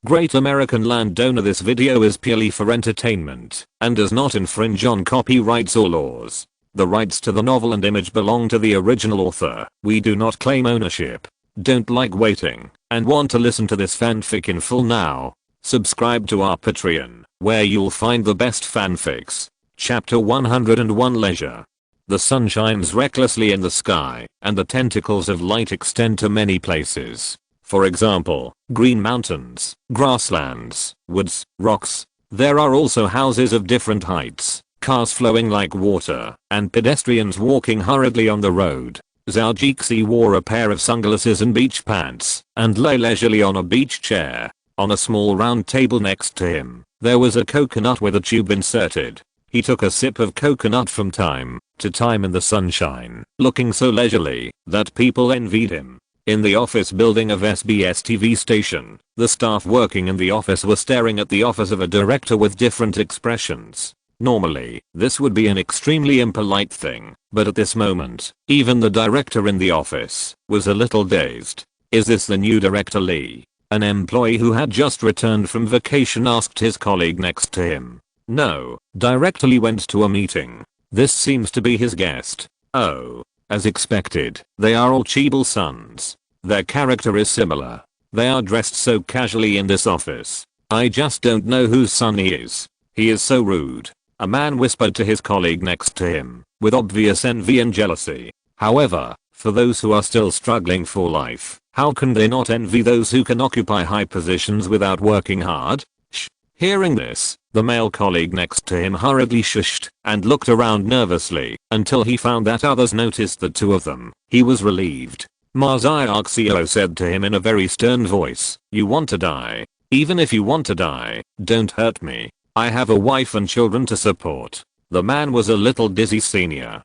Great American Landowner. This video is purely for entertainment and does not infringe on copyrights or laws. The rights to the novel and image belong to the original author. We do not claim ownership. Don't like waiting and want to listen to this fanfic in full now? Subscribe to our Patreon, where you'll find the best fanfics. Chapter 101 Leisure. The sun shines recklessly in the sky, and the tentacles of light extend to many places. For example, green mountains, grasslands, woods, rocks. There are also houses of different heights, cars flowing like water, and pedestrians walking hurriedly on the road. Zhou wore a pair of sunglasses and beach pants, and lay leisurely on a beach chair. On a small round table next to him, there was a coconut with a tube inserted. He took a sip of coconut from time to time in the sunshine, looking so leisurely that people envied him. In the office building of SBS TV station, the staff working in the office were staring at the office of a director with different expressions. Normally, this would be an extremely impolite thing, but at this moment, even the director in the office was a little dazed. Is this the new director Lee? An employee who had just returned from vacation asked his colleague next to him. No, Director Lee went to a meeting. This seems to be his guest. Oh. As expected, they are all Cheeble sons. Their character is similar. They are dressed so casually in this office. I just don't know whose son he is. He is so rude. A man whispered to his colleague next to him, with obvious envy and jealousy. However, for those who are still struggling for life, how can they not envy those who can occupy high positions without working hard? Shh. Hearing this, the male colleague next to him hurriedly shushed and looked around nervously until he found that others noticed the two of them. He was relieved. Zhou said to him in a very stern voice, "You want to die? Even if you want to die, don't hurt me. I have a wife and children to support." The man was a little dizzy. Senior,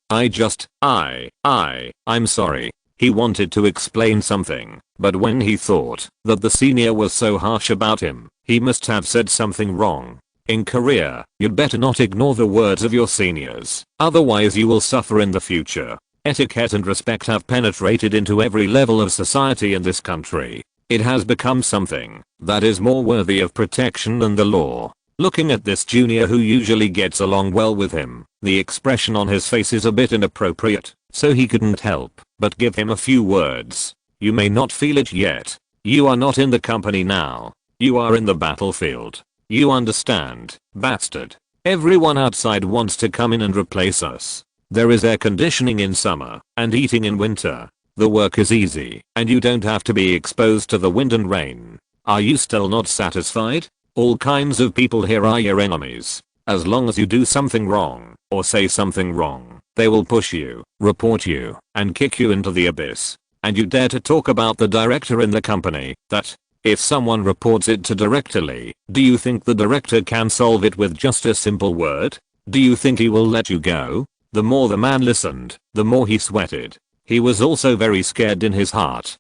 I'm sorry. He wanted to explain something, but when he thought that the senior was so harsh about him, he must have said something wrong. In Korea, you'd better not ignore the words of your seniors, otherwise you will suffer in the future. Etiquette and respect have penetrated into every level of society in this country. It has become something that is more worthy of protection than the law. Looking at this junior who usually gets along well with him, the expression on his face is a bit inappropriate, so he couldn't help but give him a few words. You may not feel it yet. You are not in the company now. You are in the battlefield. You understand, bastard. Everyone outside wants to come in and replace us. There is air conditioning in summer and heating in winter. The work is easy and you don't have to be exposed to the wind and rain. Are you still not satisfied? All kinds of people here are your enemies. As long as you do something wrong or say something wrong, they will push you, report you, and kick you into the abyss. And you dare to talk about the director in the company? That if someone reports it to Director Lee, do you think the director can solve it with just a simple word? Do you think he will let you go? The more the man listened, the more he sweated. He was also very scared in his heart.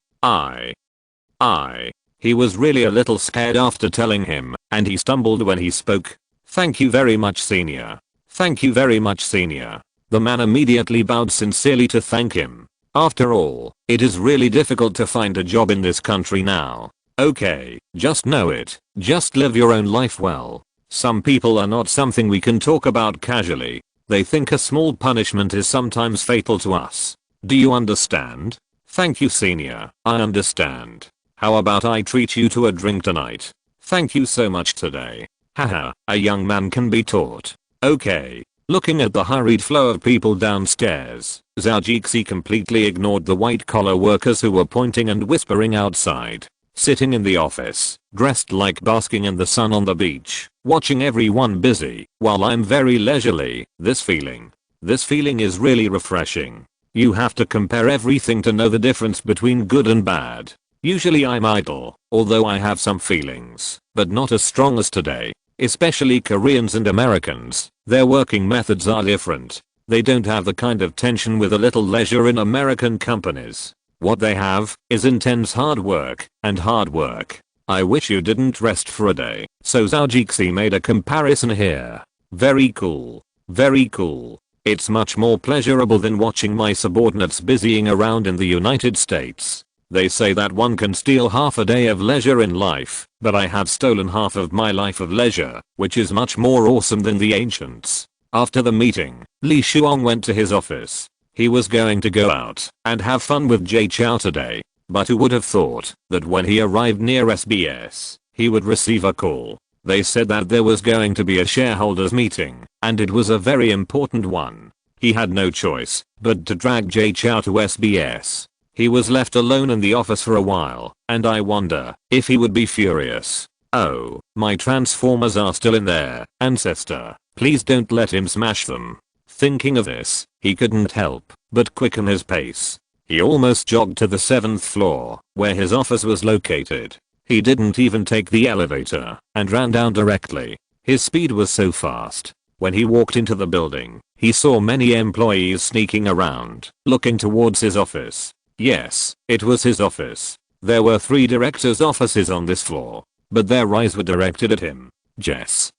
He was really a little scared after telling him, and he stumbled when he spoke. "Thank you very much, senior. Thank you very much, senior." The man immediately bowed sincerely to thank him. After all, it is really difficult to find a job in this country now. Okay, just know it. Just live your own life well. Some people are not something we can talk about casually. They think a small punishment is sometimes fatal to us. Do you understand? Thank you, senior. I understand. How about I treat you to a drink tonight? Thank you so much today. Haha, a young man can be taught. Okay. Looking at the hurried flow of people downstairs, Zhou completely ignored the white-collar workers who were pointing and whispering outside. Sitting in the office, dressed like basking in the sun on the beach, watching everyone busy, while I'm very leisurely. This feeling is really refreshing. You have to compare everything to know the difference between good and bad. Usually I'm idle, although I have some feelings, but not as strong as today. Especially Koreans and Americans, their working methods are different. They don't have the kind of tension with a little leisure in American companies. What they have is intense hard work, and hard work. I wish you didn't rest for a day. So Zhou made a comparison here. Very cool. Very cool. It's much more pleasurable than watching my subordinates busying around in the United States. They say that one can steal half a day of leisure in life, but I have stolen half of my life of leisure, which is much more awesome than the ancients. After the meeting, Li Shuang went to his office. He was going to go out and have fun with Jay Chou today, but who would have thought that when he arrived near SBS, he would receive a call. They said that there was going to be a shareholders meeting, and it was a very important one. He had no choice but to drag Jay Chou to SBS. He was left alone in the office for a while, and I wonder if he would be furious. Oh, my transformers are still in there, ancestor. Please don't let him smash them. Thinking of this, he couldn't help but quicken his pace. He almost jogged to the 7th floor, where his office was located. He didn't even take the elevator, and ran down directly. His speed was so fast. When he walked into the building, he saw many employees sneaking around, looking towards his office. Yes, it was his office. There were 3 directors' offices on this floor, but their eyes were directed at him. Jess,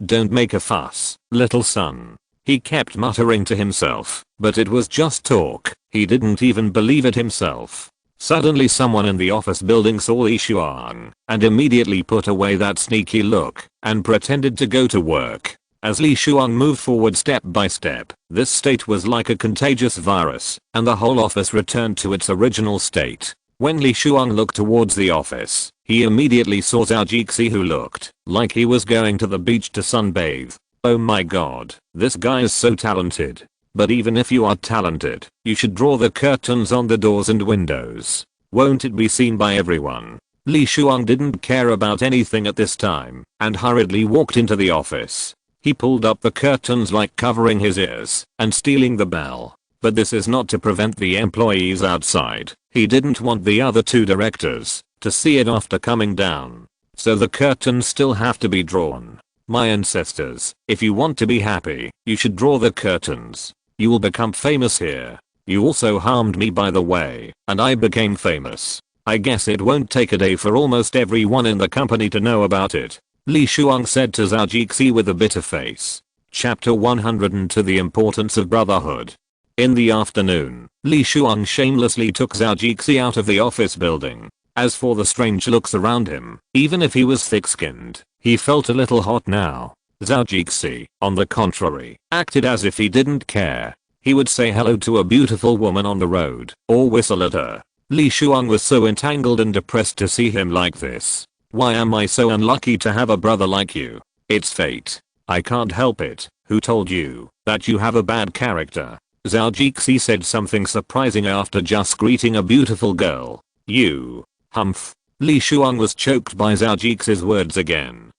don't make a fuss, little son. He kept muttering to himself, but it was just talk. He didn't even believe it himself. Suddenly someone in the office building saw Li Shuang and immediately put away that sneaky look and pretended to go to work. As Li Shuang moved forward step by step, this state was like a contagious virus, and the whole office returned to its original state. When Li Shuang looked towards the office, he immediately saw Zhou Jixi, who looked like he was going to the beach to sunbathe. Oh my god, this guy is so talented. But even if you are talented, you should draw the curtains on the doors and windows. Won't it be seen by everyone? Li Shuang didn't care about anything at this time, and hurriedly walked into the office. He pulled up the curtains like covering his ears, and stealing the bell. But this is not to prevent the employees outside. He didn't want the other 2 directors to see it after coming down. So the curtains still have to be drawn. My ancestors, if you want to be happy, you should draw the curtains. You will become famous here. You also harmed me, by the way, and I became famous. I guess it won't take a day for almost everyone in the company to know about it. Li Shuang said to Zhou Jixi with a bitter face. Chapter 102, The Importance of Brotherhood. In the afternoon, Li Shuang shamelessly took Zhou Jixi out of the office building. As for the strange looks around him, even if he was thick-skinned, he felt a little hot now. Zhou Jixi, on the contrary, acted as if he didn't care. He would say hello to a beautiful woman on the road, or whistle at her. Li Shuang was so entangled and depressed to see him like this. Why am I so unlucky to have a brother like you? It's fate. I can't help it. Who told you that you have a bad character? Zhou Jixi said something surprising after just greeting a beautiful girl. You. Humph. Li Shuang was choked by Zhou Jixi's words again.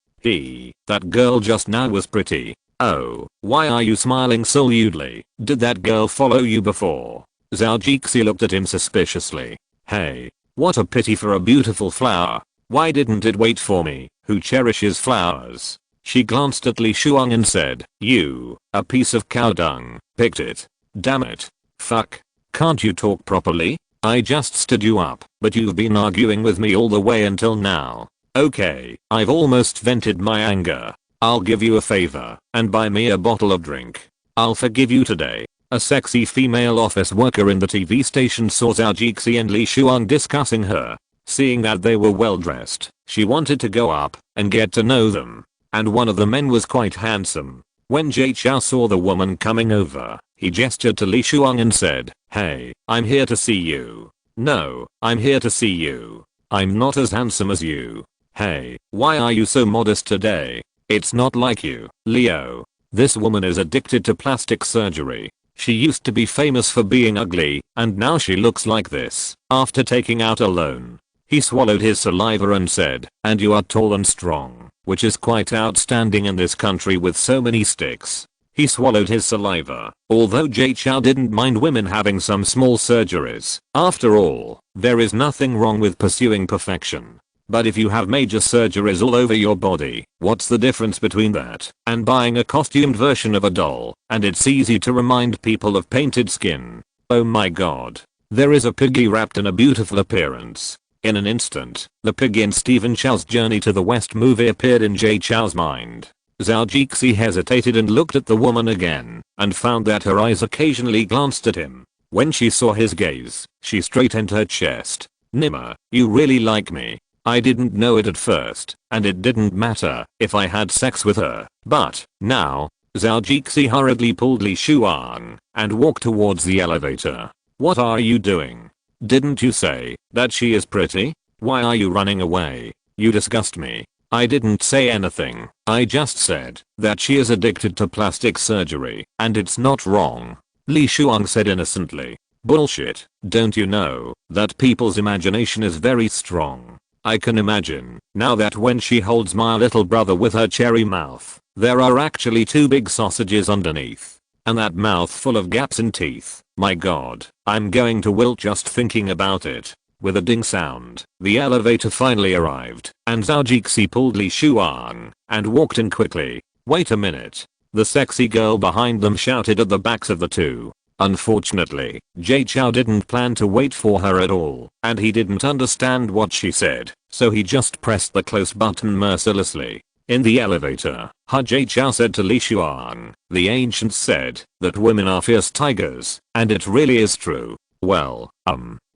That girl just now was pretty. Oh, why are you smiling so lewdly? Did that girl follow you before? Zhou Jixi looked at him suspiciously. Hey, what a pity for a beautiful flower. Why didn't it wait for me, who cherishes flowers? She glanced at Li Shuang and said, you, a piece of cow dung, picked it. Damn it. Fuck. Can't you talk properly? I just stood you up, but you've been arguing with me all the way until now. Okay, I've almost vented my anger. I'll give you a favor and buy me a bottle of drink. I'll forgive you today. A sexy female office worker in the TV station saw Zhou Jixi and Li Shuang discussing her. Seeing that they were well dressed, she wanted to go up and get to know them. And one of the men was quite handsome. When Jay Chou saw the woman coming over, he gestured to Li Shuang and said, hey, I'm here to see you. No, I'm here to see you. I'm not as handsome as you. Hey, why are you so modest today? It's not like you, Leo. This woman is addicted to plastic surgery. She used to be famous for being ugly, and now she looks like this. After taking out a loan, he swallowed his saliva and said, and you are tall and strong, which is quite outstanding in this country with so many sticks. He swallowed his saliva, although Jay Chou didn't mind women having some small surgeries. After all, there is nothing wrong with pursuing perfection. But if you have major surgeries all over your body, what's the difference between that and buying a costumed version of a doll? And it's easy to remind people of painted skin. Oh my god. There is a piggy wrapped in a beautiful appearance. In an instant, the pig in Stephen Chow's Journey to the West movie appeared in Jay Chow's mind. Zhou Jixi hesitated and looked at the woman again, and found that her eyes occasionally glanced at him. When she saw his gaze, she straightened her chest. Nima, you really like me. I didn't know it at first, and it didn't matter if I had sex with her, but now. Zhao Jixi hurriedly pulled Li Shuang and walked towards the elevator. What are you doing? Didn't you say that she is pretty? Why are you running away? You disgust me. I didn't say anything. I just said that she is addicted to plastic surgery, and it's not wrong. Li Shuang said innocently. Bullshit. Don't you know that people's imagination is very strong? I can imagine now that when she holds my little brother with her cherry mouth, there are actually 2 big sausages underneath. And that mouth full of gaps in teeth. My god, I'm going to wilt just thinking about it. With a ding sound, the elevator finally arrived, and Zhao Jixi pulled Li Shuang and walked in quickly. Wait a minute. The sexy girl behind them shouted at the backs of the two. Unfortunately, Jay Chou didn't plan to wait for her at all, and he didn't understand what she said, so he just pressed the close button mercilessly. In the elevator, Jay Chou said to Li Shuang, the ancients said that women are fierce tigers, and it really is true. Well,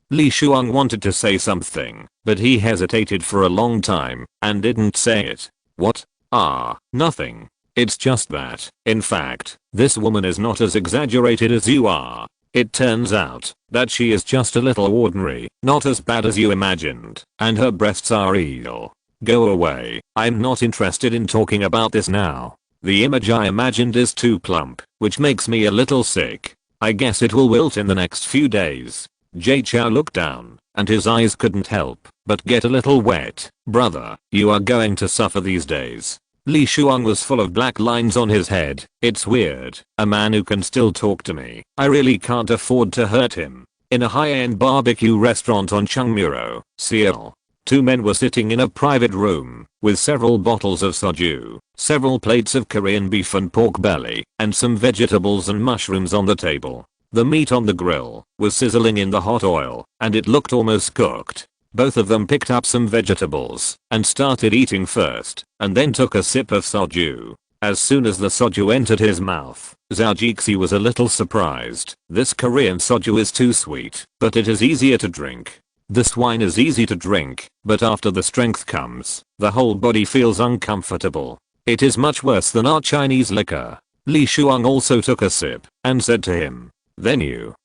Li Shuang wanted to say something, but he hesitated for a long time and didn't say it. What? Nothing. It's just that, in fact, this woman is not as exaggerated as you are. It turns out that she is just a little ordinary, not as bad as you imagined, and her breasts are real. Go away. I'm not interested in talking about this now. The image I imagined is too plump, which makes me a little sick. I guess it will wilt in the next few days. Jay Chou looked down, and his eyes couldn't help but get a little wet. Brother, you are going to suffer these days. Li Shuang was full of black lines on his head. It's weird. A man who can still talk to me. I really can't afford to hurt him. In a high-end barbecue restaurant on Chungmuro, Seoul, 2 men were sitting in a private room with several bottles of soju, several plates of Korean beef and pork belly, and some vegetables and mushrooms on the table. The meat on the grill was sizzling in the hot oil, and it looked almost cooked. Both of them picked up some vegetables and started eating first, and then took a sip of soju. As soon as the soju entered his mouth, Zhao Jixi was a little surprised. This Korean soju is too sweet, but it is easier to drink. This wine is easy to drink, but after the strength comes, the whole body feels uncomfortable. It is much worse than our Chinese liquor. Li Shuang also took a sip and said to him, then you.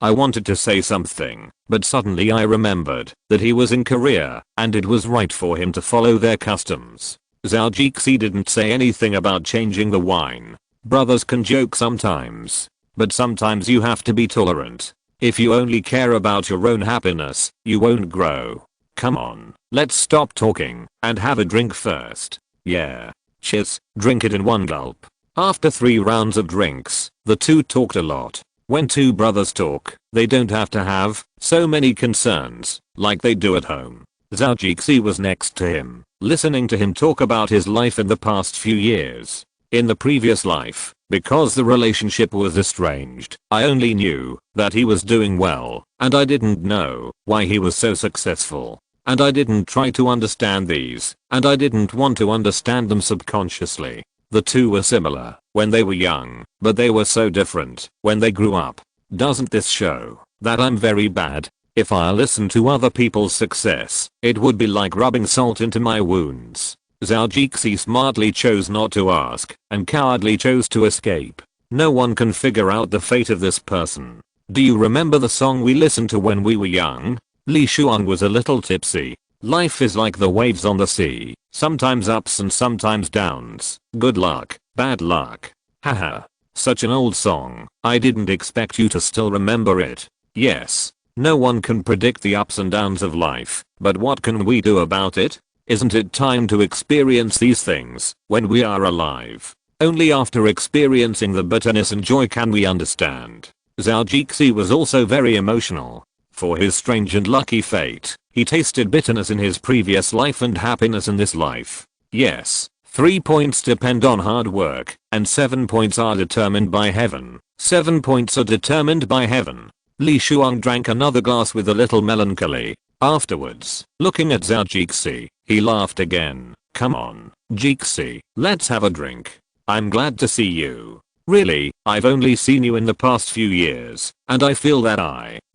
I wanted to say something, but suddenly I remembered that he was in Korea and it was right for him to follow their customs. Zhao Jixi didn't say anything about changing the wine. Brothers can joke sometimes, but sometimes you have to be tolerant. If you only care about your own happiness, you won't grow. Come on, let's stop talking and have a drink first. Yeah. Cheers. Drink it in one gulp. After 3 rounds of drinks, the two talked a lot. When 2 brothers talk, they don't have to have so many concerns like they do at home. Zhao Jixi was next to him, listening to him talk about his life in the past few years. In the previous life, because the relationship was estranged, I only knew that he was doing well, and I didn't know why he was so successful. And I didn't try to understand these, and I didn't want to understand them subconsciously. The two were similar when they were young, but they were so different when they grew up. Doesn't this show that I'm very bad? If I listen to other people's success, it would be like rubbing salt into my wounds. Zhao Jixi smartly chose not to ask, and cowardly chose to escape. No one can figure out the fate of this person. Do you remember the song we listened to when we were young? Li Shuang was a little tipsy. Life is like the waves on the sea, sometimes ups and sometimes downs. Good luck, bad luck. Haha. Such an old song. I didn't expect you to still remember it. Yes. No one can predict the ups and downs of life, but what can we do about it? Isn't it time to experience these things when we are alive? Only after experiencing the bitterness and joy can we understand. Zhao Jixi was also very emotional. For his strange and lucky fate, he tasted bitterness in his previous life and happiness in this life. Yes, 3 points depend on hard work, and 7 points are determined by heaven. 7 points are determined by heaven. Li Shuang drank another glass with a little melancholy. Afterwards, looking at Zhao Jixi, he laughed again. Come on, Jixi, let's have a drink. I'm glad to see you. Really, I've only seen you in the past few years, and I feel that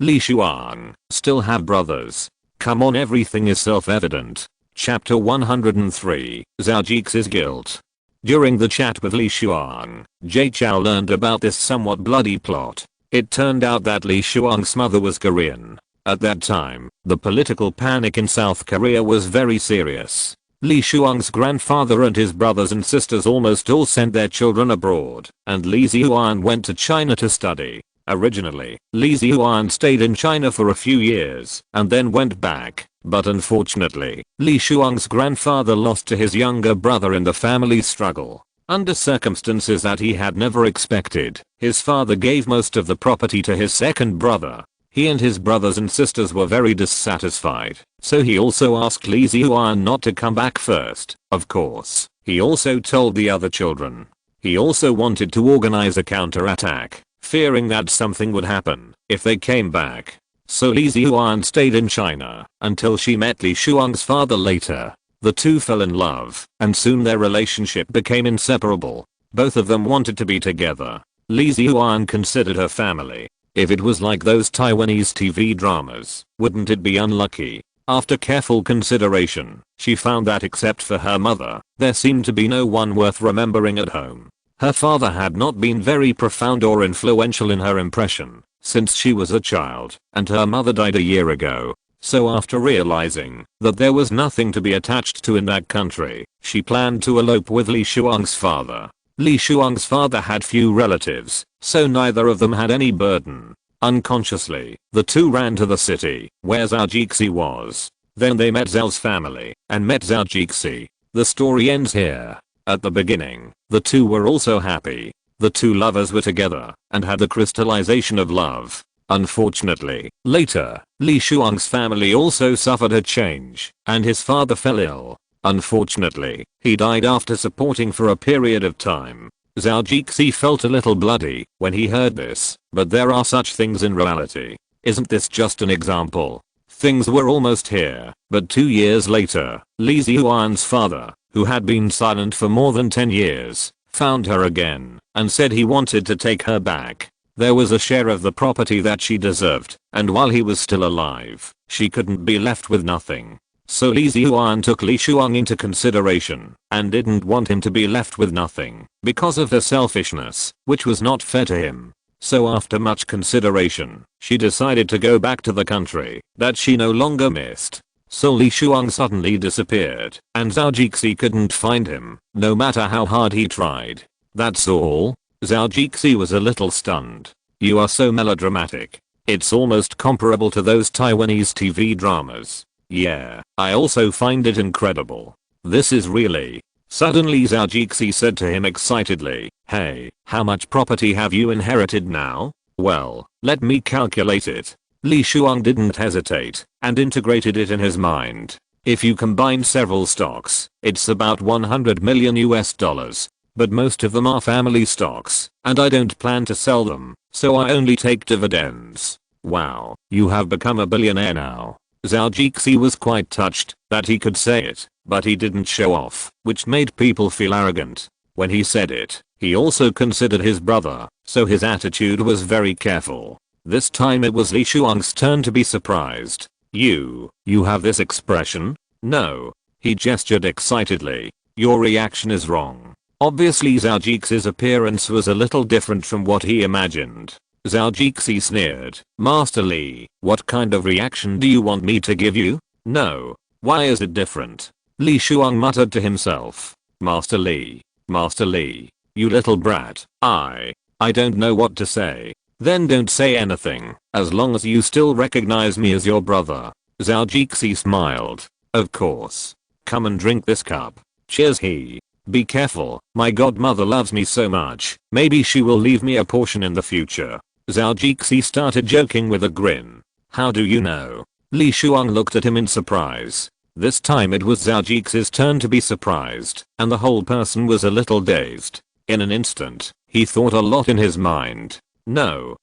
Li Shuang, still have brothers. Come on, everything is self-evident. Chapter 103, Zhao Jix's Guilt. During the chat with Li Shuang, Jay Chou learned about this somewhat bloody plot. It turned out that Li Shuang's mother was Korean. At that time, the political panic in South Korea was very serious. Li Shuang's grandfather and his brothers and sisters almost all sent their children abroad, and Li Ziyuan went to China to study. Originally, Li Ziyuan stayed in China for a few years and then went back, but unfortunately, Li Shuang's grandfather lost to his younger brother in the family struggle. Under circumstances that he had never expected, his father gave most of the property to his second brother. He and his brothers and sisters were very dissatisfied, so he also asked Li Ziyuan not to come back first. Of course, he also told the other children. He also wanted to organize a counterattack, fearing that something would happen if they came back. So Li Ziyuan stayed in China until she met Li Shuang's father later. The two fell in love, and soon their relationship became inseparable. Both of them wanted to be together. Li Ziyuan considered her family. If it was like those Taiwanese TV dramas, wouldn't it be unlucky? After careful consideration, she found that except for her mother, there seemed to be no one worth remembering at home. Her father had not been very profound or influential in her impression since she was a child, and her mother died a year ago. So after realizing that there was nothing to be attached to in that country, she planned to elope with Li Shuang's father. Li Shuang's father had few relatives, so neither of them had any burden. Unconsciously, the two ran to the city, where Zhao Jixi was. Then they met Zhao's family, and met Zhao Jixi. The story ends here. At the beginning, the two were also happy. The two lovers were together, and had the crystallization of love. Unfortunately, later, Li Shuang's family also suffered a change, and his father fell ill. Unfortunately, he died after supporting for a period of time. Zhao Jixi felt a little bloody when he heard this, but there are such things in reality. Isn't this just an example? Things were almost here, but 2 years later, Li Ziyuan's father, who had been silent for more than 10 years, found her again, and said he wanted to take her back. There was a share of the property that she deserved, and while he was still alive, she couldn't be left with nothing. So Li Ziyuan took Li Shuang into consideration, and didn't want him to be left with nothing, because of her selfishness, which was not fair to him. So after much consideration, she decided to go back to the country that she no longer missed. So Li Shuang suddenly disappeared, and Zhao Jixi couldn't find him, no matter how hard he tried. That's all? Zhao Jixi was a little stunned. You are so melodramatic. It's almost comparable to those Taiwanese TV dramas. Yeah, I also find it incredible. This is really. Suddenly Zhao Jixi said to him excitedly, hey, how much property have you inherited now? Well, let me calculate it. Li Shuang didn't hesitate, and integrated it in his mind. If you combine several stocks, it's about $100 million US. But most of them are family stocks, and I don't plan to sell them, so I only take dividends. Wow, you have become a billionaire now. Zhao Jixi was quite touched that he could say it, but he didn't show off, which made people feel arrogant. When he said it, he also considered his brother, so his attitude was very careful. This time it was Li Shuang's turn to be surprised. You have this expression? No. He gestured excitedly. Your reaction is wrong. Obviously Zhao Jixi's appearance was a little different from what he imagined. Zhao Jixi sneered. Master Li, what kind of reaction do you want me to give you? No. Why is it different? Li Shuang muttered to himself. Master Li, you little brat. I don't know what to say. Then don't say anything, as long as you still recognize me as your brother. Zhao Jixi smiled. Of course. Come and drink this cup. Cheers. Be careful, my godmother loves me so much, maybe she will leave me a portion in the future. Zhao Jixi started joking with a grin. How do you know? Li Shuang looked at him in surprise. This time it was Zhao Jixi's turn to be surprised, and the whole person was a little dazed. In an instant, he thought a lot in his mind. No,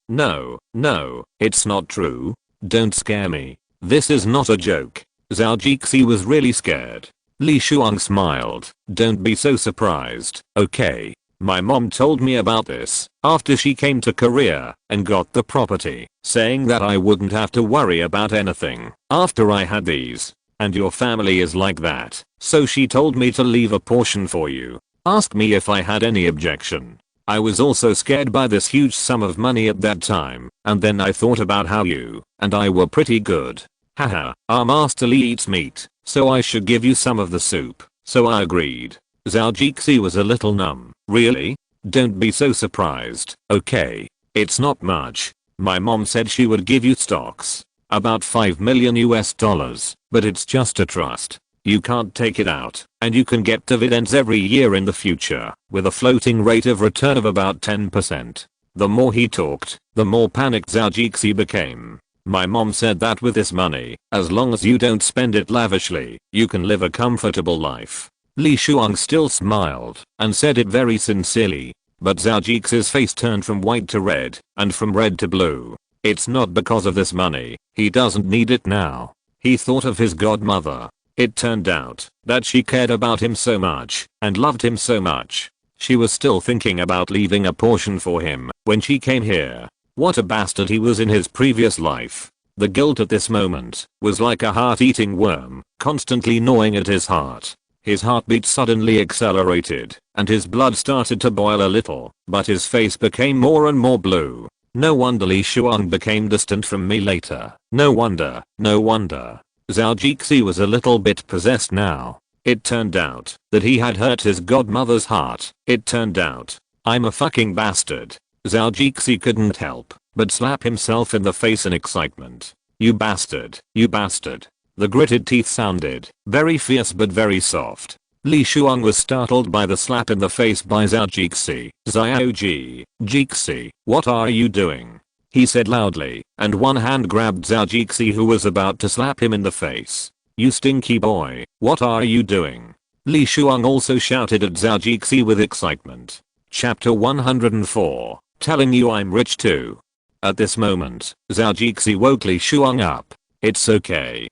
it's not true. Don't scare me. This is not a joke. Zhao Jixi was really scared. Li Shuang smiled. Don't be so surprised, okay? My mom told me about this after she came to Korea and got the property, saying that I wouldn't have to worry about anything after I had these. And your family is like that, so she told me to leave a portion for you. Asked me if I had any objection. I was also scared by this huge sum of money at that time, and then I thought about how you and I were pretty good. Haha, our master Lee eats meat, so I should give you some of the soup. So I agreed. Zhao Jixi was a little numb. Really? Don't be so surprised, okay? It's not much. My mom said she would give you stocks. About 5 million US dollars, but it's just a trust. You can't take it out, and you can get dividends every year in the future, with a floating rate of return of about 10%. The more he talked, the more panicked Zhao Jixi became. My mom said that with this money, as long as you don't spend it lavishly, you can live a comfortable life. Li Shuang still smiled and said it very sincerely, but Zhao Jixi's face turned from white to red and from red to blue. It's not because of this money, he doesn't need it now. He thought of his godmother. It turned out that she cared about him so much and loved him so much. She was still thinking about leaving a portion for him when she came here. What a bastard he was in his previous life. The guilt at this moment was like a heart-eating worm, constantly gnawing at his heart. His heartbeat suddenly accelerated, and his blood started to boil a little, but his face became more and more blue. No wonder Li Shuang became distant from me later. No wonder, no wonder. Zhao Jixi was a little bit possessed now. It turned out that he had hurt his godmother's heart. It turned out. I'm a fucking bastard. Zhao Jixi couldn't help but slap himself in the face in excitement. You bastard, you bastard. The gritted teeth sounded very fierce but very soft. Li Shuang was startled by the slap in the face by Zhao Jixi. Zhao Jixi, what are you doing? He said loudly, and one hand grabbed Zhao Jixi who was about to slap him in the face. You stinky boy, what are you doing? Li Shuang also shouted at Zhao Jixi with excitement. Chapter 104. Telling you I'm rich too. At this moment, Zhao Jixi woke Li Shuang up. It's okay,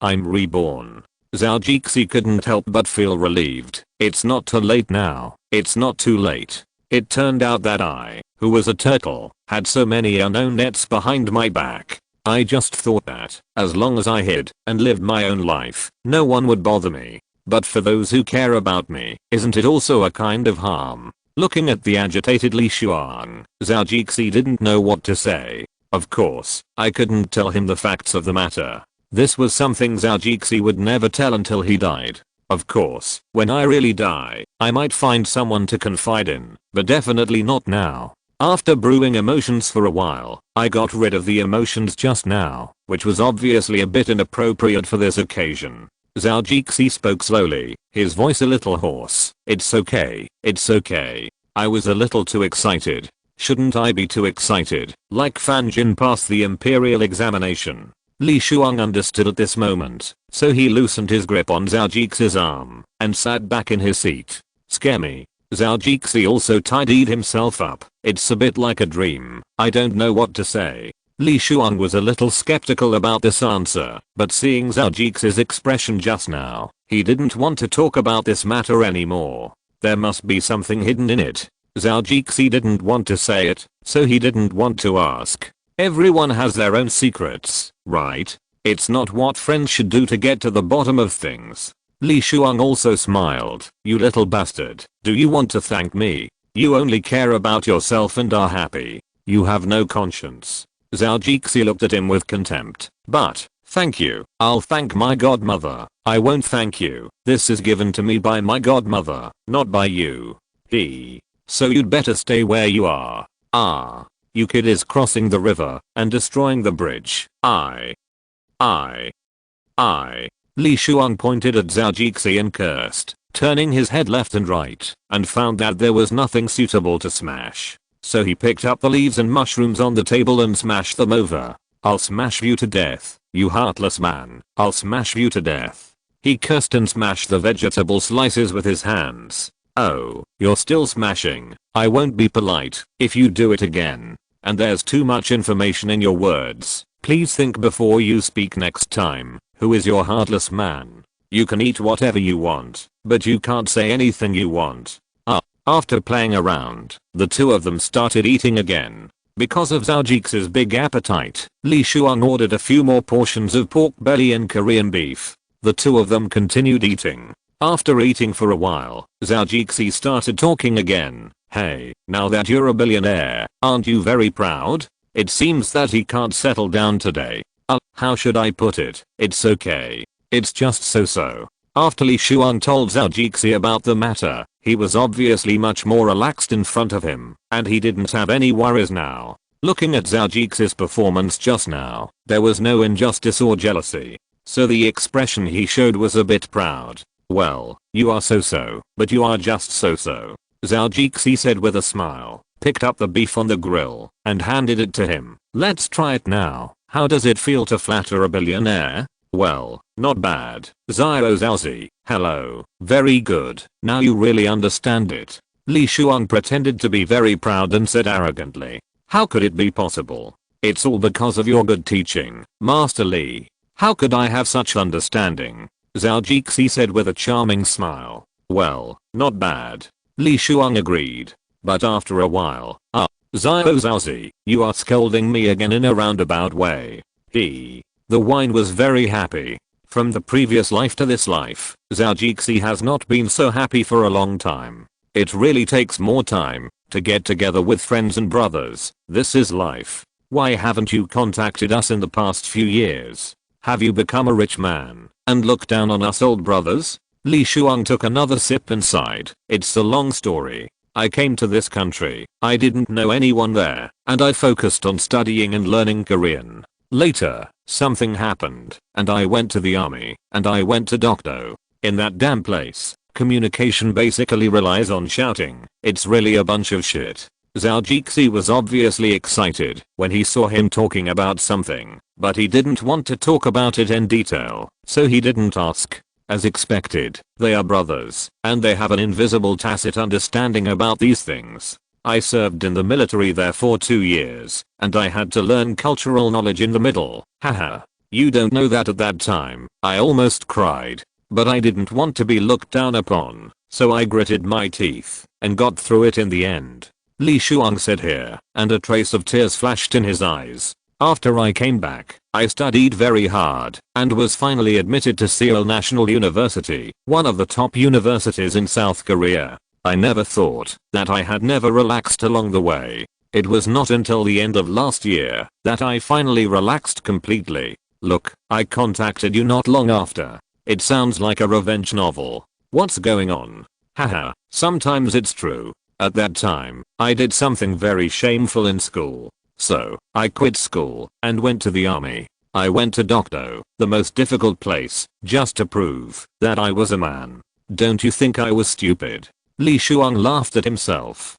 I'm reborn. Zhao Jixi couldn't help but feel relieved. It's not too late now, it's not too late. It turned out that I, who was a turtle, had so many unknown nets behind my back. I just thought that, as long as I hid and lived my own life, no one would bother me. But for those who care about me, isn't it also a kind of harm? Looking at the agitated Li Shuang, Zhao Jixi didn't know what to say. Of course, I couldn't tell him the facts of the matter. This was something Zhao Jixi would never tell until he died. Of course, when I really die, I might find someone to confide in, but definitely not now. After brewing emotions for a while, I got rid of the emotions just now, which was obviously a bit inappropriate for this occasion. Zhao Jixi spoke slowly, his voice a little hoarse. It's okay. I was a little too excited. Shouldn't I be too excited, like Fan Jin passed the imperial examination? Li Shuang understood at this moment, so he loosened his grip on Zhao Jixi's arm and sat back in his seat. Scare me. Zhao Jixi also tidied himself up. It's a bit like a dream. I don't know what to say. Li Shuang was a little skeptical about this answer, but seeing Zhao Jixi's expression just now, he didn't want to talk about this matter anymore. There must be something hidden in it. Zhao Jixi didn't want to say it, so he didn't want to ask. Everyone has their own secrets, right? It's not what friends should do to get to the bottom of things. Li Shuang also smiled. You little bastard, do you want to thank me? You only care about yourself and are happy. You have no conscience. Zhao Jixi looked at him with contempt. But, thank you. I'll thank my godmother. I won't thank you. This is given to me by my godmother, not by you. So you'd better stay where you are. You kid is crossing the river and destroying the bridge. Li Shuang pointed at Zhao Jixi and cursed, turning his head left and right, and found that there was nothing suitable to smash. So he picked up the leaves and mushrooms on the table and smashed them over. I'll smash you to death, you heartless man. I'll smash you to death. He cursed and smashed the vegetable slices with his hands. Oh, you're still smashing. I won't be polite if you do it again. And there's too much information in your words. Please think before you speak next time. Who is your heartless man? You can eat whatever you want, but you can't say anything you want. After playing around, the two of them started eating again. Because of Zhao Jixi's big appetite, Li Shuang ordered a few more portions of pork belly and Korean beef. The two of them continued eating. After eating for a while, Zhao Jixi started talking again. Hey, now that you're a billionaire, aren't you very proud? It seems that he can't settle down today. How should I put it? It's okay. It's just so. After Li Shuang told Zhao Jixi about the matter, he was obviously much more relaxed in front of him, and he didn't have any worries now. Looking at Zhao Jixi's performance just now, there was no injustice or jealousy. So the expression he showed was a bit proud. Well, you are so, but you are just so. Zhao Jixi said with a smile, picked up the beef on the grill, and handed it to him. Let's try it now. How does it feel to flatter a billionaire? Well, not bad. Zhou Zhaozi, hello. Very good. Now you really understand it. Li Shuang pretended to be very proud and said arrogantly. How could it be possible? It's all because of your good teaching, Master Li. How could I have such understanding? Zhao Jixi said with a charming smile. Well, not bad. Li Shuang agreed. But after a while, Zhou Zhaozi, you are scolding me again in a roundabout way. The wine was very happy. From the previous life to this life, Zhao Jixi has not been so happy for a long time. It really takes more time to get together with friends and brothers. This is life. Why haven't you contacted us in the past few years? Have you become a rich man and look down on us old brothers? Li Shuang took another sip and sighed. It's a long story. I came to this country, I didn't know anyone there, and I focused on studying and learning Korean. Later, something happened, and I went to the army, and I went to Dokdo. In that damn place, communication basically relies on shouting. It's really a bunch of shit. Zhao Jixi was obviously excited when he saw him talking about something, but he didn't want to talk about it in detail, so he didn't ask. As expected, they are brothers, and they have an invisible tacit understanding about these things. I served in the military there for 2 years, and I had to learn cultural knowledge in the middle. Haha. You don't know that at that time, I almost cried. But I didn't want to be looked down upon, so I gritted my teeth, and got through it in the end. Li Shuang said here, and a trace of tears flashed in his eyes. After I came back, I studied very hard, and was finally admitted to Seoul National University, one of the top universities in South Korea. I never thought that I had never relaxed along the way. It was not until the end of last year that I finally relaxed completely. Look, I contacted you not long after. It sounds like a revenge novel. What's going on? Haha, sometimes it's true. At that time, I did something very shameful in school. So, I quit school and went to the army. I went to Dokdo, the most difficult place, just to prove that I was a man. Don't you think I was stupid? Li Shuang laughed at himself.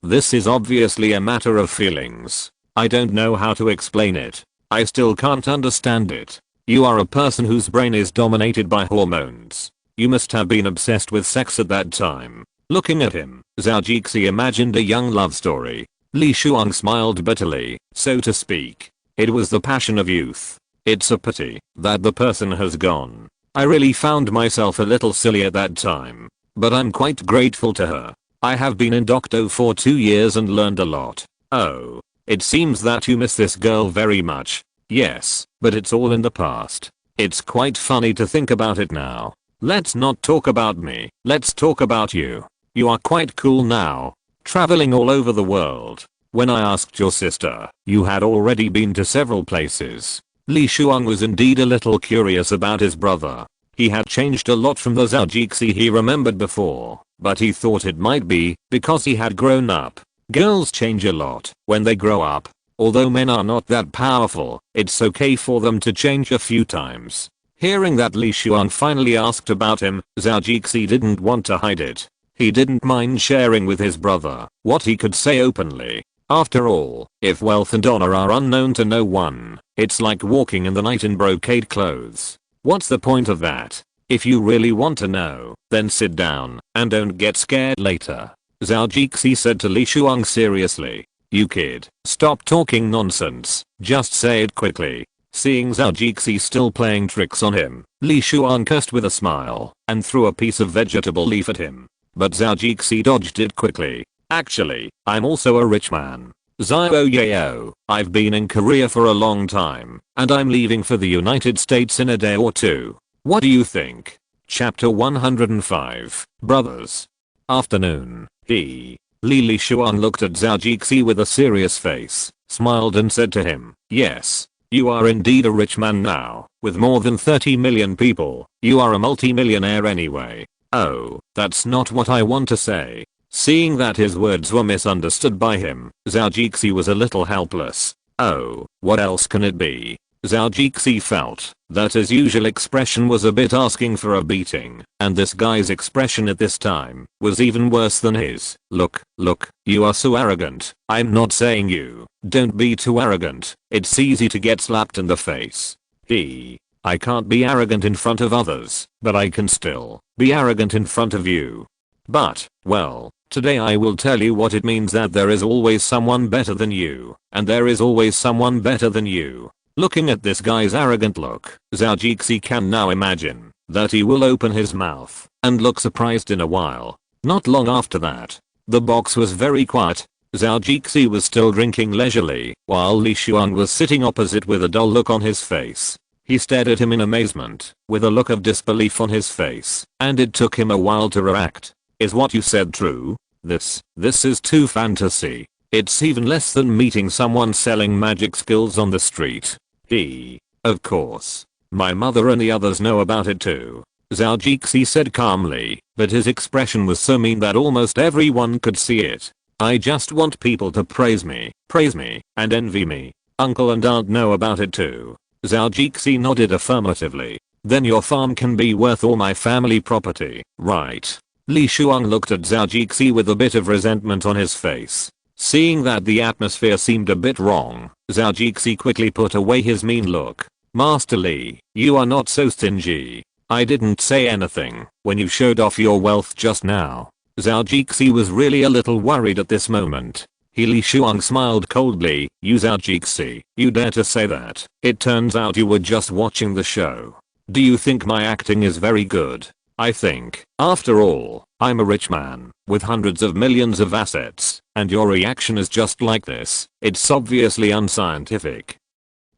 This is obviously a matter of feelings. I don't know how to explain it. I still can't understand it. You are a person whose brain is dominated by hormones. You must have been obsessed with sex at that time. Looking at him, Zhao Jixi imagined a young love story. Li Shuang smiled bitterly, so to speak. It was the passion of youth. It's a pity that the person has gone. I really found myself a little silly at that time. But I'm quite grateful to her. I have been in Dokdo for 2 years and learned a lot. Oh. It seems that you miss this girl very much. Yes, but it's all in the past. It's quite funny to think about it now. Let's not talk about me. Let's talk about you. You are quite cool now. Traveling all over the world. When I asked your sister, you had already been to several places. Li Shuang was indeed a little curious about his brother. He had changed a lot from the Zhao Jixi he remembered before, but he thought it might be because he had grown up. Girls change a lot when they grow up. Although men are not that powerful, it's okay for them to change a few times. Hearing that Li Shuang finally asked about him, Zhao Jixi didn't want to hide it. He didn't mind sharing with his brother what he could say openly. After all, if wealth and honor are unknown to no one, it's like walking in the night in brocade clothes. What's the point of that? If you really want to know, then sit down and don't get scared later. Zhao Jixi said to Li Shuang seriously. You kid, stop talking nonsense, just say it quickly. Seeing Zhao Jixi still playing tricks on him, Li Shuang cursed with a smile and threw a piece of vegetable leaf at him. but Zhao Jixi dodged it quickly. Actually, I'm also a rich man. Zhou yayo, I've been in Korea for a long time, and I'm leaving for the United States in a day or two. What do you think? Chapter 105, Brothers. Afternoon. Li Shuang looked at Zhao Jixi with a serious face, smiled and said to him, yes, you are indeed a rich man now, with more than 30 million people. You are a multi-millionaire anyway. Oh, that's not what I want to say. Seeing that his words were misunderstood by him, Zhao Jixi was a little helpless. Oh, what else can it be? Zhao Jixi felt that his usual expression was a bit asking for a beating, and this guy's expression at this time was even worse than his. Look, you are so arrogant. I'm not saying you. Don't be too arrogant. It's easy to get slapped in the face. I can't be arrogant in front of others, but I can still be arrogant in front of you. But, well, today I will tell you what it means that there is always someone better than you, and there is always someone better than you. Looking at this guy's arrogant look, Zhao Jixi can now imagine that he will open his mouth and look surprised in a while. Not long after that, the box was very quiet. Zhao Jixi was still drinking leisurely, while Li Shuang was sitting opposite with a dull look on his face. He stared at him in amazement, with a look of disbelief on his face, and it took him a while to react. Is what you said true? This is too fantasy. It's even less than meeting someone selling magic skills on the street. Of course. My mother and the others know about it too. Zhao Jixi said calmly, but his expression was so mean that almost everyone could see it. I just want people to praise me, and envy me. Uncle and aunt know about it too. Zhao Jixi nodded affirmatively. Then your farm can be worth all my family property, right? Li Shuang looked at Zhao Jixi with a bit of resentment on his face. Seeing that the atmosphere seemed a bit wrong, Zhao Jixi quickly put away his mean look. Master Li, you are not so stingy. I didn't say anything when you showed off your wealth just now. Zhao Jixi was really a little worried at this moment. Li Shuang smiled coldly. You Zhao Jixi, you dare to say that? It turns out you were just watching the show. Do you think my acting is very good? I think, after all, I'm a rich man with hundreds of millions of assets, and your reaction is just like this. It's obviously unscientific.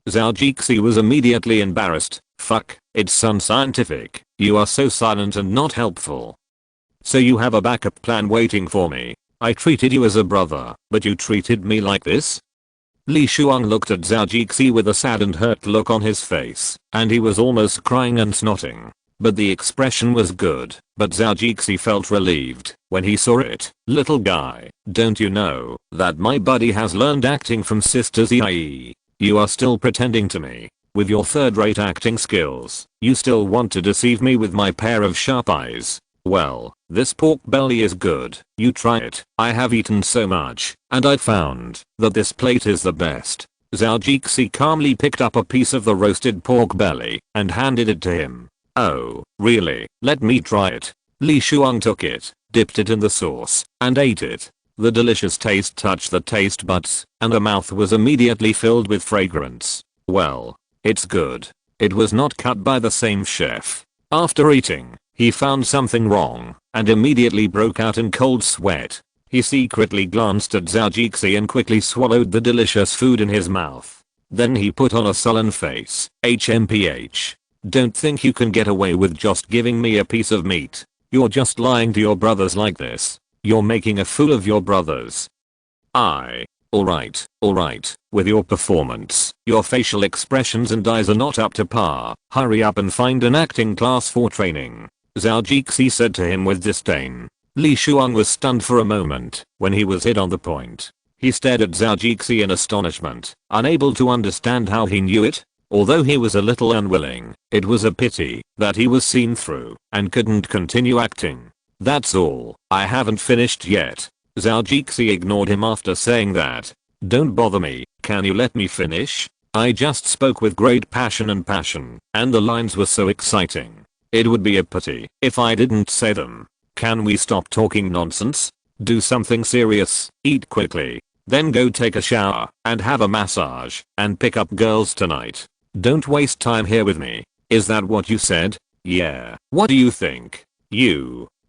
Zhao Jixi was immediately embarrassed. Fuck, it's unscientific. You are so silent and not helpful. So you have a backup plan waiting for me. I treated you as a brother, but you treated me like this? Li Shuang looked at Zhao Jixi with a sad and hurt look on his face, and he was almost crying and snotting. But the expression was good, but Zhao Jixi felt relieved when he saw it. Little guy, don't you know that my buddy has learned acting from Sister Zie? You are still pretending to me. With your third-rate acting skills, you still want to deceive me with my pair of sharp eyes. Well, this pork belly is good. You try it. I have eaten so much, and I found that this plate is the best. Zhao Jixi calmly picked up a piece of the roasted pork belly and handed it to him. Oh, really? Let me try it. Li Shuang took it, dipped it in the sauce, and ate it. The delicious taste touched the taste buds, and the mouth was immediately filled with fragrance. Well, it's good. It was not cut by the same chef. After eating, he found something wrong, and immediately broke out in cold sweat. He secretly glanced at Zhao Jixi and quickly swallowed the delicious food in his mouth. Then he put on a sullen face. HMPH. Don't think you can get away with just giving me a piece of meat. You're just lying to your brothers like this. You're making a fool of your brothers. Alright, with your performance, your facial expressions and eyes are not up to par. Hurry up and find an acting class for training. Zhao Jixi said to him with disdain. Li Shuang was stunned for a moment when he was hit on the point. He stared at Zhao Jixi in astonishment, unable to understand how he knew it. Although he was a little unwilling, it was a pity that he was seen through and couldn't continue acting. That's all. I haven't finished yet. Zhao Jixi ignored him after saying that. Don't bother me, can you let me finish? I just spoke with great passion, and the lines were so exciting. It would be a pity if I didn't say them. Can we stop talking nonsense? Do something serious, eat quickly, then go take a shower and have a massage and pick up girls tonight. Don't waste time here with me. Is that what you said? Yeah. What do you think?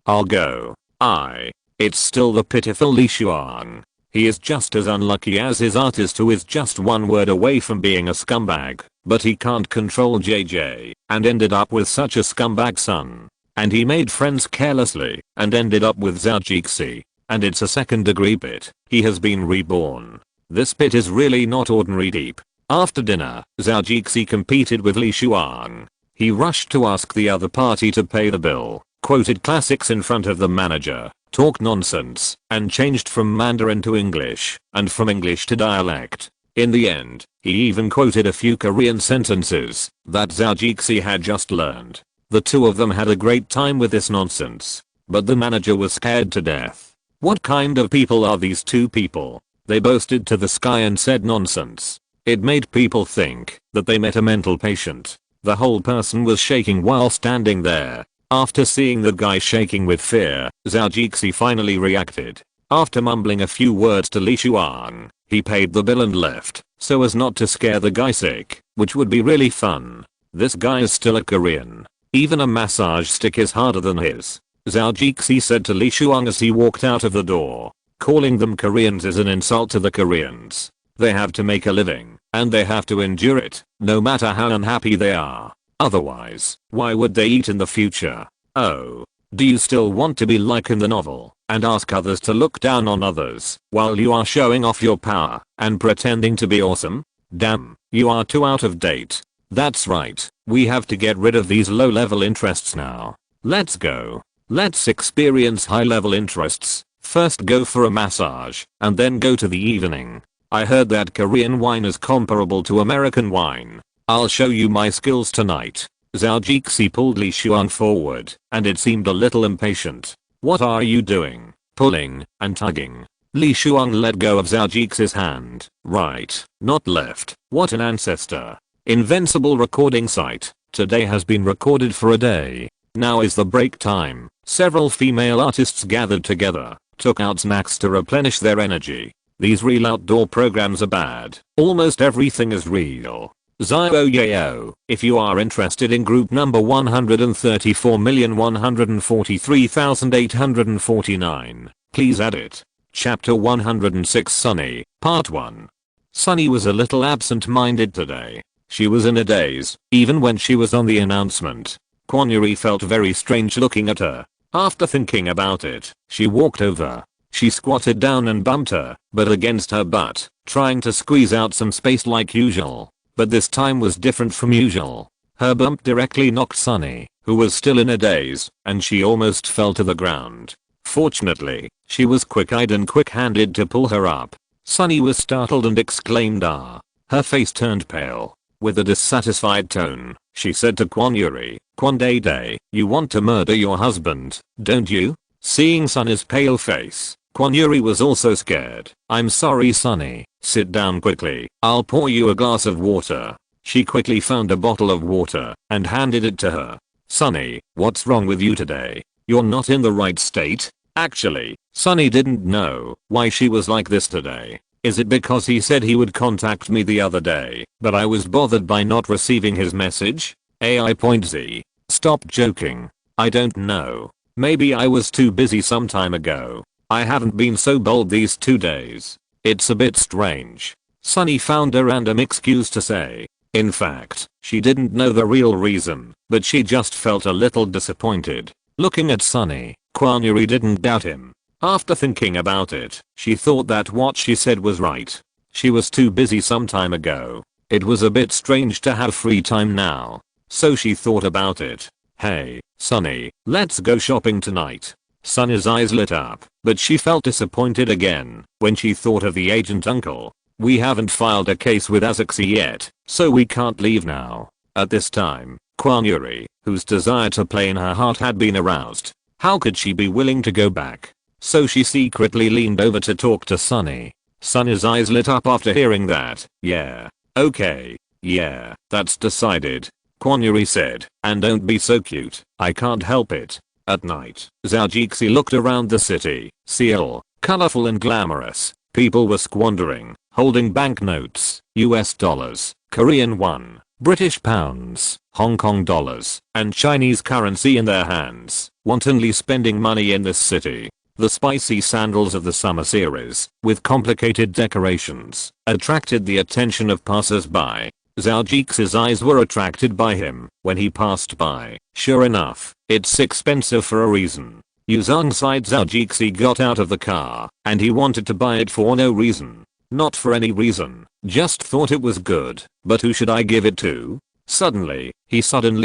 I'll go. It's still the pitiful Li Shuang. He is just as unlucky as his artist who is just one word away from being a scumbag, but he can't control JJ and ended up with such a scumbag son. And he made friends carelessly and ended up with Zhou Jixi. And it's a second degree pit. He has been reborn. This pit is really not ordinary deep. After dinner, Zhou Jixi competed with Li Shuang. He rushed to ask the other party to pay the bill, quoted classics in front of the manager, talked nonsense, and changed from Mandarin to English, and from English to dialect. In the end, he even quoted a few Korean sentences that Zhou Jixi had just learned. The two of them had a great time with this nonsense, but the manager was scared to death. What kind of people are these two people? They boasted to the sky and said nonsense. It made people think that they met a mental patient. The whole person was shaking while standing there. After seeing the guy shaking with fear, Zhou Jixi finally reacted. After mumbling a few words to Li Shuang, he paid the bill and left, so as not to scare the guy sick, which would be really fun. This guy is still a Korean. Even a massage stick is harder than his. Zhou Jixi said to Li Shuang as he walked out of the door. Calling them Koreans is an insult to the Koreans. They have to make a living, and they have to endure it, no matter how unhappy they are. Otherwise, why would they eat in the future? Oh. Do you still want to be like in the novel, and ask others to look down on others, while you are showing off your power, and pretending to be awesome? Damn, you are too out of date. That's right, we have to get rid of these low-level interests now. Let's go. Let's experience high-level interests. First go for a massage, and then go to the evening. I heard that Korean wine is comparable to American wine. I'll show you my skills tonight. Zhou Jixi pulled Li Shuang forward, and it seemed a little impatient. What are you doing? Pulling and tugging. Li Shuang let go of Zhou Jixi's hand. Right, not left. What an ancestor. Invincible recording site. Today has been recorded for a day. Now is the break time. Several female artists gathered together, took out snacks to replenish their energy. These real outdoor programs are bad. Almost everything is real. Zhou Yao, if you are interested in group number 134,143,849, please add it. Chapter 106 Sunny, Part 1. Sunny was a little absent-minded today. She was in a daze, even when she was on the announcement. Kwon Yuri felt very strange looking at her. After thinking about it, she walked over. She squatted down and bumped her, but against her butt, trying to squeeze out some space like usual. But this time was different from usual. Her bump directly knocked Sunny, who was still in a daze, and she almost fell to the ground. Fortunately, she was quick-eyed and quick-handed to pull her up. Sunny was startled and exclaimed ah. Her face turned pale. With a dissatisfied tone, she said to Kwon Yuri, Kwon Day, you want to murder your husband, don't you? Seeing Sunny's pale face, Kwon Yuri was also scared. I'm sorry Sunny, sit down quickly, I'll pour you a glass of water. She quickly found a bottle of water and handed it to her. Sunny, what's wrong with you today? You're not in the right state? Actually, Sunny didn't know why she was like this today. Is it because he said he would contact me the other day, but I was bothered by not receiving his message? AI.Z. Stop joking. I don't know. Maybe I was too busy some time ago. I haven't been so bold these 2 days. It's a bit strange. Sunny found a random excuse to say. In fact, she didn't know the real reason, but she just felt a little disappointed. Looking at Sunny, Kwon Yuri didn't doubt him. After thinking about it, she thought that what she said was right. She was too busy some time ago. It was a bit strange to have free time now. So she thought about it. Hey, Sunny, let's go shopping tonight. Sunny's eyes lit up, but she felt disappointed again when she thought of the agent uncle. We haven't filed a case with Asaxi yet, so we can't leave now. At this time, Kwon Yuri, whose desire to play in her heart had been aroused. How could she be willing to go back? So she secretly leaned over to talk to Sunny. Sunny's eyes lit up after hearing that. Yeah. Okay. Yeah, that's decided. Kwon Yuri said, and don't be so cute, I can't help it. At night, Zhou Jixi looked around the city. Seoul, colorful and glamorous. People were squandering, holding banknotes, US dollars, Korean won, British pounds, Hong Kong dollars, and Chinese currency in their hands. wantonly spending money in this city. The spicy sandals of the summer series, with complicated decorations, attracted the attention of passers-by. Zhou eyes were attracted by him when he passed by. Sure enough, it's expensive for a reason. Yuzong sighed. Zhou got out of the car, and he wanted to buy it for no reason. Not for any reason, just thought it was good, but who should I give it to? Suddenly, he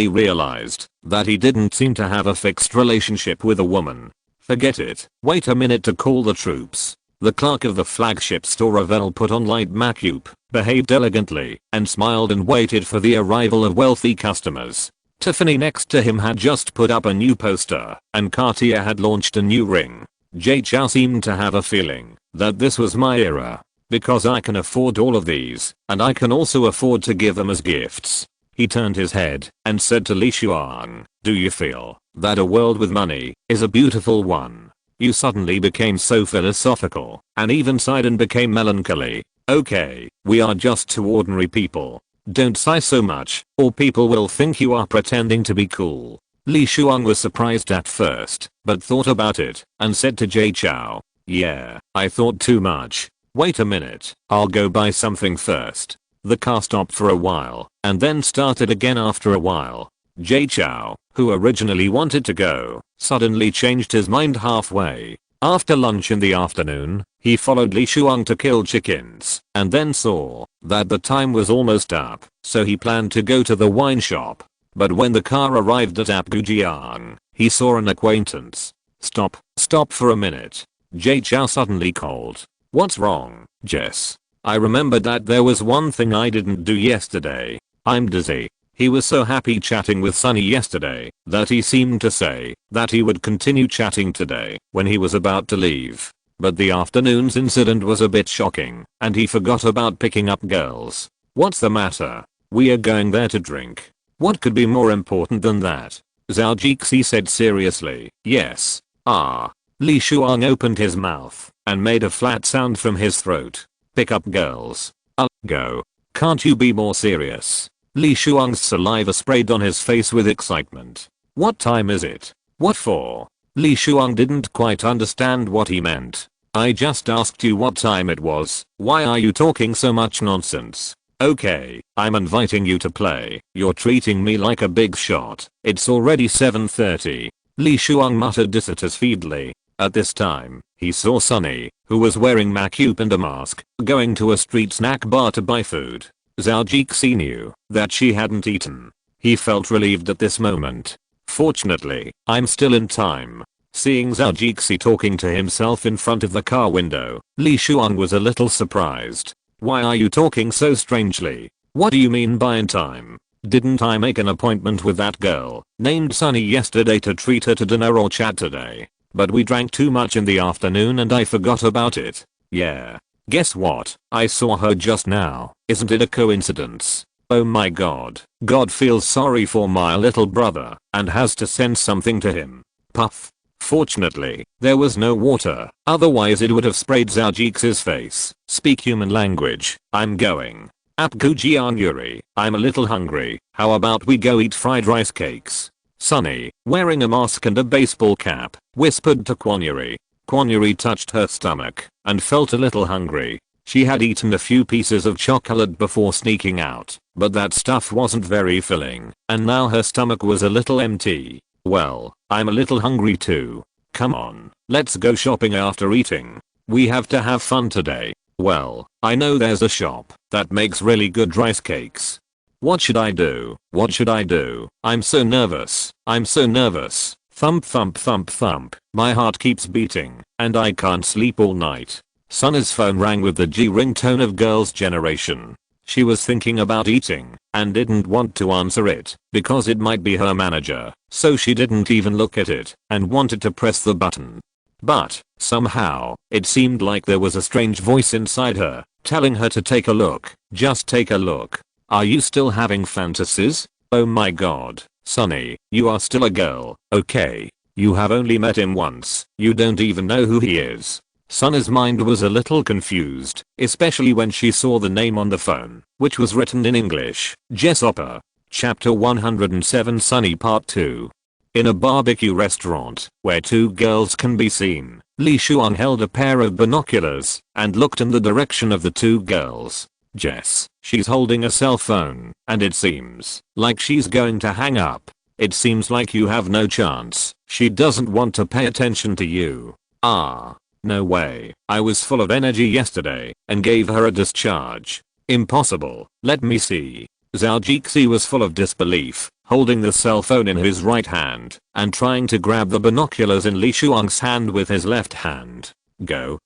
realized that he didn't seem to have a fixed relationship with a woman. Forget it. Wait a minute to call the troops. The clerk of the flagship store Ravel put on light makeup, behaved elegantly, and smiled and waited for the arrival of wealthy customers. Tiffany next to him had just put up a new poster, and Cartier had launched a new ring. Jay Chou seemed to have a feeling that this was my era, because I can afford all of these, and I can also afford to give them as gifts. He turned his head and said to Li Shuang, "Do you feel that a world with money is a beautiful one?" You suddenly became so philosophical, and even sighed and became melancholy. Okay, we are just two ordinary people. Don't sigh so much, or people will think you are pretending to be cool. Li Shuang was surprised at first, but thought about it, and said to Jay Chou, "Yeah, I thought too much. Wait a minute, I'll go buy something first." The car stopped for a while, and then started again after a while. Jay Chou, who originally wanted to go, suddenly changed his mind halfway. After lunch in the afternoon, he followed Li Shuang to kill chickens, and then saw that the time was almost up, so he planned to go to the wine shop. But when the car arrived at Apgujiang, he saw an acquaintance. Stop for a minute. Jay Chou suddenly called. "What's wrong, Jess? I remembered that there was one thing I didn't do yesterday. I'm dizzy." He was so happy chatting with Sunny yesterday that he seemed to say that he would continue chatting today when he was about to leave. But the afternoon's incident was a bit shocking, and he forgot about picking up girls. "What's the matter? We are going there to drink. What could be more important than that?" Zhao Jixi said seriously. "Yes." "Ah." Li Shuang opened his mouth and made a flat sound from his throat. "Pick up girls. I'll go. Can't you be more serious?" Li Shuang's saliva sprayed on his face with excitement. "What time is it? What for?" Li Shuang didn't quite understand what he meant. "I just asked you what time it was. Why are you talking so much nonsense?" "Okay, I'm inviting you to play. You're treating me like a big shot. It's already 7:30. Li Shuang muttered dissatisfiedly. At this time, he saw Sunny, who was wearing makeup and a mask, going to a street snack bar to buy food. Zhao Jixi knew that she hadn't eaten. He felt relieved at this moment. "Fortunately, I'm still in time." Seeing Zhao Jixi talking to himself in front of the car window, Li Shuang was a little surprised. "Why are you talking so strangely? What do you mean by in time? Didn't I make an appointment with that girl named Sunny yesterday to treat her to dinner or chat today? But we drank too much in the afternoon and I forgot about it." "Yeah. Guess what? I saw her just now. Isn't it a coincidence? Oh my god. God feels sorry for my little brother and has to send something to him." Puff. Fortunately, there was no water, otherwise it would have sprayed Zhao Jixi's face. "Speak human language. I'm going. Apgujiang Yuri, I'm a little hungry. How about we go eat fried rice cakes?" Sunny, wearing a mask and a baseball cap, whispered to Quan Yuri. Quan Yuri touched her stomach and felt a little hungry. She had eaten a few pieces of chocolate before sneaking out, but that stuff wasn't very filling, and now her stomach was a little empty. "Well, I'm a little hungry too. Come on, let's go shopping after eating. We have to have fun today." "Well, I know there's a shop that makes really good rice cakes." What should I do? What should I do? I'm so nervous. I'm so nervous. Thump thump thump thump. My heart keeps beating, and I can't sleep all night. Sunny's phone rang with the G ringtone of girls' generation. She was thinking about eating, and didn't want to answer it, because it might be her manager, so she didn't even look at it, and wanted to press the button. But, somehow, it seemed like there was a strange voice inside her, telling her to take a look, just take a look. Are you still having fantasies? Oh my god, Sunny, you are still a girl, okay? You have only met him once, you don't even know who he is. Sunny's mind was a little confused, especially when she saw the name on the phone, which was written in English, Jess Opper. Chapter 107 Sunny Part 2. In a barbecue restaurant where two girls can be seen, Li Shuang held a pair of binoculars and looked in the direction of the two girls. Jess, she's holding a cell phone, and it seems like she's going to hang up. It seems like you have no chance. She doesn't want to pay attention to you. Ah, no way. I was full of energy yesterday and gave her a discharge. Impossible. Let me see. Zhao Jixi was full of disbelief, holding the cell phone in his right hand and trying to grab the binoculars in Li Shuang's hand with his left hand. Go.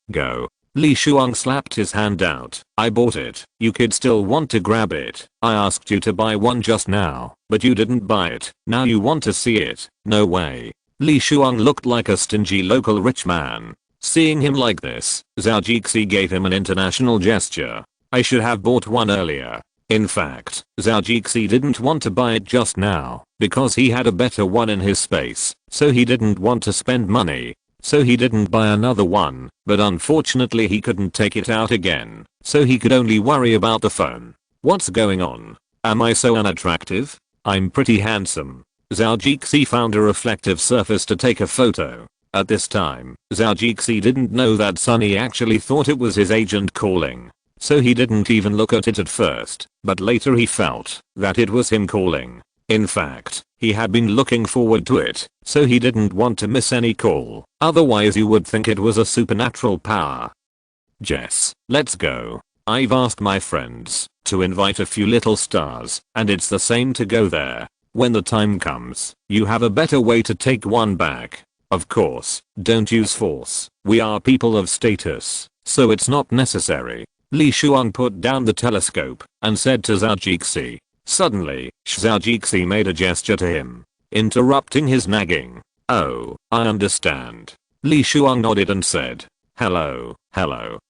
Li Shuang slapped his hand out. I bought it. You kids still want to grab it. I asked you to buy one just now, but you didn't buy it. Now you want to see it. No way. Li Shuang looked like a stingy local rich man. Seeing him like this, Zhao Jixi gave him an international gesture. I should have bought one earlier. In fact, Zhao Jixi didn't want to buy it just now because he had a better one in his space, so he didn't want to spend money. So he didn't buy another one, but unfortunately he couldn't take it out again, so he could only worry about the phone. What's going on? Am I so unattractive? I'm pretty handsome. Zhao Jixi found a reflective surface to take a photo. At this time, Zhao Jixi didn't know that Sunny actually thought it was his agent calling. So he didn't even look at it at first, but later he felt that it was him calling. In fact, he had been looking forward to it, so he didn't want to miss any call, otherwise you would think it was a supernatural power. Jess, let's go. I've asked my friends to invite a few little stars, and it's the same to go there. When the time comes, you have a better way to take one back. Of course, don't use force. We are people of status, so it's not necessary. Li Shuang put down the telescope and said to Zhao Jixi. Suddenly, Zhao Jixi made a gesture to him, interrupting his nagging. Oh, I understand. Li Shuang nodded and said, hello,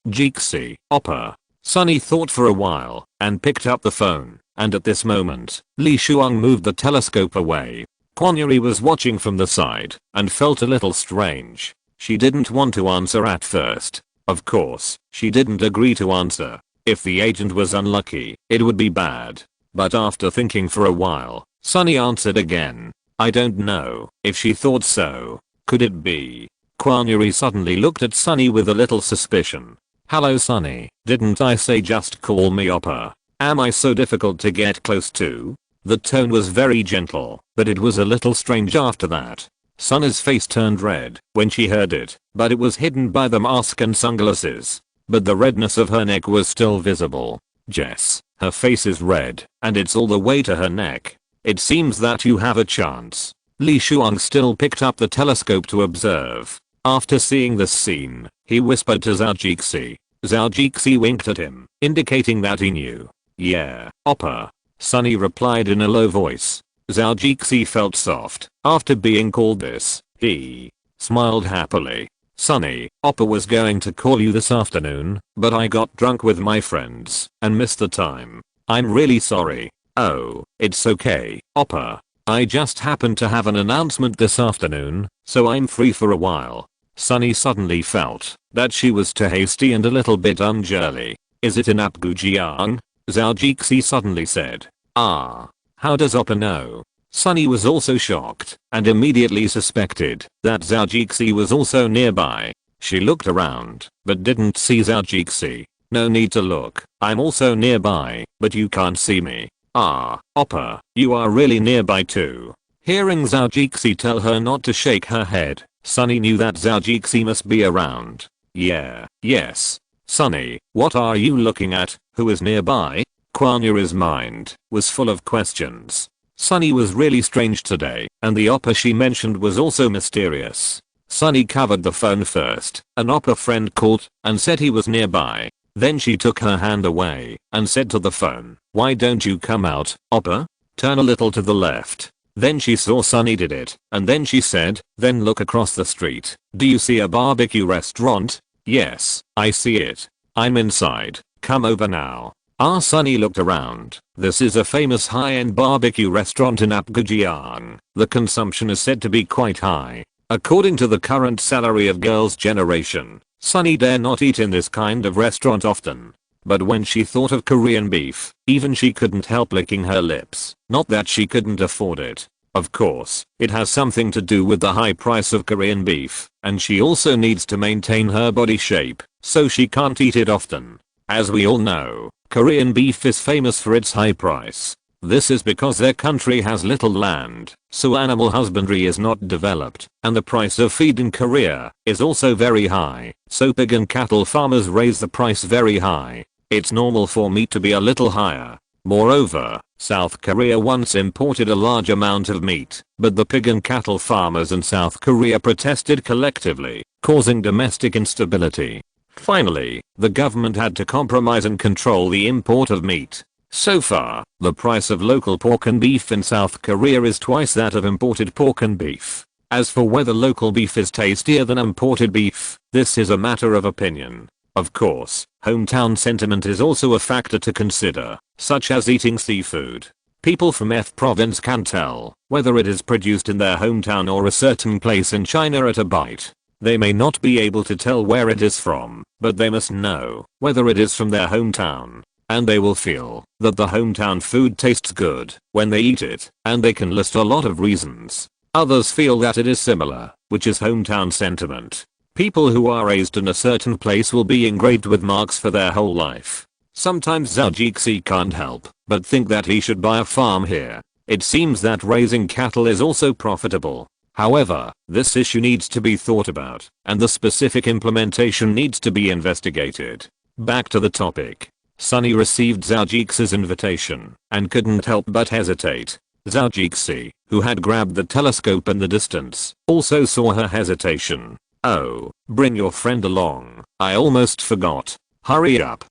Jixi, Oppa. Sunny thought for a while and picked up the phone, and at this moment, Li Shuang moved the telescope away. Quan Yuri was watching from the side and felt a little strange. She didn't want to answer at first. Of course, she didn't agree to answer. If the agent was unlucky, it would be bad. But after thinking for a while, Sunny answered again. I don't know if she thought so. Could it be? Quan Yuri suddenly looked at Sunny with a little suspicion. Hello Sunny, didn't I say just call me Oppa? Am I so difficult to get close to? The tone was very gentle, but it was a little strange after that. Sunny's face turned red when she heard it, but it was hidden by the mask and sunglasses. But the redness of her neck was still visible. Jess, her face is red, and it's all the way to her neck. It seems that you have a chance. Li Shuang still picked up the telescope to observe. After seeing this scene, he whispered to Zhao Jixi. Zhao Jixi winked at him, indicating that he knew. Yeah, Oppa. Sunny replied in a low voice. Zhao Jixi felt soft after being called this. He smiled happily. Sunny, Oppa was going to call you this afternoon, but I got drunk with my friends and missed the time. I'm really sorry. Oh, it's okay, Oppa. I just happened to have an announcement this afternoon, so I'm free for a while. Sunny suddenly felt that she was too hasty and a little bit unjurly. Is it in Apgujiang? Zhao Jixi suddenly said. Ah. How does Oppa know? Sunny was also shocked and immediately suspected that Zhao Jixi was also nearby. She looked around but didn't see Zhao Jixi. No need to look. I'm also nearby, but you can't see me. Ah, Oppa, you are really nearby too. Hearing Zhao Jixi tell her not to shake her head, Sunny knew that Zhao Jixi must be around. Yeah, yes. Sunny, what are you looking at? Who is nearby? Quan Yuri's mind was full of questions. Sunny was really strange today, and the Oppa she mentioned was also mysterious. Sunny covered the phone first. An Oppa friend called and said he was nearby. Then she took her hand away and said to the phone, why don't you come out, Oppa? Turn a little to the left. Then she saw Sunny did it, and then she said, then look across the street. Do you see a barbecue restaurant? Yes, I see it. I'm inside. Come over now. Sunny looked around. This is a famous high-end barbecue restaurant in Apgujiang. The consumption is said to be quite high. According to the current salary of girls' generation, Sunny dare not eat in this kind of restaurant often. But when she thought of Korean beef, even she couldn't help licking her lips. Not that she couldn't afford it. Of course, it has something to do with the high price of Korean beef, and she also needs to maintain her body shape, so she can't eat it often. As we all know, Korean beef is famous for its high price. This is because their country has little land, so animal husbandry is not developed, and the price of feed in Korea is also very high, so pig and cattle farmers raise the price very high. It's normal for meat to be a little higher. Moreover, South Korea once imported a large amount of meat, but the pig and cattle farmers in South Korea protested collectively, causing domestic instability. Finally, the government had to compromise and control the import of meat. So far, the price of local pork and beef in South Korea is twice that of imported pork and beef. As for whether local beef is tastier than imported beef, this is a matter of opinion. Of course, hometown sentiment is also a factor to consider, such as eating seafood. People from F province can tell whether it is produced in their hometown or a certain place in China at a bite. They may not be able to tell where it is from, but they must know whether it is from their hometown. And they will feel that the hometown food tastes good when they eat it, and they can list a lot of reasons. Others feel that it is similar, which is hometown sentiment. People who are raised in a certain place will be engraved with marks for their whole life. Sometimes Zhou Jixi can't help but think that he should buy a farm here. It seems that raising cattle is also profitable. However, this issue needs to be thought about, and the specific implementation needs to be investigated. Back to the topic. Sunny received Zhou Jixi's invitation and couldn't help but hesitate. Zhou Jixi, who had grabbed the telescope in the distance, also saw her hesitation. Oh, bring your friend along. I almost forgot. Hurry up.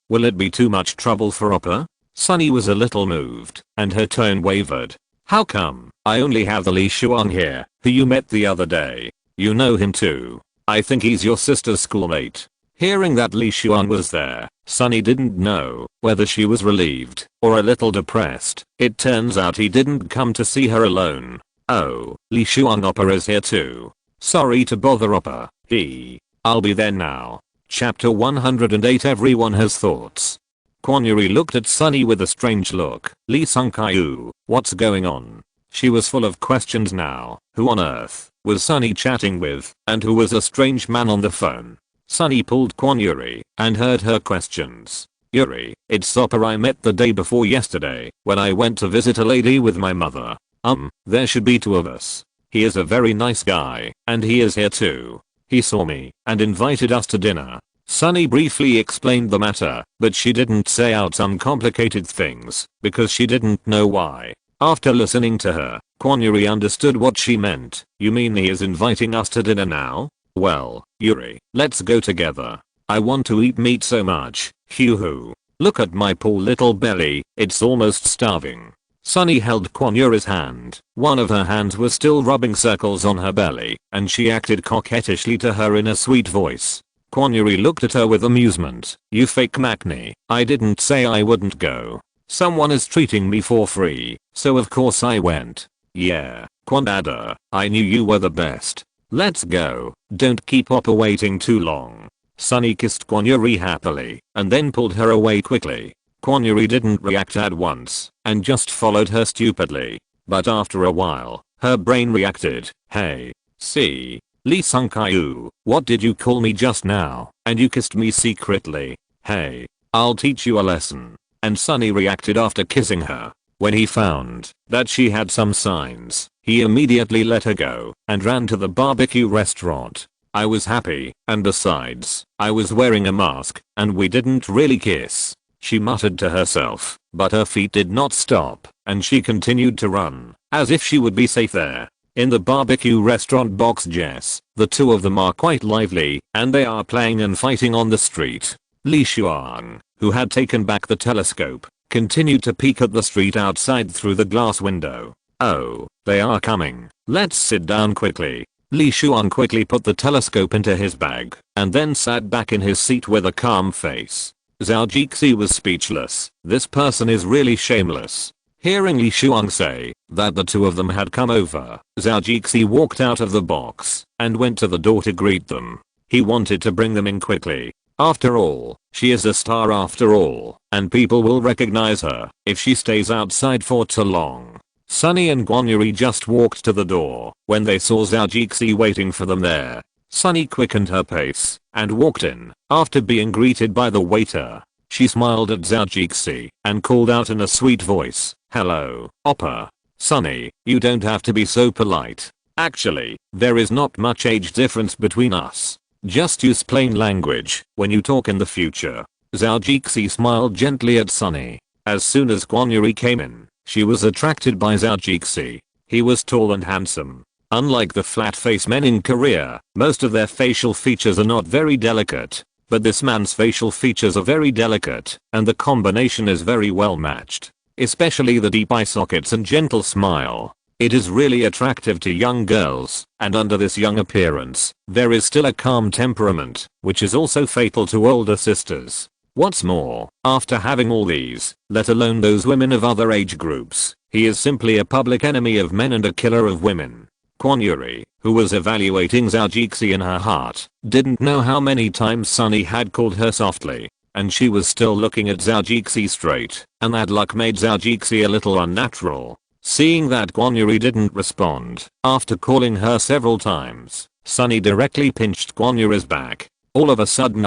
Will it be too much trouble for Oppa? Sunny was a little moved, and her tone wavered. How come? I only have the Li Shuang here, who you met the other day. You know him too. I think he's your sister's schoolmate. Hearing that Li Shuang was there, Sunny didn't know whether she was relieved or a little depressed. It turns out he didn't come to see her alone. Oh, Li Shuang Oppa is here too. Sorry to bother Oppa. I'll be there now. Chapter 108. Everyone has thoughts. Quan Yuri looked at Sunny with a strange look. Lee Sung-kyu, what's going on? She was full of questions now. Who on earth was Sunny chatting with, and who was a strange man on the phone? Sunny pulled Quan Yuri and heard her questions. Yuri, it's Oppa I met the day before yesterday when I went to visit a lady with my mother. There should be two of us. He is a very nice guy, and he is here too. He saw me and invited us to dinner. Sunny briefly explained the matter, but she didn't say out some complicated things because she didn't know why. After listening to her, Quan Yuri understood what she meant. You mean he is inviting us to dinner now? Well, Yuri, let's go together. I want to eat meat so much. Hoo-hoo. Look at my poor little belly, it's almost starving. Sunny held Quan Yuri's hand. One of her hands was still rubbing circles on her belly, and she acted coquettishly to her in a sweet voice. Quan Yuri looked at her with amusement. You fake Maknae, I didn't say I wouldn't go. Someone is treating me for free, so of course I went. Yeah, Quan Dada, I knew you were the best. Let's go, don't keep Oppa waiting too long. Sunny kissed Quan Yuri happily, and then pulled her away quickly. Quan Yuri didn't react at once, and just followed her stupidly. But after a while, her brain reacted. Hey, see? Lee Sung-kyu, what did you call me just now? And you kissed me secretly. Hey, I'll teach you a lesson. And Sunny reacted after kissing her. When he found that she had some signs, he immediately let her go and ran to the barbecue restaurant. I was happy, and besides, I was wearing a mask, and we didn't really kiss. She muttered to herself, but her feet did not stop, and she continued to run, as if she would be safe there. In the barbecue restaurant box Jess, the two of them are quite lively, and they are playing and fighting on the street. Li Shuang, who had taken back the telescope, continued to peek at the street outside through the glass window. Oh, they are coming. Let's sit down quickly. Li Shuang quickly put the telescope into his bag, and then sat back in his seat with a calm face. Zhou Jixi was speechless. This person is really shameless. Hearing Li Shuang say that the two of them had come over, Zhou Jixi walked out of the box and went to the door to greet them. He wanted to bring them in quickly. After all, she is a star after all, and people will recognize her if she stays outside for too long. Sunny and Guanyuri just walked to the door when they saw Zhao Jixi waiting for them there. Sunny quickened her pace and walked in. After being greeted by the waiter, she smiled at Zhao Jixi and called out in a sweet voice, "Hello, Oppa." "Sunny, you don't have to be so polite. Actually, there is not much age difference between us. Just use plain language when you talk in the future." Zhao Jixi smiled gently at Sunny. As soon as Guanyuri came in, she was attracted by Zhao Jixi. He was tall and handsome. Unlike the flat-faced men in Korea, most of their facial features are not very delicate. But this man's facial features are very delicate, and the combination is very well matched. Especially the deep eye sockets and gentle smile. It is really attractive to young girls, and under this young appearance, there is still a calm temperament, which is also fatal to older sisters. What's more, after having all these, let alone those women of other age groups, he is simply a public enemy of men and a killer of women. Guanyuri, who was evaluating Zhao Jixi in her heart, didn't know how many times Sunny had called her softly, and she was still looking at Zhao Jixi straight, and that look made Zhao Jixi a little unnatural. Seeing that Guanyuri didn't respond, after calling her several times, Sunny directly pinched Guanyuri's back. All of a sudden,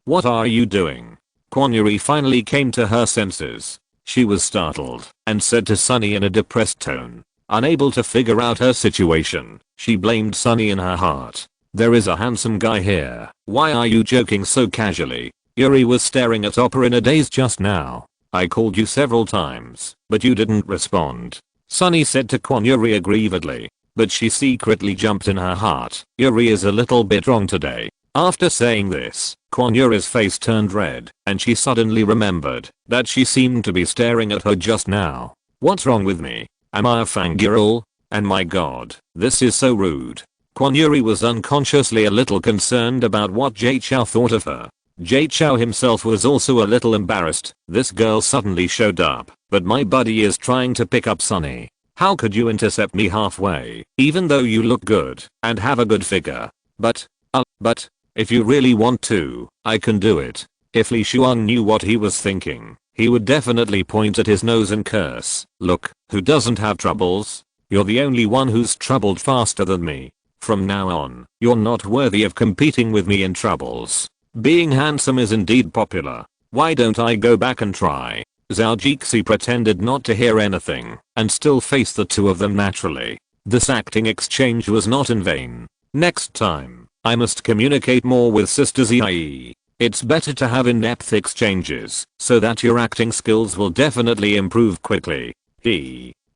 "What are you doing?" Guanyuri finally came to her senses. She was startled and said to Sunny in a depressed tone. Unable to figure out her situation, she blamed Sunny in her heart. "There is a handsome guy here. Why are you joking so casually?" Yuri was staring at Oppa in a daze just now. "I called you several times, but you didn't respond," Sunny said to Guanyuri aggrievedly. But she secretly jumped in her heart. Yuri is a little bit wrong today. After saying this, Guanyuri's face turned red, and she suddenly remembered that she seemed to be staring at her just now. "What's wrong with me? Am I a fangirl? And my god, this is so rude." Guanyuri was unconsciously a little concerned about what Jay Chou thought of her. Jay Chou himself was also a little embarrassed. This girl suddenly showed up, but my buddy is trying to pick up Sunny. How could you intercept me halfway, even though you look good and have a good figure? But if you really want to, I can do it. If Li Shuang knew what he was thinking, he would definitely point at his nose and curse. "Look, who doesn't have troubles? You're the only one who's troubled faster than me. From now on, you're not worthy of competing with me in troubles. Being handsome is indeed popular. Why don't I go back and try?" Zhao Jixi pretended not to hear anything and still faced the two of them naturally. This acting exchange was not in vain. Next time, I must communicate more with sisters, i.e. it's better to have in-depth exchanges so that your acting skills will definitely improve quickly.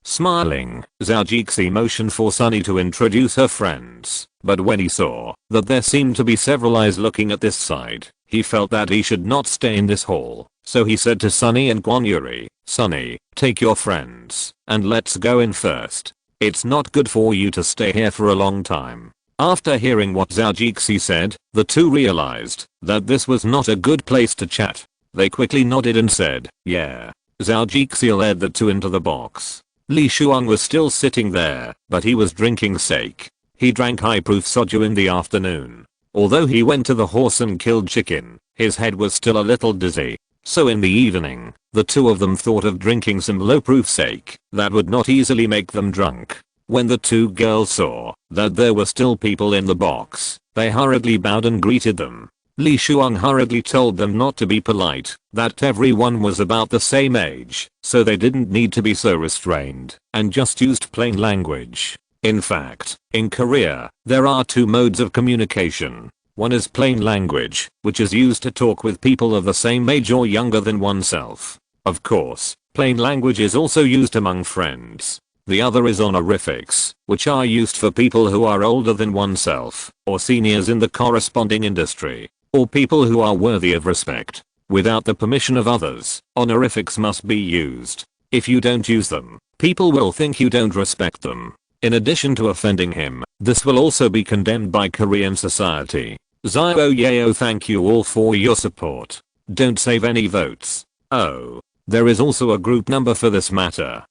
Smiling, Zhao Jixi motioned for Sunny to introduce her friends, but when he saw that there seemed to be several eyes looking at this side, he felt that he should not stay in this hall, so he said to Sunny and Guanyuri, "Sunny, take your friends, and let's go in first. It's not good for you to stay here for a long time." After hearing what Zhao Jixi said, the two realized that this was not a good place to chat. They quickly nodded and said, "Yeah." Zhao Jixi led the two into the box. Li Shuang was still sitting there, but he was drinking sake. He drank high-proof soju in the afternoon. Although he went to the horse and killed chicken, his head was still a little dizzy. So in the evening, the two of them thought of drinking some low-proof sake that would not easily make them drunk. When the two girls saw that there were still people in the box, they hurriedly bowed and greeted them. Li Shuang hurriedly told them not to be polite, that everyone was about the same age, so they didn't need to be so restrained, and just used plain language. In fact, in Korea, there are two modes of communication. One is plain language, which is used to talk with people of the same age or younger than oneself. Of course, plain language is also used among friends. The other is honorifics, which are used for people who are older than oneself, or seniors in the corresponding industry, or people who are worthy of respect. Without the permission of others, honorifics must be used. If you don't use them, people will think you don't respect them. In addition to offending him, this will also be condemned by Korean society. Zio Yeo, thank you all for your support. Don't save any votes. Oh, there is also a group number for this matter.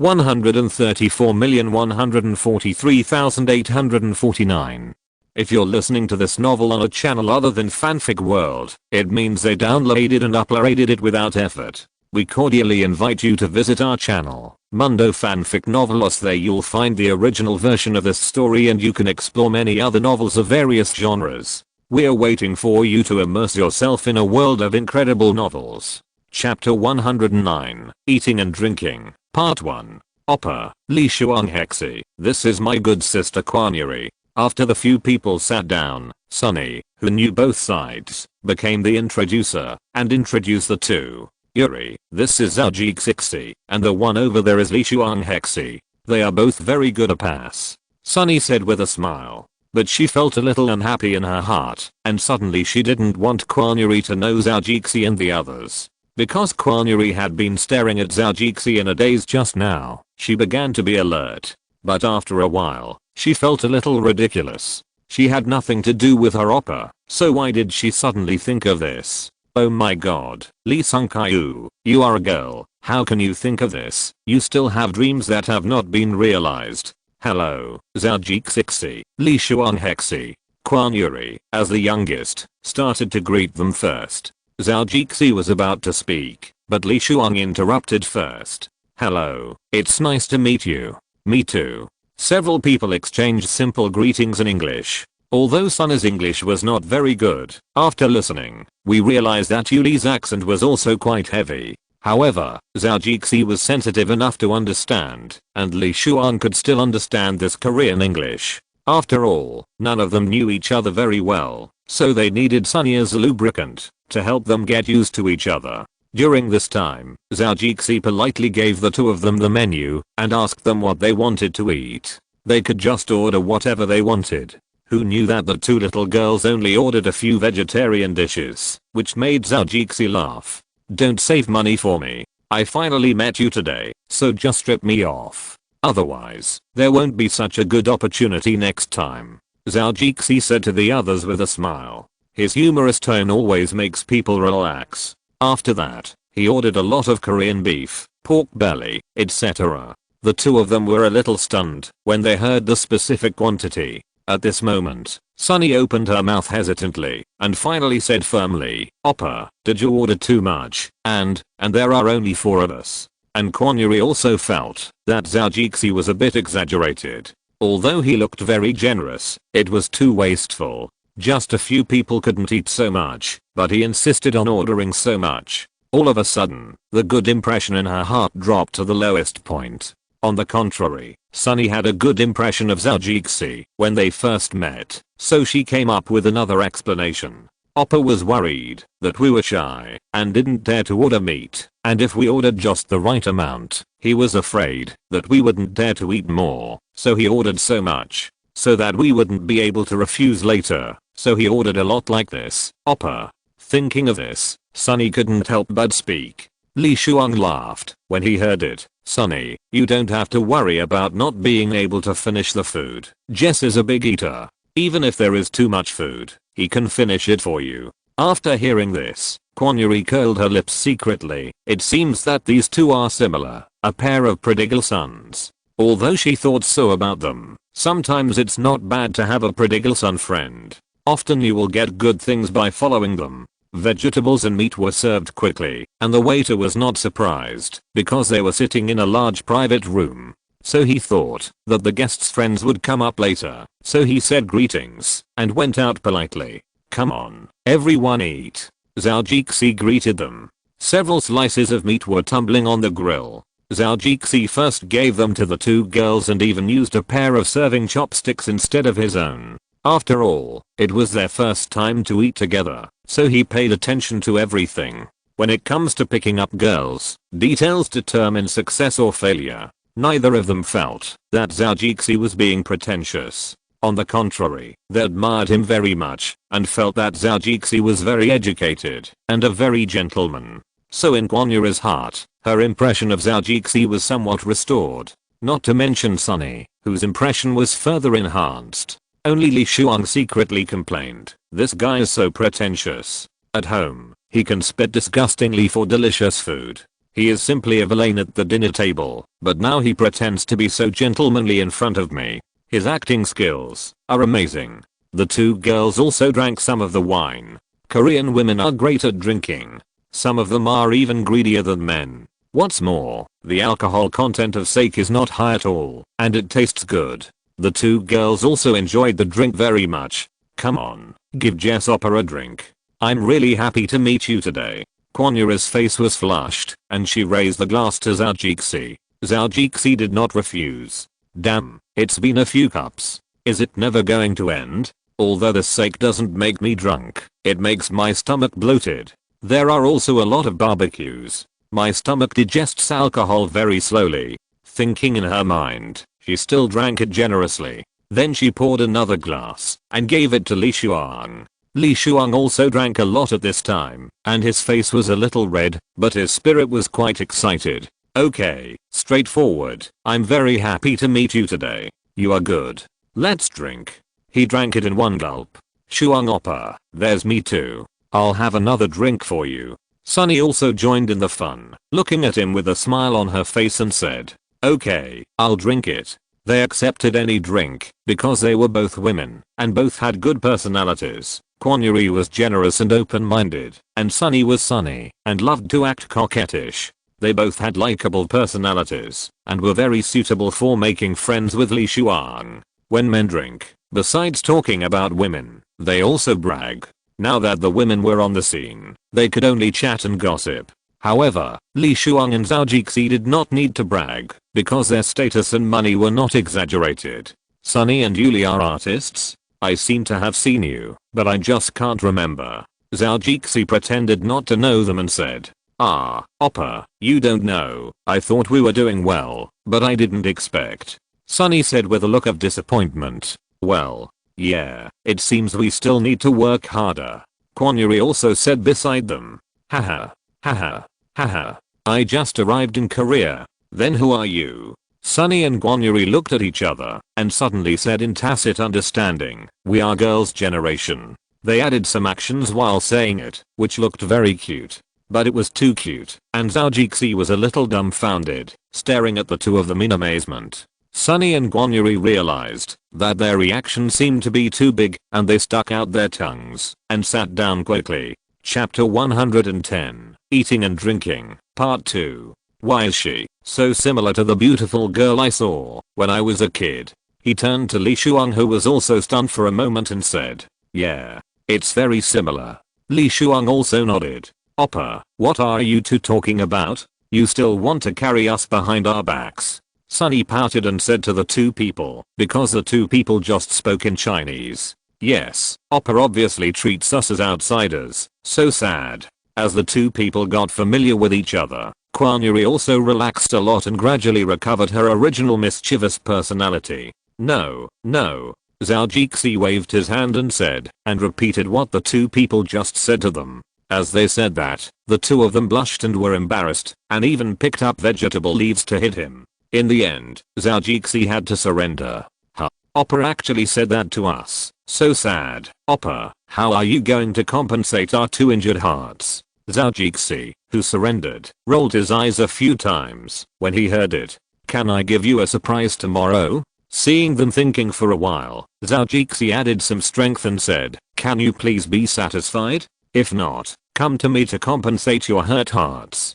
134,143,849. If you're listening to this novel on a channel other than Fanfic World, it means they downloaded and uploaded it without effort. We cordially invite you to visit our channel. Mundo fanfic novelos. There you'll find the original version of this story and you can explore many other novels of various genres. We're waiting for you to immerse yourself in a world of incredible novels. Chapter 109, Eating and Drinking, Part 1. Oppa, Li Shuang Hexi. This is my good sister Quan Yuri. After the few people sat down, Sunny, who knew both sides, became the introducer, and introduced the two. Yuri, this is Zhou Xixi, and the one over there is Li Shuang Hexi. They are both very good at pass. Sunny said with a smile. But she felt a little unhappy in her heart, and suddenly she didn't want Quan Yuri to know Zhou Xixi and the others. Because Quan Yuri had been staring at Zhou Xixi in a daze just now, she began to be alert. But after a while, she felt a little ridiculous. She had nothing to do with her oppa, so why did she suddenly think of this? Oh my god, Li Sungkaiu, you are a girl, how can you think of this? You still have dreams that have not been realized. Hello, Zhou Xixi, Li Shuang Hexi. Quan Yuri, as the youngest, started to greet them first. Zhou Xixi was about to speak, but Li Shuang interrupted first. Hello, it's nice to meet you. Me too. Several people exchanged simple greetings in English. Although Sunny's English was not very good, after listening, we realized that Yuli's accent was also quite heavy. However, Zhou Xixi was sensitive enough to understand, and Li Shuang could still understand this Korean English. After all, none of them knew each other very well, so they needed Sunny as a lubricant to help them get used to each other. During this time, Zhou Xixi politely gave the two of them the menu and asked them what they wanted to eat. They could just order whatever they wanted. Who knew that the two little girls only ordered a few vegetarian dishes, which made Zhou Xixi laugh. Don't save money for me. I finally met you today, so just strip me off. Otherwise, there won't be such a good opportunity next time. Zhou Xixi said to the others with a smile. His humorous tone always makes people relax. After that, he ordered a lot of Korean beef, pork belly, etc. The two of them were a little stunned when they heard the specific quantity. At this moment, Sunny opened her mouth hesitantly and finally said firmly, Oppa, did you order too much? And there are only 4 of us. And Quan Yuri also felt that Zhou Xixi was a bit exaggerated. Although he looked very generous, it was too wasteful. Just a few people couldn't eat so much, but he insisted on ordering so much. All of a sudden, the good impression in her heart dropped to the lowest point. On the contrary, Sunny had a good impression of Zhou Xixi when they first met, so she came up with another explanation. Oppa was worried that we were shy and didn't dare to order meat, and if we ordered just the right amount, he was afraid that we wouldn't dare to eat more, so he ordered so much, so that we wouldn't be able to refuse later. So he ordered a lot like this. Oppa. Thinking of this, Sunny couldn't help but speak. Li Shuang laughed when he heard it. Sunny, you don't have to worry about not being able to finish the food. Jess is a big eater. Even if there is too much food, he can finish it for you. After hearing this, Quan Yuri curled her lips secretly. It seems that these two are similar, a pair of prodigal sons. Although she thought so about them, sometimes it's not bad to have a prodigal son friend. Often you will get good things by following them. Vegetables and meat were served quickly, and the waiter was not surprised because they were sitting in a large private room. So he thought that the guests' friends would come up later, so he said greetings and went out politely. Come on, everyone eat. Zhou Xixi greeted them. Several slices of meat were tumbling on the grill. Zhou Xixi first gave them to the two girls and even used a pair of serving chopsticks instead of his own. After all, it was their first time to eat together, so he paid attention to everything. When it comes to picking up girls, details determine success or failure. Neither of them felt that Zhou Xixi was being pretentious. On the contrary, they admired him very much and felt that Zhou Xixi was very educated and a very gentleman. So in Quan Yuri's heart, her impression of Zhou Xixi was somewhat restored. Not to mention Sunny, whose impression was further enhanced. Only Li Shuang secretly complained, this guy is so pretentious. At home, he can spit disgustingly for delicious food. He is simply a villain at the dinner table, but now he pretends to be so gentlemanly in front of me. His acting skills are amazing. The two girls also drank some of the wine. Korean women are great at drinking. Some of them are even greedier than men. What's more, The alcohol content of sake is not high at all, and it tastes good. The two girls also enjoyed the drink very much. Come on, give Jess Oppa a drink. I'm really happy to meet you today. Kwon-Yuri's face was flushed, and she raised the glass to Zhao Jixi. Zhao Jixi did not refuse. Damn, it's been a few cups. Is it never going to end? Although the sake doesn't make me drunk, it makes my stomach bloated. There are also a lot of barbecues. My stomach digests alcohol very slowly. Thinking in her mind, she still drank it generously. Then she poured another glass and gave it to Li Shuang. Li Shuang also drank a lot at this time, and his face was a little red, but his spirit was quite excited. Okay, straightforward. I'm very happy to meet you today. You are good. Let's drink. He drank it in one gulp. Shuang Oppa, there's me too. I'll have another drink for you. Sunny also joined in the fun, looking at him with a smile on her face and said, okay, I'll drink it. They accepted any drink because they were both women and both had good personalities. Kwon-Yuri was generous and open-minded, and Sunny was sunny and loved to act coquettish. They both had likable personalities and were very suitable for making friends with Li Shuang. When men drink, besides talking about women, they also brag. Now that the women were on the scene, they could only chat and gossip. However, Li Shuang and Zhao Jixi did not need to brag because their status and money were not exaggerated. Sunny and Yuli are artists? I seem to have seen you, but I just can't remember. Zhao Jixi pretended not to know them and said, ah, Oppa, you don't know. I thought we were doing well, but I didn't expect. Sunny said with a look of disappointment. Well, yeah, it seems we still need to work harder. Kwon-Yuri also said beside them. Haha, haha, haha. I just arrived in Korea. Then who are you? Sunny and Kwon-Yuri looked at each other and suddenly said in tacit understanding, we are girls' generation. They added some actions while saying it, which looked very cute. But it was too cute, and Zhao Jixi was a little dumbfounded, staring at the two of them in amazement. Sunny and Kwon-Yuri realized that their reaction seemed to be too big, and they stuck out their tongues and sat down quickly. Chapter 110, Eating and Drinking, Part 2. Why is she so similar to the beautiful girl I saw when I was a kid? He turned to Li Shuang, who was also stunned for a moment, and said, yeah, it's very similar. Li Shuang also nodded. Oppa, what are you two talking about? You still want to carry us behind our backs? Sunny pouted and said to the two people, because the two people just spoke in Chinese. Yes, Oppa obviously treats us as outsiders. So sad. As the two people got familiar with each other, Kwon-Yuri also relaxed a lot and gradually recovered her original mischievous personality. No, no. Zhao Jixi waved his hand and said, and repeated what the two people just said to them. As they said that, the two of them blushed and were embarrassed, and even picked up vegetable leaves to hit him. In the end, Zhao Jixi had to surrender. Huh. Oppa actually said that to us. So sad. Oppa, how are you going to compensate our two injured hearts? Zhao Jixi, who surrendered, rolled his eyes a few times when he heard it. Can I give you a surprise tomorrow? Seeing them thinking for a while, Zhao Jixi added some strength and said, can you please be satisfied? If not, come to me to compensate your hurt hearts.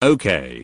Okay.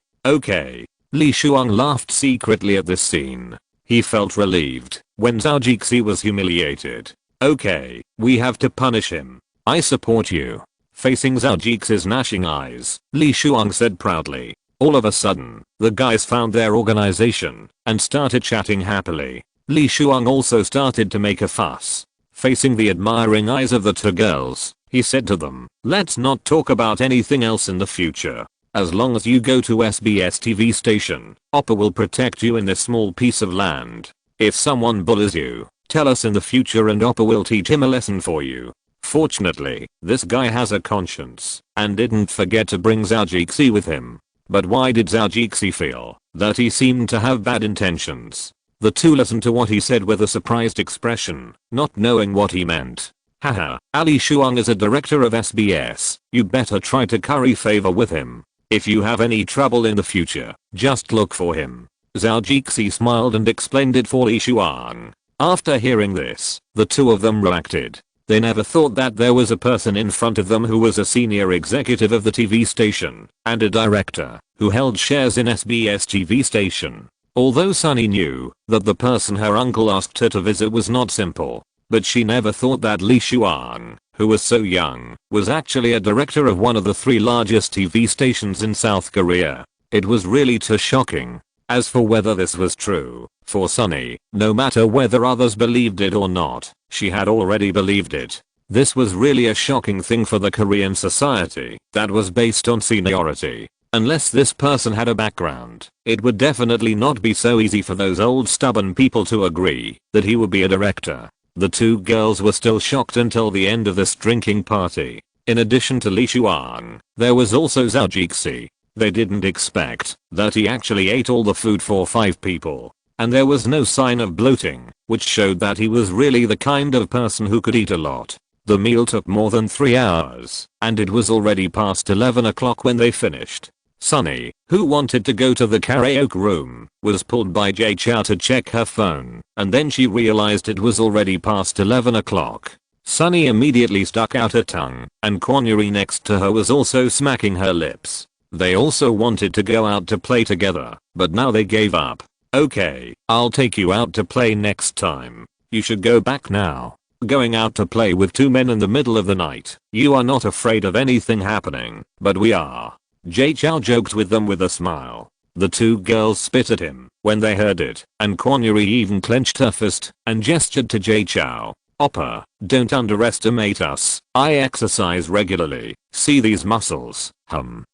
Li Shuang laughed secretly at this scene. He felt relieved when Zhao Jixi was humiliated. Okay, we have to punish him. I support you. Facing Zhao Jixi's gnashing eyes, Li Shuang said proudly. All of a sudden, the guys found their organization and started chatting happily. Li Shuang also started to make a fuss. Facing the admiring eyes of the two girls, he said to them, let's not talk about anything else in the future. As long as you go to SBS TV station, Oppa will protect you in this small piece of land. If someone bullies you, tell us in the future and Oppa will teach him a lesson for you. Fortunately, this guy has a conscience and didn't forget to bring Zhao Jixi with him. But why did Zhao Jixi feel that he seemed to have bad intentions? The two listened to what he said with a surprised expression, not knowing what he meant. Haha, Ali Shuang is a director of SBS. You better try to curry favor with him. If you have any trouble in the future, just look for him. Zhao Jixi smiled and explained it for Li Shuang. After hearing this, the two of them reacted. They never thought that there was a person in front of them who was a senior executive of the TV station and a director who held shares in SBS TV station. Although Sunny knew that the person her uncle asked her to visit was not simple, but she never thought that Lee Shuang, who was so young, was actually a director of one of the 3 largest TV stations in South Korea. It was really too shocking. As for whether this was true, for Sunny, no matter whether others believed it or not, she had already believed it. This was really a shocking thing for the Korean society that was based on seniority. Unless this person had a background, it would definitely not be so easy for those old stubborn people to agree that he would be a director. The 2 girls were still shocked until the end of this drinking party. In addition to Lee Shuang, there was also Zhou Jixi. They didn't expect that he actually ate all the food for 5 people. And there was no sign of bloating, which showed that he was really the kind of person who could eat a lot. The meal took more than 3 hours, and it was already past 11 o'clock when they finished. Sunny, who wanted to go to the karaoke room, was pulled by Jay Chow to check her phone, and then she realized it was already past 11 o'clock. Sunny immediately stuck out her tongue, and Kwon Yuri next to her was also smacking her lips. They also wanted to go out to play together, but now they gave up. Okay, I'll take you out to play next time. You should go back now. Going out to play with 2 men in the middle of the night. You are not afraid of anything happening, but we are. Jay Chow joked with them with a smile. The 2 girls spit at him when they heard it, and Kwon Yuri even clenched her fist and gestured to Jay Chow. Oppa, don't underestimate us. I exercise regularly. See these muscles. Hum.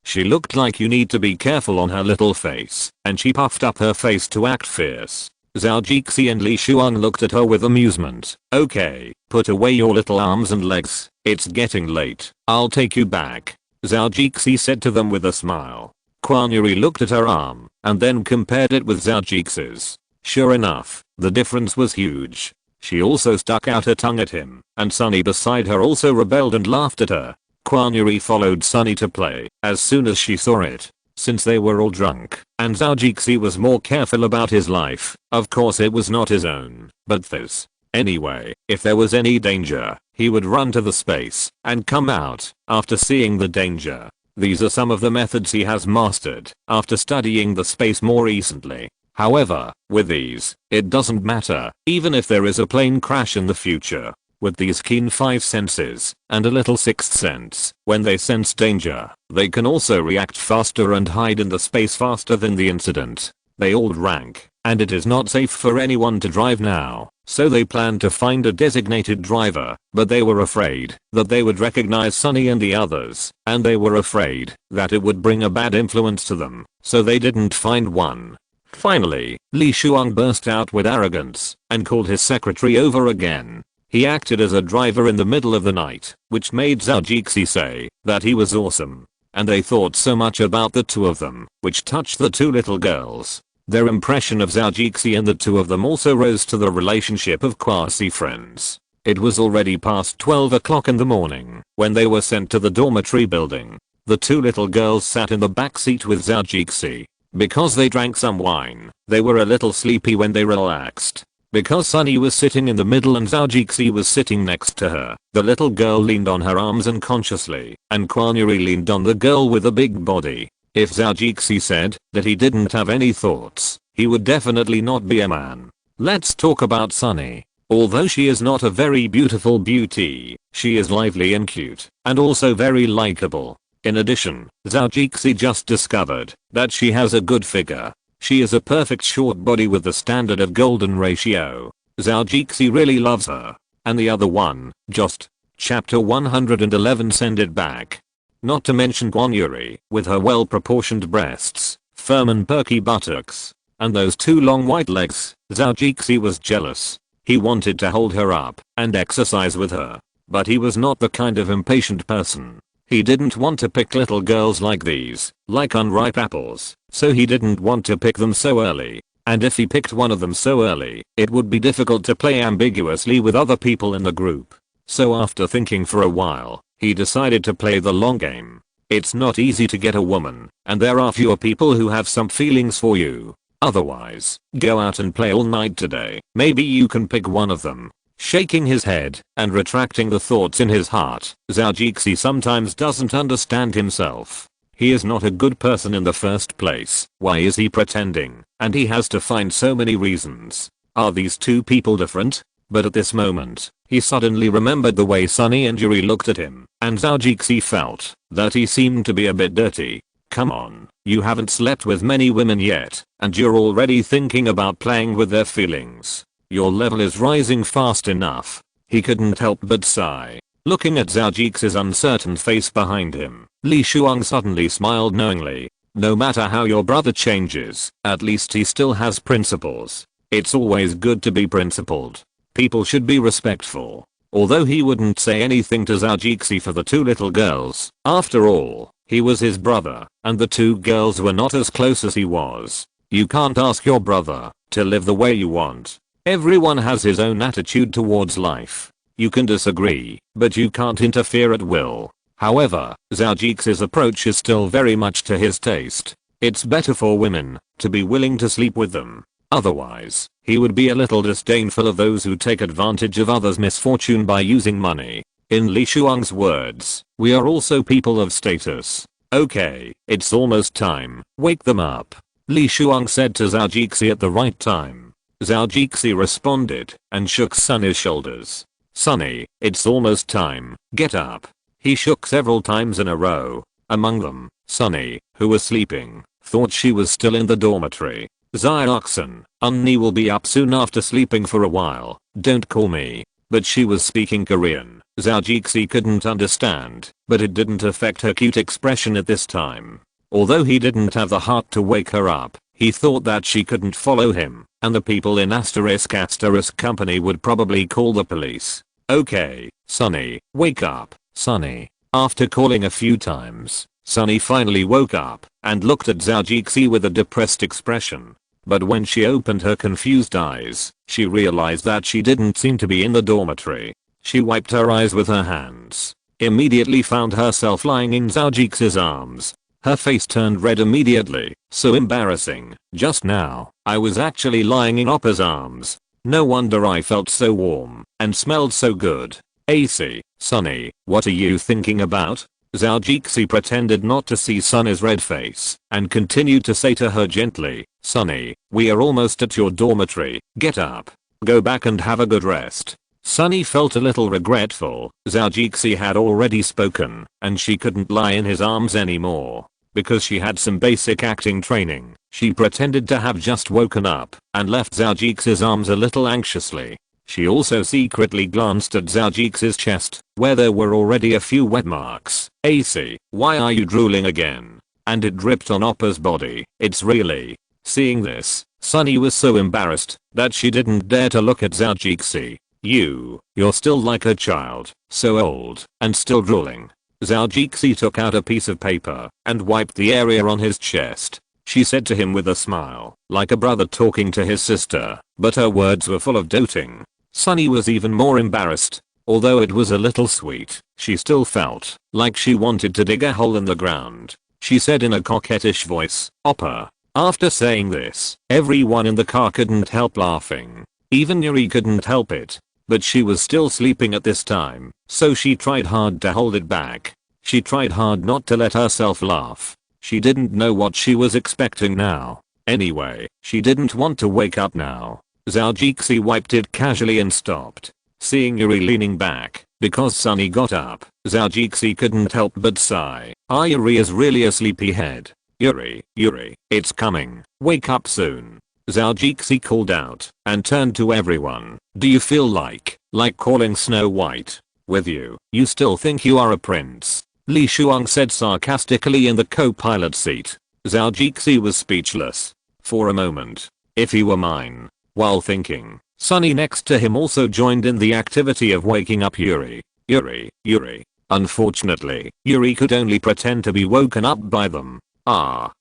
She looked like you need to be careful on her little face, and she puffed up her face to act fierce. Zhou Jixi and Lee Shuang looked at her with amusement. Okay, put away your little arms and legs. It's getting late. I'll take you back, Zhou Jixi said to them with a smile. Kwon Yuri looked at her arm and then compared it with Zhou Jixi's. Sure enough, the difference was huge. She also stuck out her tongue at him, and Sunny beside her also rebelled and laughed at her. Kwon Yuri followed Sunny to play as soon as she saw it. Since they were all drunk, and Zhou Jixi was more careful about his life, of course it was not his own, but theirs. Anyway, if there was any danger, he would run to the space and come out after seeing the danger. These are some of the methods he has mastered after studying the space more recently. However, with these, it doesn't matter, even if there is a plane crash in the future. With these keen 5 senses and a little 6th sense, when they sense danger, they can also react faster and hide in the space faster than the incident. They all drank, and it is not safe for anyone to drive now, so they planned to find a designated driver, but they were afraid that they would recognize Sunny and the others, and they were afraid that it would bring a bad influence to them, so they didn't find one. Finally, Lee Shuang burst out with arrogance and called his secretary over again. He acted as a driver in the middle of the night, which made Zhou Jixi say that he was awesome. And they thought so much about the 2 of them, which touched the 2 little girls. Their impression of Zhou Jixi and the 2 of them also rose to the relationship of quasi-friends. It was already past 12 o'clock in the morning when they were sent to the dormitory building. The 2 little girls sat in the back seat with Zhou Jixi. Because they drank some wine, they were a little sleepy when they relaxed. Because Sunny was sitting in the middle and Zhou Jixi was sitting next to her, the little girl leaned on her arms unconsciously, and Kwon Yuri leaned on the girl with a big body. If Zhou Jixi said that he didn't have any thoughts, he would definitely not be a man. Let's talk about Sunny. Although she is not a very beautiful beauty, she is lively and cute, and also very likable. In addition, Zhou Jixi just discovered that she has a good figure. She is a perfect short body with the standard of golden ratio. Zhou Jixi really loves her. And the other one, just. Chapter 111 Send it back. Not to mention Kwon Yuri, with her well-proportioned breasts, firm and perky buttocks, and those 2 long white legs. Zhou Jixi was jealous. He wanted to hold her up and exercise with her. But he was not the kind of impatient person. He didn't want to pick little girls like these, like unripe apples, so he didn't want to pick them so early. And if he picked one of them so early, it would be difficult to play ambiguously with other people in the group. So after thinking for a while, he decided to play the long game. It's not easy to get a woman, and there are fewer people who have some feelings for you. Otherwise, go out and play all night today. Maybe you can pick one of them. shaking his head and retracting the thoughts in his heart. Zhao Jixi sometimes doesn't understand himself. He is not a good person in the first place. Why is he pretending? And he has to find so many reasons. Are these two people different? But at this moment, he suddenly remembered the way Sunny and Yuri looked at him, and Zhao Jixi felt that he seemed to be a bit dirty. Come on, you haven't slept with many women yet, and you're already thinking about playing with their feelings. Your level is rising fast enough. He couldn't help but sigh. Looking at Zhao Jixi's uncertain face behind him, Li Shuang suddenly smiled knowingly. No matter how your brother changes, at least he still has principles. It's always good to be principled. People should be respectful. Although he wouldn't say anything to Zhao Jixi for the two little girls, after all, he was his brother, and the two girls were not as close as he was. You can't ask your brother to live the way you want. Everyone has his own attitude towards life. You can disagree, but you can't interfere at will. However, Zhao Jixi's approach is still very much to his taste. It's better for women to be willing to sleep with them. Otherwise, he would be a little disdainful of those who take advantage of others' misfortune by using money. In Li Shuang's words, we are also people of status. Okay, it's almost time. Wake them up. Li Shuang said to Zhao Jixi at the right time. Zhao Jixi responded and shook Sunny's shoulders. Sunny, it's almost time. Get up. He shook several times in a row. Among them, Sunny, who was sleeping, thought she was still in the dormitory. Zioxen, Unni will be up soon after sleeping for a while. Don't call me. But she was speaking Korean. Zhao Jixi couldn't understand, but it didn't affect her cute expression at this time. Although he didn't have the heart to wake her up, he thought that she couldn't follow him, and the people in asterisk company would probably call the police. Okay, Sunny, wake up, Sunny. After calling a few times, Sunny finally woke up and looked at Zhao Jixi with a depressed expression. But when she opened her confused eyes, she realized that she didn't seem to be in the dormitory. She wiped her eyes with her hands, immediately found herself lying in Zhao Jixi's arms. Her face turned red immediately. So embarrassing. Just now, I was actually lying in Oppa's arms. No wonder I felt so warm and smelled so good. AC, Sunny, what are you thinking about? Zhao Jixi pretended not to see Sunny's red face and continued to say to her gently, Sunny, we are almost at your dormitory. Get up. Go back and have a good rest. Sunny felt a little regretful. Zhao Jixi had already spoken, and she couldn't lie in his arms anymore. Because she had some basic acting training, she pretended to have just woken up and left Zhao Jixi's arms a little anxiously. She also secretly glanced at Zhao Jixi's chest, where there were already a few wet marks. AC, why are you drooling again? And it dripped on Oppa's body. It's really. Seeing this, Sunny was so embarrassed that she didn't dare to look at Zhao Jixi. You're still like a child, so old, and still drooling. Zhao Jixi took out a piece of paper and wiped the area on his chest. She said to him with a smile, like a brother talking to his sister, but her words were full of doting. Sunny was even more embarrassed. Although it was a little sweet, she still felt like she wanted to dig a hole in the ground. She said in a coquettish voice, Oppa. After saying this, everyone in the car couldn't help laughing. Even Yuri couldn't help it. But she was still sleeping at this time, so she tried hard to hold it back. She tried hard not to let herself laugh. She didn't know what she was expecting now. Anyway, she didn't want to wake up now. Zhao Jixi wiped it casually and stopped. Seeing Yuri leaning back, because Sunny got up, Zhao Jixi couldn't help but sigh. Yuri is really a sleepyhead. Yuri, it's coming. Wake up soon. Zhao Jixi called out and turned to everyone. Do you feel like calling Snow White? With you, you still think you are a prince? Li Shuang said sarcastically in the co-pilot seat. Zhao Jixi was speechless. For a moment. If he were mine. While thinking, Sunny next to him also joined in the activity of waking up Yuri. Yuri. Unfortunately, Yuri could only pretend to be woken up by them.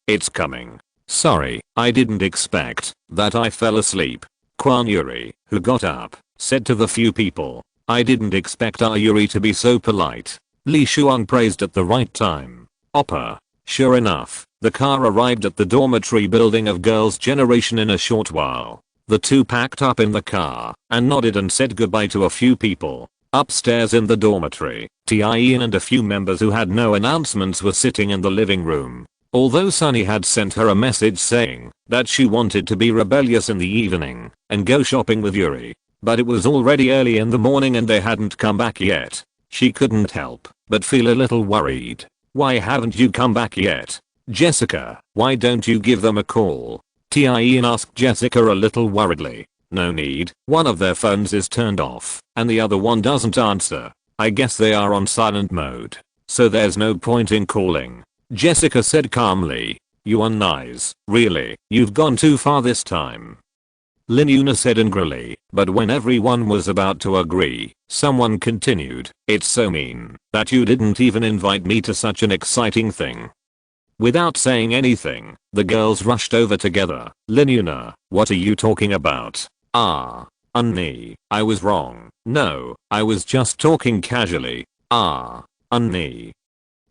It's coming. Sorry, I didn't expect that. I fell asleep. Quan Yuri, who got up, said to the few people. I didn't expect our Yuri to be so polite. Li Shuang praised at the right time. Oppa. Sure enough, the car arrived at the dormitory building of Girls' Generation in a short while. The two packed up in the car and nodded and said goodbye to a few people. Upstairs in the dormitory, Ian and a few members who had no announcements were sitting in the living room. Although Sunny had sent her a message saying that she wanted to be rebellious in the evening and go shopping with Yuri, but it was already early in the morning and they hadn't come back yet. She couldn't help but feel a little worried. "Why haven't you come back yet? Jessica, why don't you give them a call?" Ian asked Jessica a little worriedly. "No need, one of their phones is turned off and the other one doesn't answer. I guess they are on silent mode, so there's no point in calling," Jessica said calmly. "You are nice, really, you've gone too far this time," Landowner said angrily, but when everyone was about to agree, someone continued, "It's so mean that you didn't even invite me to such an exciting thing." Without saying anything, the girls rushed over together. "Landowner, what are you talking about?" Unnie, I was wrong. No, I was just talking casually. Unnie."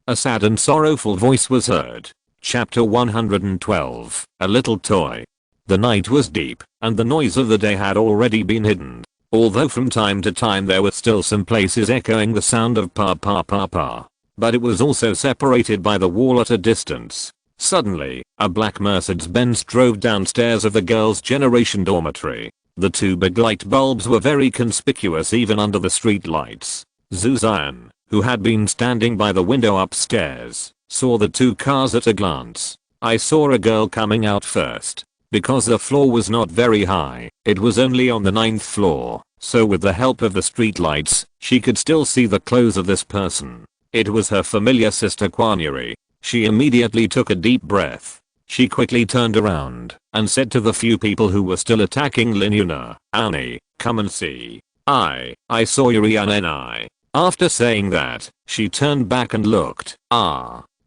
A sad and sorrowful voice was heard. Chapter 112, A Little Toy. The night was deep, and the noise of the day had already been hidden. Although from time to time there were still some places echoing the sound of pa pa pa pa. But it was also separated by the wall at a distance. Suddenly, a black Mercedes-Benz drove downstairs of the girls' generation dormitory. The two big light bulbs were very conspicuous even under the street lights. Zhou, who had been standing by the window upstairs, saw the two cars at a glance. "I saw a girl coming out first. Because the floor was not very high, it was only on the 9th floor, so with the help of the street lights, she could still see the clothes of this person. It was her familiar sister Quanyuri." She immediately took a deep breath. She quickly turned around and said to the few people who were still attacking Landowner, "Annie, come and see. I saw Yuri and I." After saying that, she turned back and looked.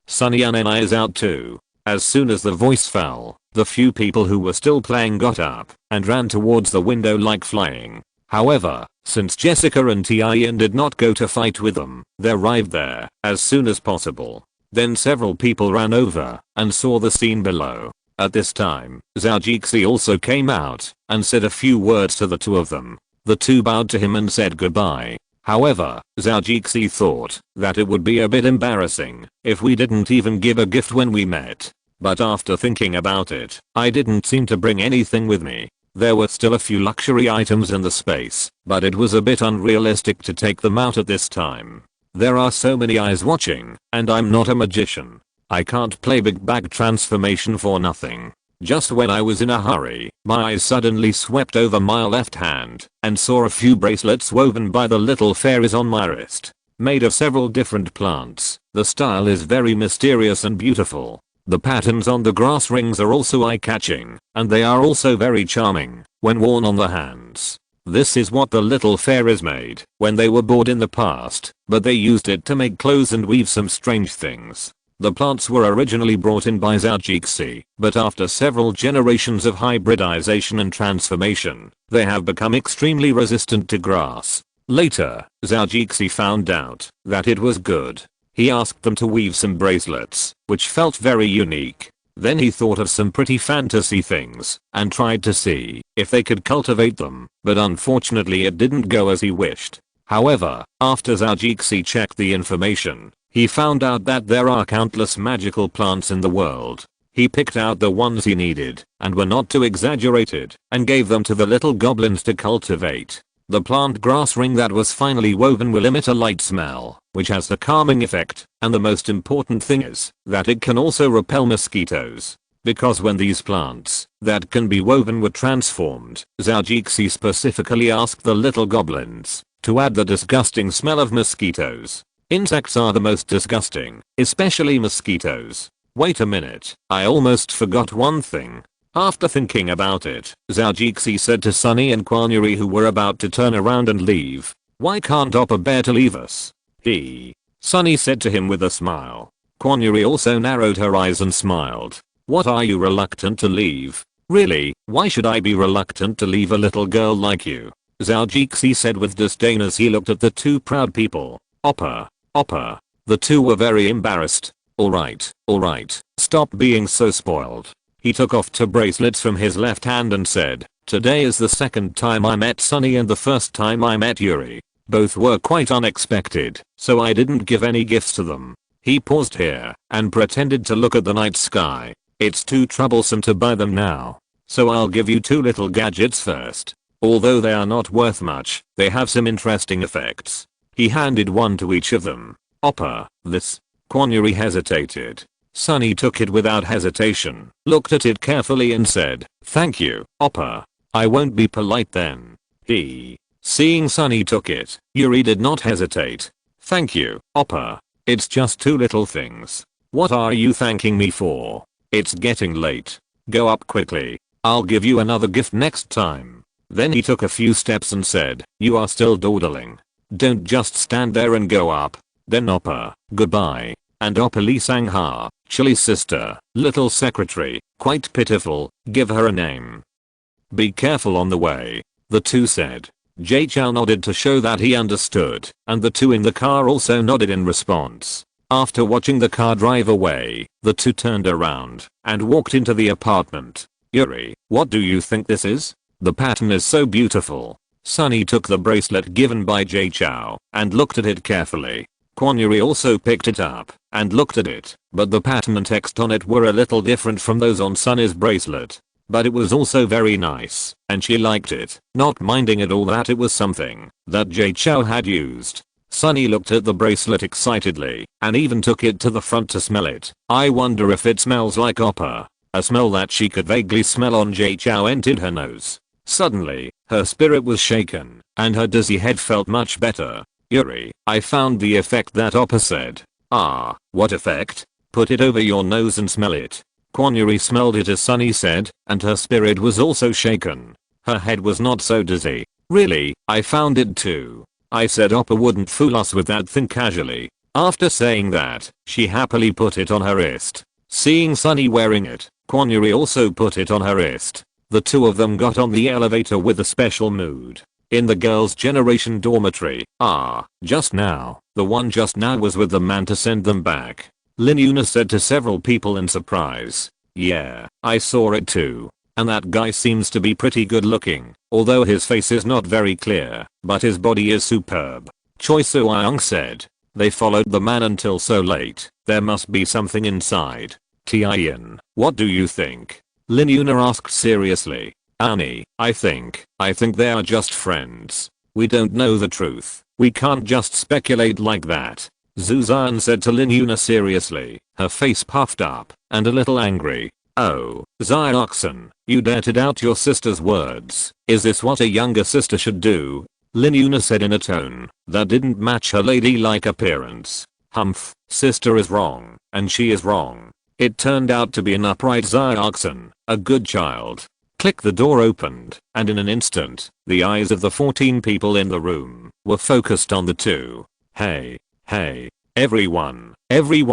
Sunny and I is out too. As soon as the voice fell, the few people who were still playing got up and ran towards the window like flying. However, since Jessica and Ian did not go to fight with them, they arrived there as soon as possible. Then several people ran over and saw the scene below. At this time, Zhou also came out and said a few words to the two of them. The two bowed to him and said goodbye. However, Zhou thought that it would be a bit embarrassing if we didn't even give a gift when we met. But after thinking about it, I didn't seem to bring anything with me. There were still a few luxury items in the space, but it was a bit unrealistic to take them out at this time. There are so many eyes watching, and I'm not a magician. I can't play big bag transformation for nothing. Just when I was in a hurry, my eyes suddenly swept over my left hand and saw a few bracelets woven by the little fairies on my wrist. Made of several different plants, the style is very mysterious and beautiful. The patterns on the grass rings are also eye-catching, and they are also very charming when worn on the hands. This is what the little fairies made when they were bored in the past, but they used it to make clothes and weave some strange things. The plants were originally brought in by Zhou, but after several generations of hybridization and transformation, they have become extremely resistant to grass. Later, Zhou found out that it was good. He asked them to weave some bracelets, which felt very unique. Then he thought of some pretty fantasy things and tried to see if they could cultivate them, but unfortunately it didn't go as he wished. However, after Zhou checked the information, he found out that there are countless magical plants in the world. He picked out the ones he needed and were not too exaggerated and gave them to the little goblins to cultivate. The plant grass ring that was finally woven will emit a light smell, which has a calming effect, and the most important thing is that it can also repel mosquitoes. Because when these plants that can be woven were transformed, Zhou specifically asked the little goblins to add the disgusting smell of mosquitoes. Insects are the most disgusting, especially mosquitoes. Wait a minute, I almost forgot one thing. After thinking about it, Zhou said to Sunny and Quanyuri who were about to turn around and leave, "Why can't Oppa bear to leave us?" Sunny said to him with a smile. Quanyuri also narrowed her eyes and smiled. "What, are you reluctant to leave? Really, why should I be reluctant to leave a little girl like you?" Zhou said with disdain as he looked at the two proud people. Oppa. The two were very embarrassed. Alright, stop being so spoiled." He took off two bracelets from his left hand and said, Today is the second time I met Sunny and the first time I met Yuri. Both were quite unexpected, so I didn't give any gifts to them. He paused here and pretended to look at the night sky. It's too troublesome to buy them now. So I'll give you 2 little gadgets first. Although they are not worth much, they have some interesting effects. He handed one to each of them. Oppa, this. Yuri hesitated. Sunny took it without hesitation, looked at it carefully and said, "Thank you, Oppa. I won't be polite then." Seeing Sunny took it, Yuri did not hesitate. "Thank you, Oppa. It's just 2 little things. What are you thanking me for? It's getting late. Go up quickly. I'll give you another gift next time." Then he took a few steps and said, "You are still dawdling. Don't just stand there and go up." Then Oppa, goodbye. And Oppa Lee sang ha, Chili's sister, little secretary, quite pitiful, give her a name. "Be careful on the way," the 2 said. Jay Chow nodded to show that he understood, and the 2 in the car also nodded in response. After watching the car drive away, the 2 turned around and walked into the apartment. "Yuri, what do you think this is? The pattern is so beautiful." Sunny took the bracelet given by Jay Chow and looked at it carefully. Yuri also picked it up and looked at it, but the pattern and text on it were a little different from those on Sunny's bracelet. But it was also very nice, and she liked it, not minding at all that it was something that Jay Chow had used. Sunny looked at the bracelet excitedly and even took it to the front to smell it. "I wonder if it smells like Oppa." A smell that she could vaguely smell on Jay Chow entered her nose. Suddenly, her spirit was shaken, and her dizzy head felt much better. "Yuri, I found the effect that Oppa said." "Ah, what effect? Put it over your nose and smell it." Yuri smelled it as Sunny said, and her spirit was also shaken. Her head was not so dizzy. "Really, I found it too. I said Oppa wouldn't fool us with that thing casually." After saying that, she happily put it on her wrist. Seeing Sunny wearing it, Yuri also put it on her wrist. The 2 of them got on the elevator with a special mood. In the girls' generation dormitory, just now, the one just now was with the man to send them back. Lin Yuna said to several people in surprise. "Yeah, I saw it too. And that guy seems to be pretty good looking, although his face is not very clear, but his body is superb." Choi Soo-young said. "They followed the man until so late, there must be something inside." Tian, what do you think? Lin Yuna asked seriously. "Annie, I think they are just friends. We don't know the truth. We can't just speculate like that." Zhu Zian said to Lin Yuna seriously, her face puffed up and a little angry. "Oh, Zioxen, you dare to doubt your sister's words. Is this what a younger sister should do?" Lin Yuna said in a tone that didn't match her ladylike appearance. "Humph, sister is wrong, and she is wrong. It turned out to be an upright Zioxen, a good child." Click, the door opened, and in an instant, the eyes of the 14 people in the room were focused on the 2. Hey, everyone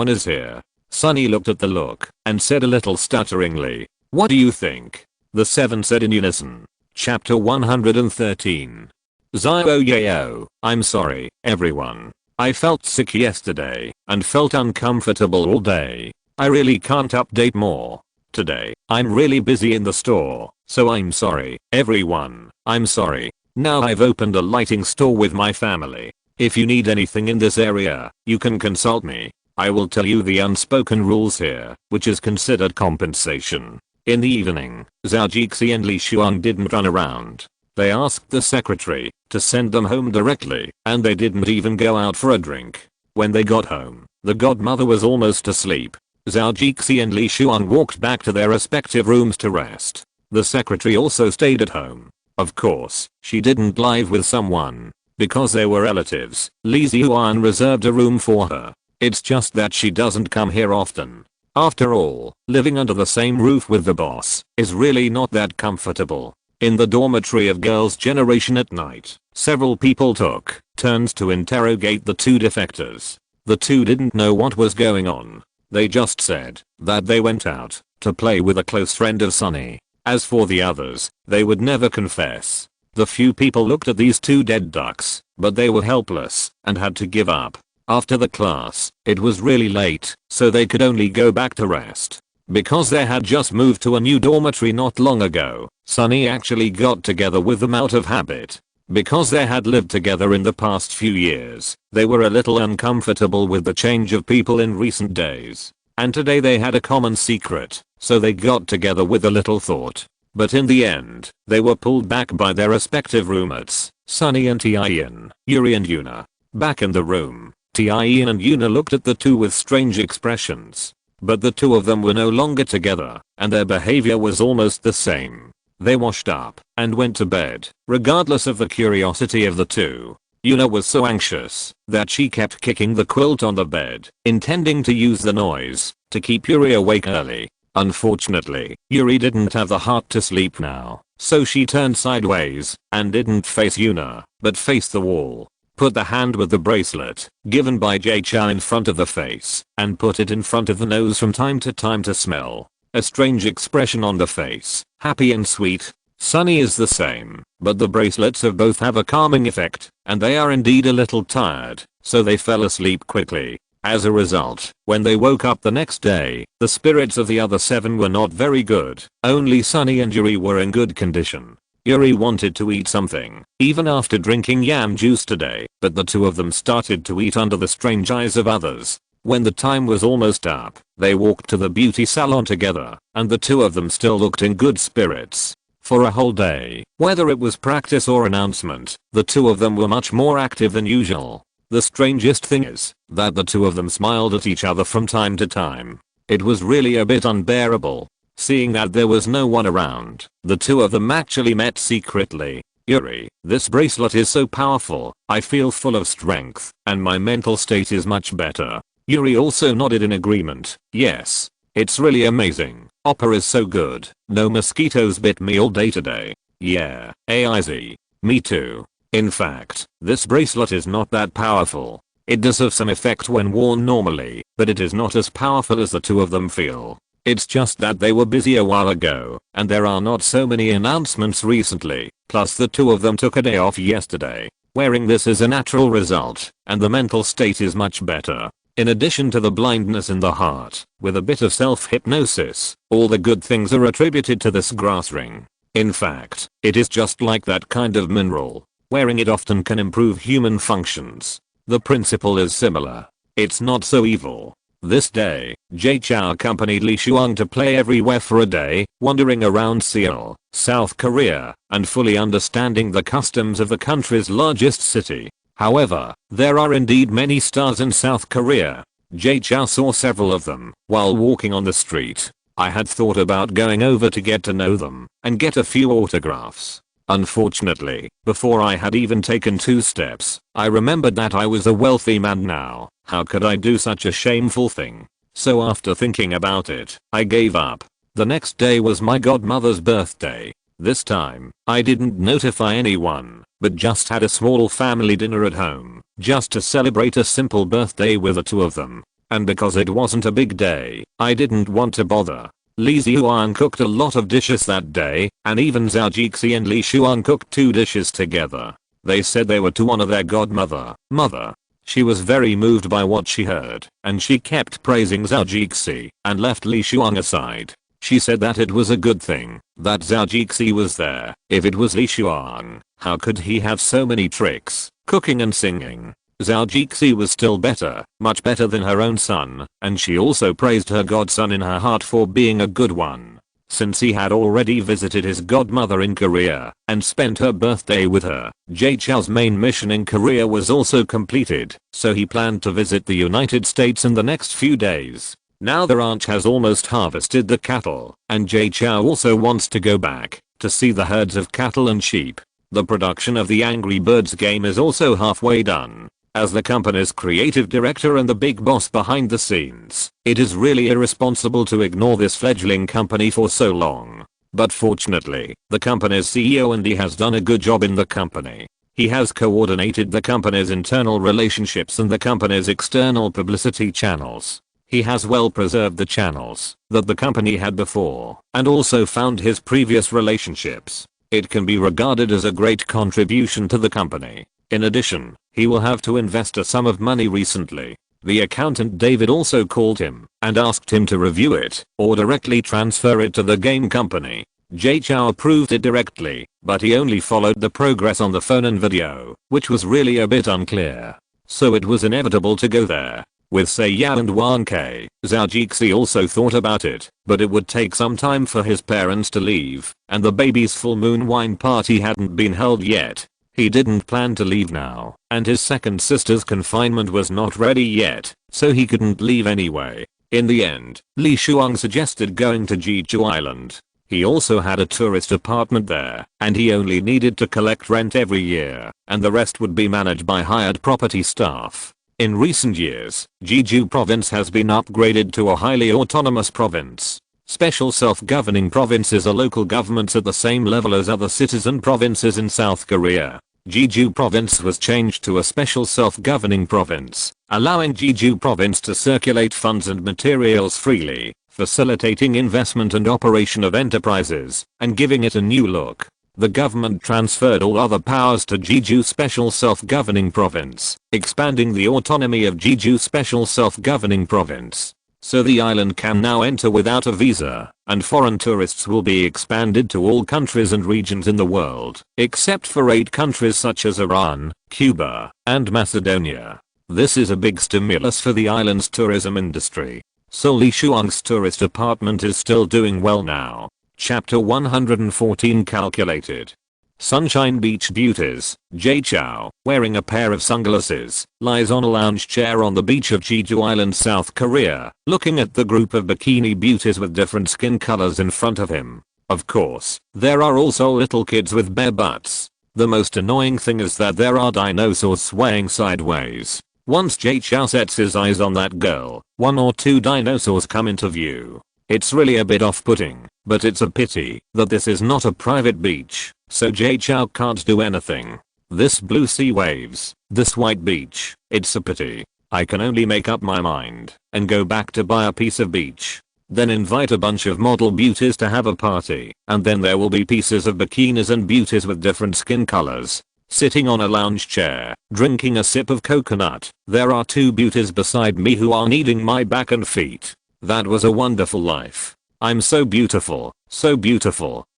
is here." Sunny looked at the look and said a little stutteringly, "What do you think?" The 7 said in unison. Chapter 113. Zio Yeo, I'm sorry, everyone. I felt sick yesterday and felt uncomfortable all day. I really can't update more. Today, I'm really busy in the store, so I'm sorry, everyone. I'm sorry. Now I've opened a lighting store with my family. If you need anything in this area, you can consult me. I will tell you the unspoken rules here, which is considered compensation. In the evening, Zhao Jixi and Li Shuang didn't run around. They asked the secretary to send them home directly, and they didn't even go out for a drink. When they got home, the godmother was almost asleep. Zhao Jixi and Li Shuang walked back to their respective rooms to rest. The secretary also stayed at home. Of course, she didn't live with someone. Because they were relatives, Li Ziyuan reserved a room for her. It's just that she doesn't come here often. After all, living under the same roof with the boss is really not that comfortable. In the dormitory of girls' generation at night, several people took turns to interrogate the 2 defectors. The 2 didn't know what was going on. They just said that they went out to play with a close friend of Sunny. As for the others, they would never confess. The few people looked at these 2 dead ducks, but they were helpless and had to give up. After the class, it was really late, so they could only go back to rest. Because they had just moved to a new dormitory not long ago, Sunny actually got together with them out of habit. Because they had lived together in the past few years, they were a little uncomfortable with the change of people in recent days. And today they had a common secret, so they got together with a little thought. But in the end, they were pulled back by their respective roommates, Sunny and Tien, Yuri and Yuna. Back in the room, Tien and Yuna looked at the two with strange expressions. But the two of them were no longer together, and their behavior was almost the same. They washed up and went to bed, regardless of the curiosity of the two. Yuna was so anxious that she kept kicking the quilt on the bed, intending to use the noise to keep Yuri awake early. Unfortunately, Yuri didn't have the heart to sleep now, so she turned sideways and didn't face Yuna, but faced the wall. Put the hand with the bracelet, given by Zhou in front of the face, and put it in front of the nose from time to smell. A strange expression on the face, happy and sweet. Sunny is the same, but the bracelets of both have a calming effect, and they are indeed a little tired, so they fell asleep quickly. As a result, when they woke up the next day, the spirits of the other 7 were not very good. Only Sunny and Yuri were in good condition. Yuri wanted to eat something, even after drinking yam juice today, but the two of them started to eat under the strange eyes of others. When the time was almost up, they walked to the beauty salon together, and the two of them still looked in good spirits. For a whole day, whether it was practice or announcement, the two of them were much more active than usual. The strangest thing is that the two of them smiled at each other from time to time. It was really a bit unbearable. Seeing that there was no one around, the two of them actually met secretly. Yuri, this bracelet is so powerful, I feel full of strength, and my mental state is much better. Yuri also nodded in agreement. Yes, it's really amazing. Oppa is so good. No mosquitoes bit me all day today. Yeah, AIZ. Me too. In fact, this bracelet is not that powerful. It does have some effect when worn normally, but it is not as powerful as the two of them feel. It's just that they were busy a while ago, and there are not so many announcements recently, plus the two of them took a day off yesterday. Wearing this is a natural result, and the mental state is much better. In addition to the blindness in the heart, with a bit of self-hypnosis, all the good things are attributed to this grass ring. In fact, it is just like that kind of mineral. Wearing it often can improve human functions. The principle is similar. It's not so evil. This day, Zhou accompanied Li Shuang to play everywhere for a day, wandering around Seoul, South Korea, and fully understanding the customs of the country's largest city. However, there are indeed many stars in South Korea. Zhou saw several of them while walking on the street. I had thought about going over to get to know them and get a few autographs. Unfortunately, before I had even taken 2 steps, I remembered that I was a wealthy man now. How could I do such a shameful thing? So after thinking about it, I gave up. The next day was my godmother's birthday. This time, I didn't notify anyone, but just had a small family dinner at home, just to celebrate a simple birthday with the two of them. And because it wasn't a big day, I didn't want to bother. Li Shuang cooked a lot of dishes that day, and even Zhao Jixi and Li Shuang cooked 2 dishes together. They said they were to honor their godmother, mother. She was very moved by what she heard, and she kept praising Zhao Jixi and left Li Shuang aside. She said that it was a good thing that Zhao Jixi was there. If it was Li Shuang, how could he have so many tricks, cooking and singing? Zhao Jixi was still better, much better than her own son, and she also praised her godson in her heart for being a good one. Since he had already visited his godmother in Korea and spent her birthday with her, Zhou's main mission in Korea was also completed, so he planned to visit the United States in the next few days. Now the ranch has almost harvested the cattle, and Zhou also wants to go back to see the herds of cattle and sheep. The production of the Angry Birds game is also halfway done. As the company's creative director and the big boss behind the scenes, it is really irresponsible to ignore this fledgling company for so long. But fortunately, the company's CEO Andy has done a good job in the company. He has coordinated the company's internal relationships and the company's external publicity channels. He has well preserved the channels that the company had before, and also found his previous relationships. It can be regarded as a great contribution to the company. In addition, he will have to invest a sum of money recently. The accountant David also called him and asked him to review it or directly transfer it to the game company. Zhou approved it directly, but he only followed the progress on the phone and video, which was really a bit unclear. So it was inevitable to go there. With Seiya and 1K, Zhou also thought about it, but it would take some time for his parents to leave, and the baby's full moon wine party hadn't been held yet. He didn't plan to leave now, and his second sister's confinement was not ready yet, so he couldn't leave anyway. In the end, Li Shuang suggested going to Jeju Island. He also had a tourist apartment there, and he only needed to collect rent every year, and the rest would be managed by hired property staff. In recent years, Jeju province has been upgraded to a highly autonomous province. Special self-governing provinces are local governments at the same level as other citizen provinces in South Korea. Jeju province was changed to a special self-governing province, allowing Jeju province to circulate funds and materials freely, facilitating investment and operation of enterprises, and giving it a new look. The government transferred all other powers to Jeju Special Self-Governing Province, expanding the autonomy of Jeju Special Self-Governing Province. So the island can now enter without a visa, and foreign tourists will be expanded to all countries and regions in the world, except for 8 countries such as Iran, Cuba, and Macedonia. This is a big stimulus for the island's tourism industry. So Li Shuang's tourist apartment is still doing well now. Chapter 114 Calculated. Sunshine Beach Beauties. Zhou, wearing a pair of sunglasses, lies on a lounge chair on the beach of Jeju Island, South Korea, looking at the group of bikini beauties with different skin colors in front of him. Of course, there are also little kids with bare butts. The most annoying thing is that there are dinosaurs swaying sideways. Once Zhou sets his eyes on that girl, 1 or 2 dinosaurs come into view. It's really a bit off-putting, but it's a pity that this is not a private beach, so Zhou can't do anything. This blue sea waves, this white beach, it's a pity. I can only make up my mind and go back to buy a piece of beach. Then invite a bunch of model beauties to have a party, and then there will be pieces of bikinis and beauties with different skin colors. Sitting on a lounge chair, drinking a sip of coconut, there are 2 beauties beside me who are kneading my back and feet. That was a wonderful life. I'm so beautiful,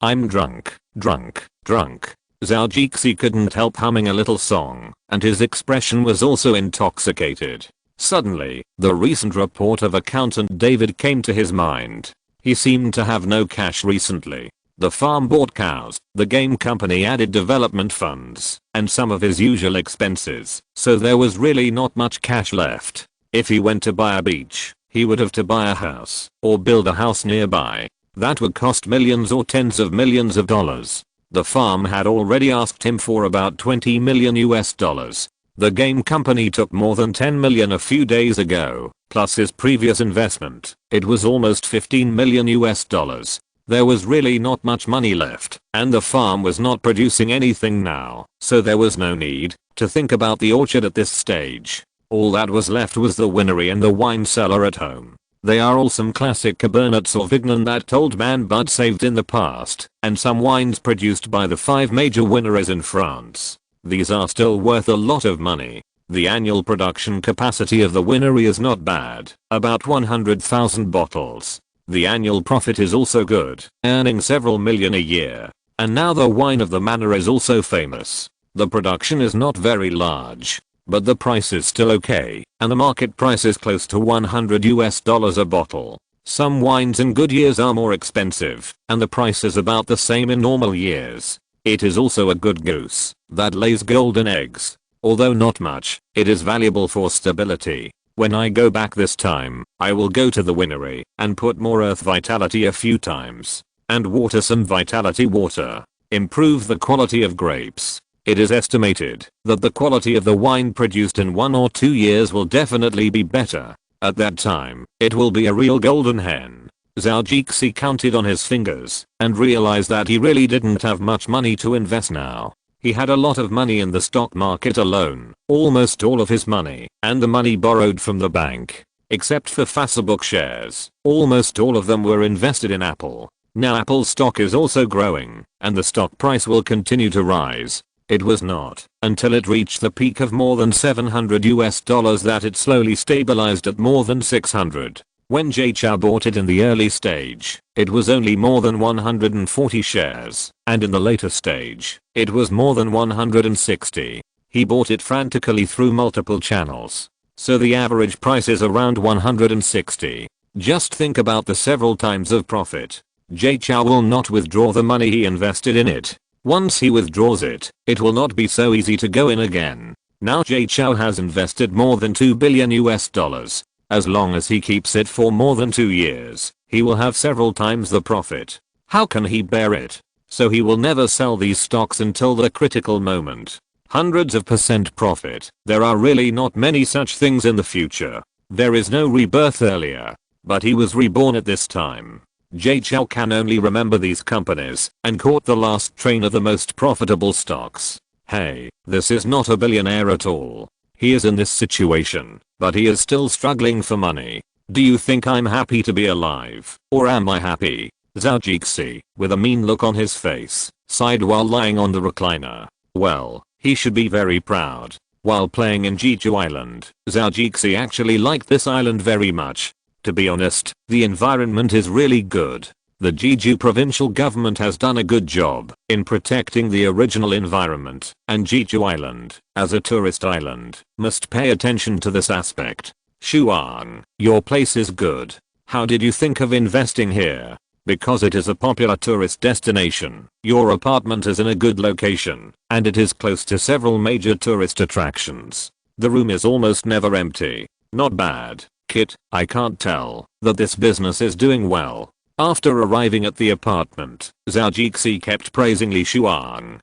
I'm drunk. Zhou couldn't help humming a little song, and his expression was also intoxicated. Suddenly, the recent report of accountant David came to his mind. He seemed to have no cash recently. The farm bought cows, the game company added development funds, and some of his usual expenses, so there was really not much cash left. If he went to buy a beach, he would have to buy a house, or build a house nearby. That would cost millions or tens of millions of dollars. The farm had already asked him for about $20 million. The game company took more than $10 million a few days ago, plus his previous investment. It was almost $15 million. There was really not much money left, and the farm was not producing anything now, so there was no need to think about the orchard at this stage. All that was left was the winery and the wine cellar at home. They are all some classic Cabernet Sauvignon that old man Bud saved in the past, and some wines produced by the 5 major wineries in France. These are still worth a lot of money. The annual production capacity of the winery is not bad, about 100,000 bottles. The annual profit is also good, earning several million a year. And now the wine of the manor is also famous. The production is not very large, but the price is still okay, and the market price is close to $100 a bottle. Some wines in good years are more expensive, and the price is about the same in normal years. It is also a good goose that lays golden eggs. Although not much, it is valuable for stability. When I go back this time, I will go to the winery and put more earth vitality a few times, and water some vitality water. Improve the quality of grapes. It is estimated that the quality of the wine produced in 1 or 2 years will definitely be better. At that time, it will be a real golden hen. Zhou counted on his fingers and realized that he really didn't have much money to invest now. He had a lot of money in the stock market alone, almost all of his money, and the money borrowed from the bank. Except for Facebook shares, almost all of them were invested in Apple. Now Apple stock is also growing, and the stock price will continue to rise. It was not until it reached the peak of more than $700 that it slowly stabilized at more than 600. When Zhou bought it in the early stage, it was only more than 140 shares, and in the later stage, it was more than 160. He bought it frantically through multiple channels, so the average price is around 160. Just think about the several times of profit. Zhou will not withdraw the money he invested in it. Once he withdraws it, it will not be so easy to go in again. Now Zhou has invested more than $2 billion. As long as he keeps it for more than 2 years, he will have several times the profit. How can he bear it? So he will never sell these stocks until the critical moment. Hundreds of % profit. There are really not many such things in the future. There is no rebirth earlier. But he was reborn at this time. Zhou can only remember these companies and caught the last train of the most profitable stocks. Hey, this is not a billionaire at all. He is in this situation, but he is still struggling for money. Do you think I'm happy to be alive, or am I happy? Zhou, with a mean look on his face, sighed while lying on the recliner. Well, he should be very proud. While playing in Jeju Island, Zhou actually liked this island very much. To be honest, the environment is really good. The Jeju provincial government has done a good job in protecting the original environment, and Jeju Island, as a tourist island, must pay attention to this aspect. Shuang, your place is good. How did you think of investing here? Because it is a popular tourist destination, your apartment is in a good location, and it is close to several major tourist attractions. The room is almost never empty. Not bad, Kit. I can't tell that this business is doing well. After arriving at the apartment, Zhou kept praising Li Shuang.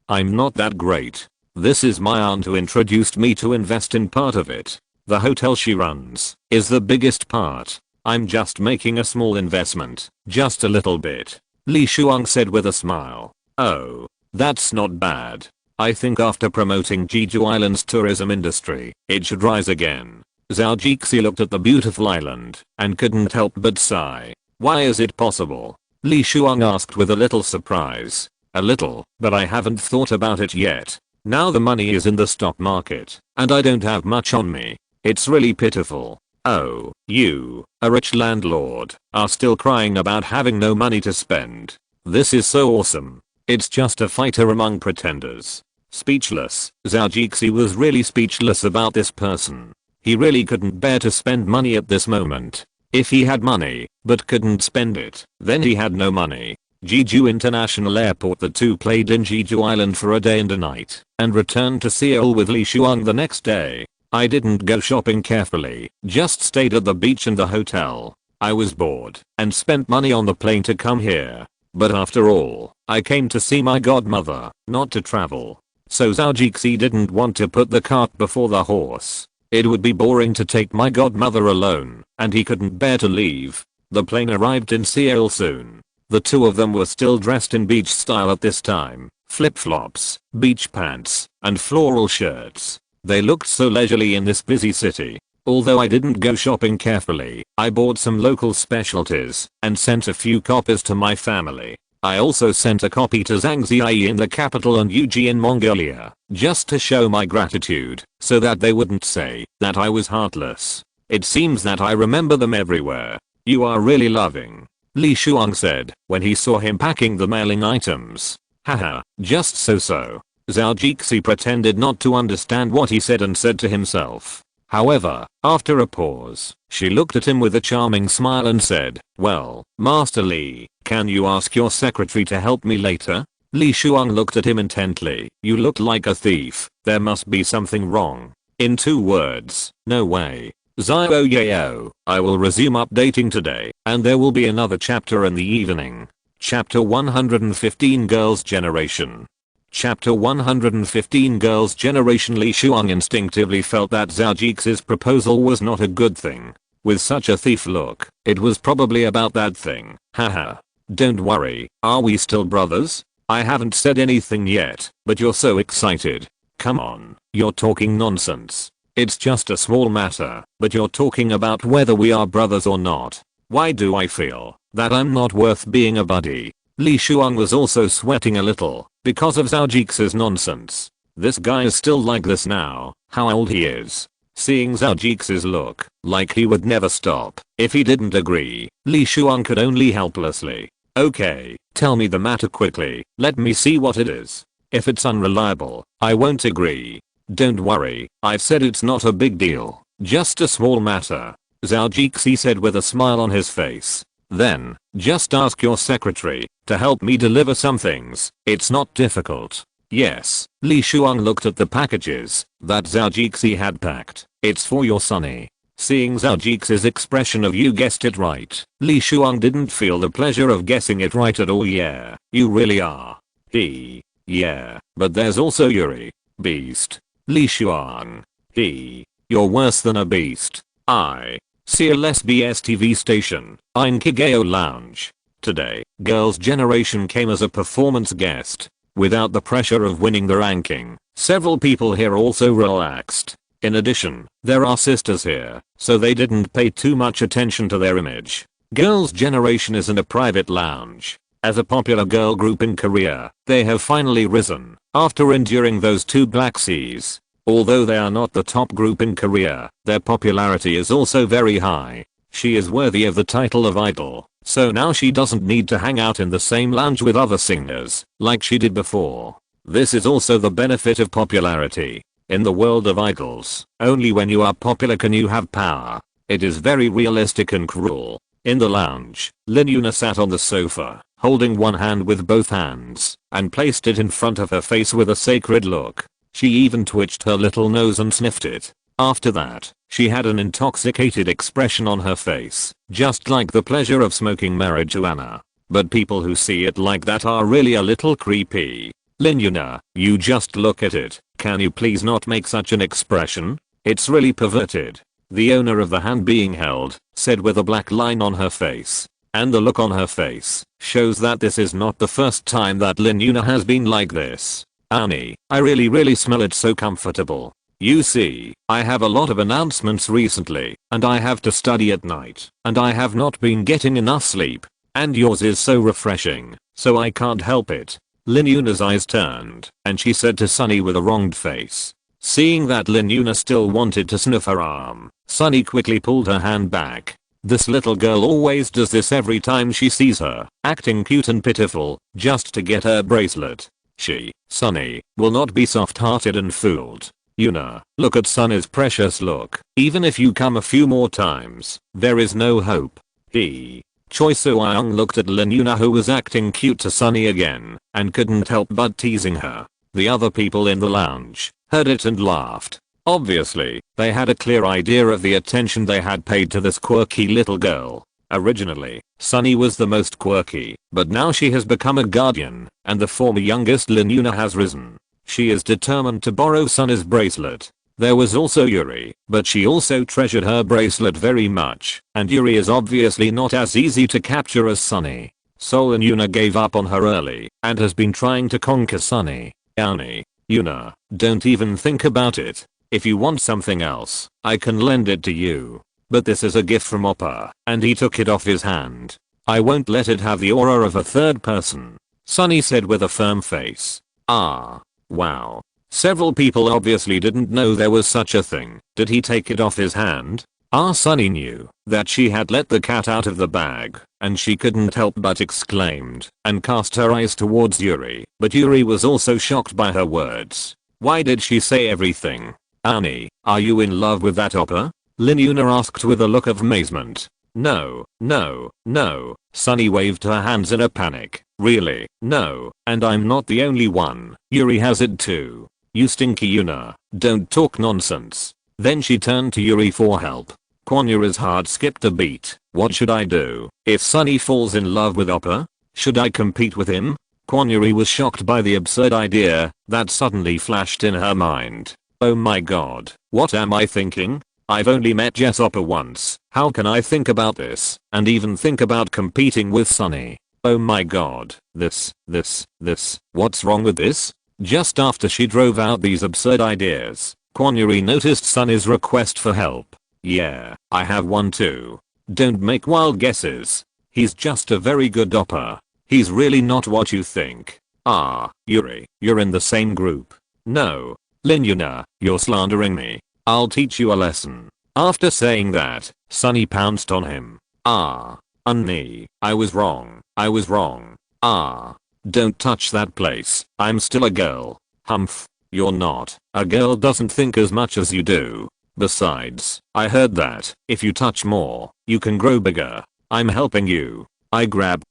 I'm not that great. This is my aunt who introduced me to invest in part of it. The hotel she runs is the biggest part. I'm just making a small investment, just a little bit. Li Shuang said with a smile. Oh, that's not bad. I think after promoting Jeju Island's tourism industry, it should rise again. Zhou looked at the beautiful island and couldn't help but sigh. Why is it possible? Li Shuang asked with a little surprise. A little, but I haven't thought about it yet. Now the money is in the stock market, and I don't have much on me. It's really pitiful. Oh, you, a rich landlord, are still crying about having no money to spend. This is so awesome. It's just a fighter among pretenders. Speechless, Zhou was really speechless about this person. He really couldn't bear to spend money at this moment. If he had money, but couldn't spend it, then he had no money. Jeju International Airport. The two played in Jeju Island for a day and a night, and returned to Seoul with Li Shuang the next day. I didn't go shopping carefully, just stayed at the beach and the hotel. I was bored, and spent money on the plane to come here. But after all, I came to see my godmother, not to travel. So Zhou didn't want to put the cart before the horse. It would be boring to take my godmother alone, and he couldn't bear to leave. The plane arrived in Seoul soon. The two of them were still dressed in beach style at this time, flip-flops, beach pants, and floral shirts. They looked so leisurely in this busy city. Although I didn't go shopping carefully, I bought some local specialties and sent a few copies to my family. I also sent a copy to Zhangjiai in the capital and Yuji in Mongolia, just to show my gratitude, so that they wouldn't say that I was heartless. It seems that I remember them everywhere. You are really loving, Li Shuang said when he saw him packing the mailing items. Haha, just so. Zhou pretended not to understand what he said and said to himself. However, after a pause, she looked at him with a charming smile and said, well, Master Li, can you ask your secretary to help me later? Li Shuang looked at him intently. You look like a thief. There must be something wrong. In 2 words, no way. Zhou, I will resume updating today, and there will be another chapter in the evening. Chapter 115 Girls' Generation. Chapter 115 Girls' Generation. Li Shuang instinctively felt that Zhou proposal was not a good thing. With such a thief look, it was probably about that thing. Haha. Don't worry, are we still brothers? I haven't said anything yet, but you're so excited. Come on, you're talking nonsense. It's just a small matter, but you're talking about whether we are brothers or not. Why do I feel that I'm not worth being a buddy? Li Shuang was also sweating a little. because of Zhao nonsense. This guy is still like this now, how old he is. Seeing Zhao look, like he would never stop, if he didn't agree, Li Shuang could only helplessly. Okay, tell me the matter quickly, let me see what it is. If it's unreliable, I won't agree. Don't worry, I've said it's not a big deal, just a small matter. Zhao said with a smile on his face. Then, just ask your secretary to help me deliver some things, it's not difficult. Yes, Li Shuang looked at the packages that Zhao had packed. It's for your Sunny. Seeing Zhao expression of you guessed it right, Li Shuang didn't feel the pleasure of guessing it right at all. Yeah, you really are. Yeah, but there's also Yuri. Beast. Li Shuang. You're worse than a beast. CLSBS TV station, Inkigeo Lounge. Today, Girls' Generation came as a performance guest. Without the pressure of winning the ranking, several people here also relaxed. In addition, there are sisters here, so they didn't pay too much attention to their image. Girls' Generation isn't a private lounge. As a popular girl group in Korea, they have finally risen, after enduring those 2 Black Seas. Although they are not the top group in Korea, their popularity is also very high. She is worthy of the title of idol, so now she doesn't need to hang out in the same lounge with other singers, like she did before. This is also the benefit of popularity. In the world of idols, only when you are popular can you have power. It is very realistic and cruel. In the lounge, Lin Yuna sat on the sofa, holding one hand with both hands, and placed it in front of her face with a sacred look. She even twitched her little nose and sniffed it. After that, she had an intoxicated expression on her face, just like the pleasure of smoking marijuana. But people who see it like that are really a little creepy. Lin Yuna, you just look at it, can you please not make such an expression? It's really perverted. The owner of the hand being held, said with a black line on her face. And the look on her face shows that this is not the first time that Lin Yuna has been like this. Annie, I really smell it so comfortable. You see, I have a lot of announcements recently, and I have to study at night, and I have not been getting enough sleep. And yours is so refreshing, so I can't help it. Lin Yuna's eyes turned, and she said to Sunny with a wronged face. Seeing that Lin Yuna still wanted to sniff her arm, Sunny quickly pulled her hand back. This little girl always does this every time she sees her, acting cute and pitiful, just to get her bracelet. She, Sunny, will not be soft-hearted and fooled. Yuna, look at Sunny's precious look. Even if you come a few more times, there is no hope. Choi Soo-young looked at Lin Yuna, who was acting cute to Sunny again, and couldn't help but teasing her. The other people in the lounge heard it and laughed. Obviously, they had a clear idea of the attention they had paid to this quirky little girl. Originally, Sunny was the most quirky, but now she has become a guardian, and the former youngest Lin Yuna has risen. She is determined to borrow Sunny's bracelet. There was also Yuri, but she also treasured her bracelet very much, and Yuri is obviously not as easy to capture as Sunny. So Lin Yuna gave up on her early, and has been trying to conquer Sunny. Annie, Yuna, don't even think about it. If you want something else, I can lend it to you. But this is a gift from Oppa, and he took it off his hand. I won't let it have the aura of a third person. Sunny said with a firm face. Ah. Wow. Several people obviously didn't know there was such a thing. Did he take it off his hand? Sunny knew that she had let the cat out of the bag, and she couldn't help but exclaimed, and cast her eyes towards Yuri. But Yuri was also shocked by her words. Why did she say everything? Annie, are you in love with that Oppa? Lin Yuna asked with a look of amazement. No. Sunny waved her hands in a panic. Really? No, and I'm not the only one. Yuri has it too. You stinky Yuna, don't talk nonsense. Then she turned to Yuri for help. Kwon-yura's heart skipped a beat. What should I do if Sunny falls in love with Oppa? Should I compete with him? Kwon-yura was shocked by the absurd idea that suddenly flashed in her mind. Oh my god, what am I thinking? I've only met Jess Oppa once. How can I think about this and even think about competing with Sunny? Oh my god, this, what's wrong with this? Just after she drove out these absurd ideas, Kwon-yura noticed Sunny's request for help. Yeah, I have one too. Don't make wild guesses. He's just a very good Oppa. He's really not what you think. Ah, Yuri, you're in the same group. No. Linyuna, you're slandering me. I'll teach you a lesson. After saying that, Sunny pounced on him. Ah. Unnie, I was wrong. I was wrong. Ah. Don't touch that place. I'm still a girl. Humph. You're not. A girl doesn't think as much as you do. Besides, I heard that if you touch more, you can grow bigger. I'm helping you. I grab.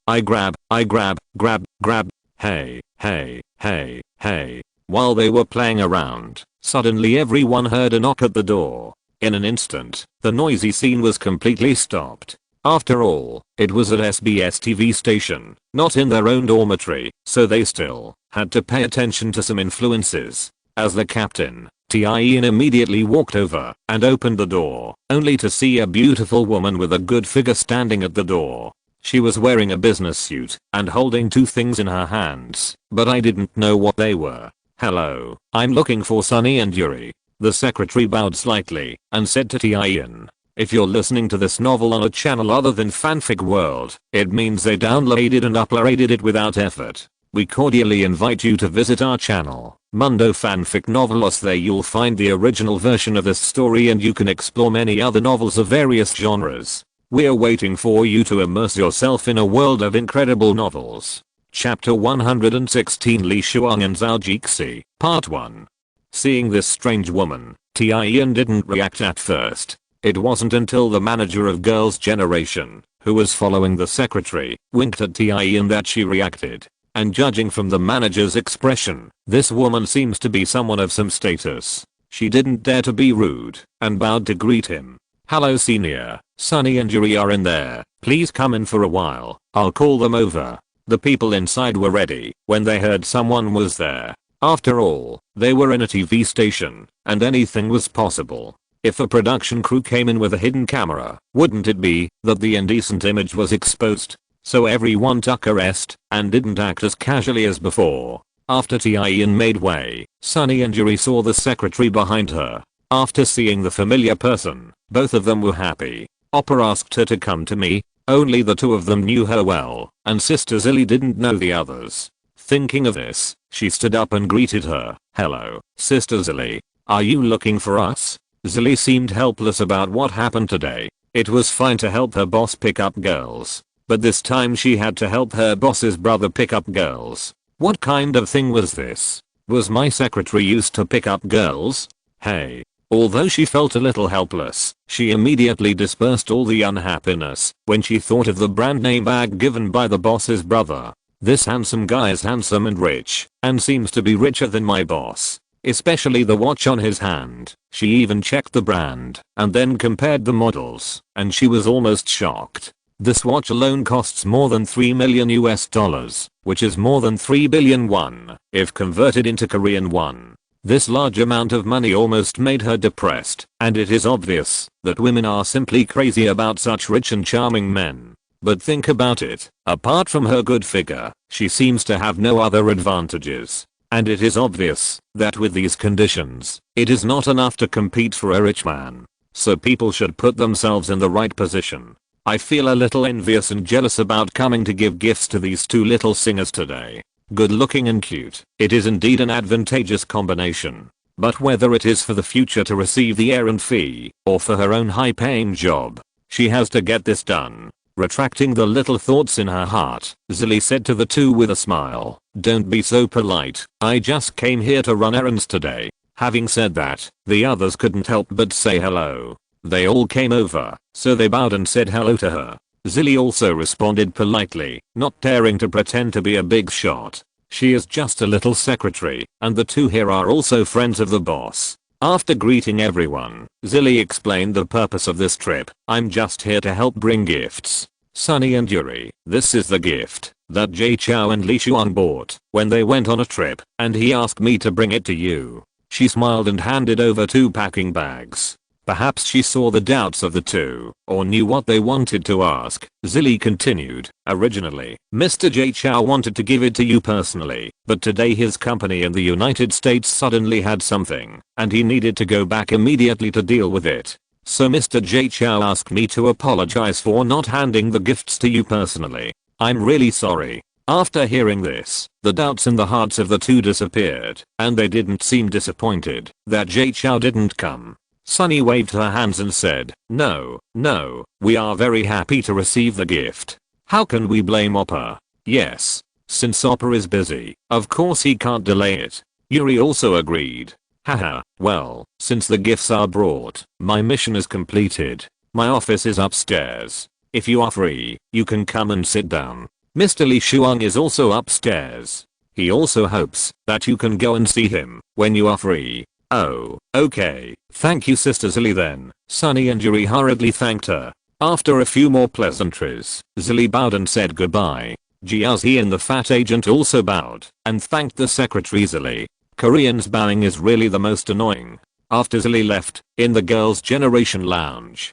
Hey, hey, hey, hey. While they were playing around, suddenly everyone heard a knock at the door. In an instant, the noisy scene was completely stopped. After all, it was at SBS TV station, not in their own dormitory, so they still had to pay attention to some influences. As the captain, Ian immediately walked over and opened the door, only to see a beautiful woman with a good figure standing at the door. She was wearing a business suit and holding two things in her hands, but I didn't know what they were. Hello, I'm looking for Sunny and Yuri. The secretary bowed slightly and said to Ian, if you're listening to this novel on a channel other than Fanfic World, it means they downloaded and uploaded it without effort. We cordially invite you to visit our channel, Mundo Fanfic Novelos. There you'll find the original version of this story and you can explore many other novels of various genres. We're waiting for you to immerse yourself in a world of incredible novels. Chapter 116 Li Shuang and Zhao Jixi, Part 1. Seeing this strange woman, Ian didn't react at first. It wasn't until the manager of Girls' Generation, who was following the secretary, winked at Ian that she reacted. And judging from the manager's expression, this woman seems to be someone of some status. She didn't dare to be rude and bowed to greet him. Hello senior, Sunny and Yuri are in there. Please come in for a while. I'll call them over. The people inside were ready when they heard someone was there. After all, they were in a TV station, and anything was possible. If a production crew came in with a hidden camera, wouldn't it be that the indecent image was exposed? So everyone took a rest and didn't act as casually as before. After Ian made way, Sunny and Yuri saw the secretary behind her. After seeing the familiar person, both of them were happy. Oppa asked her to come to me. Only the two of them knew her well, and Sister Zilly didn't know the others. Thinking of this, she stood up and greeted her. Hello, Sister Zilly. Are you looking for us? Zilly seemed helpless about what happened today. It was fine to help her boss pick up girls, but this time she had to help her boss's brother pick up girls. What kind of thing was this? Was my secretary used to pick up girls? Hey. Although she felt a little helpless, she immediately dispersed all the unhappiness when she thought of the brand name bag given by the boss's brother. This handsome guy is handsome and rich, and seems to be richer than my boss. Especially the watch on his hand. She even checked the brand, and then compared the models, and she was almost shocked. This watch alone costs more than $3 million US, which is more than 3 billion won, if converted into Korean won. This large amount of money almost made her depressed, and it is obvious that women are simply crazy about such rich and charming men. But think about it, apart from her good figure, she seems to have no other advantages. And it is obvious that with these conditions, it is not enough to compete for a rich man. So people should put themselves in the right position. I feel a little envious and jealous about coming to give gifts to these two little singers today. Good looking and cute. It is indeed an advantageous combination. But whether it is for the future to receive the errand fee, or for her own high paying job, she has to get this done. Retracting the little thoughts in her heart, Zilly said to the two with a smile, "Don't be so polite, I just came here to run errands today." Having said that, the others couldn't help but say hello. They all came over, so they bowed and said hello to her. Zilly also responded politely, not daring to pretend to be a big shot. She is just a little secretary, and the two here are also friends of the boss. After greeting everyone, Zilly explained the purpose of this trip. I'm just here to help bring gifts. Sunny and Yuri, this is the gift that Jay Chou and Li Shuang bought when they went on a trip, and he asked me to bring it to you. She smiled and handed over 2 packing bags. Perhaps she saw the doubts of the two, or knew what they wanted to ask. Zilly continued, originally, Mr. Jay Chou wanted to give it to you personally, but today his company in the United States suddenly had something, and he needed to go back immediately to deal with it. So Mr. Jay Chou asked me to apologize for not handing the gifts to you personally. I'm really sorry. After hearing this, the doubts in the hearts of the two disappeared, and they didn't seem disappointed that Jay Chou didn't come. Sunny waved her hands and said, "No, no, we are very happy to receive the gift. How can we blame Oppa? Yes. Since Oppa is busy, of course he can't delay it." Yuri also agreed. "Haha, well, since the gifts are brought, my mission is completed. My office is upstairs. If you are free, you can come and sit down. Mr. Li Shuang is also upstairs. He also hopes that you can go and see him when you are free." "Oh, okay. Thank you Sister Zili then." Sunny and Yuri hurriedly thanked her. After a few more pleasantries, Zili bowed and said goodbye. Jiazi and the fat agent also bowed and thanked the secretary Zili. Koreans bowing is really the most annoying. After Zili left, in the girls' generation lounge.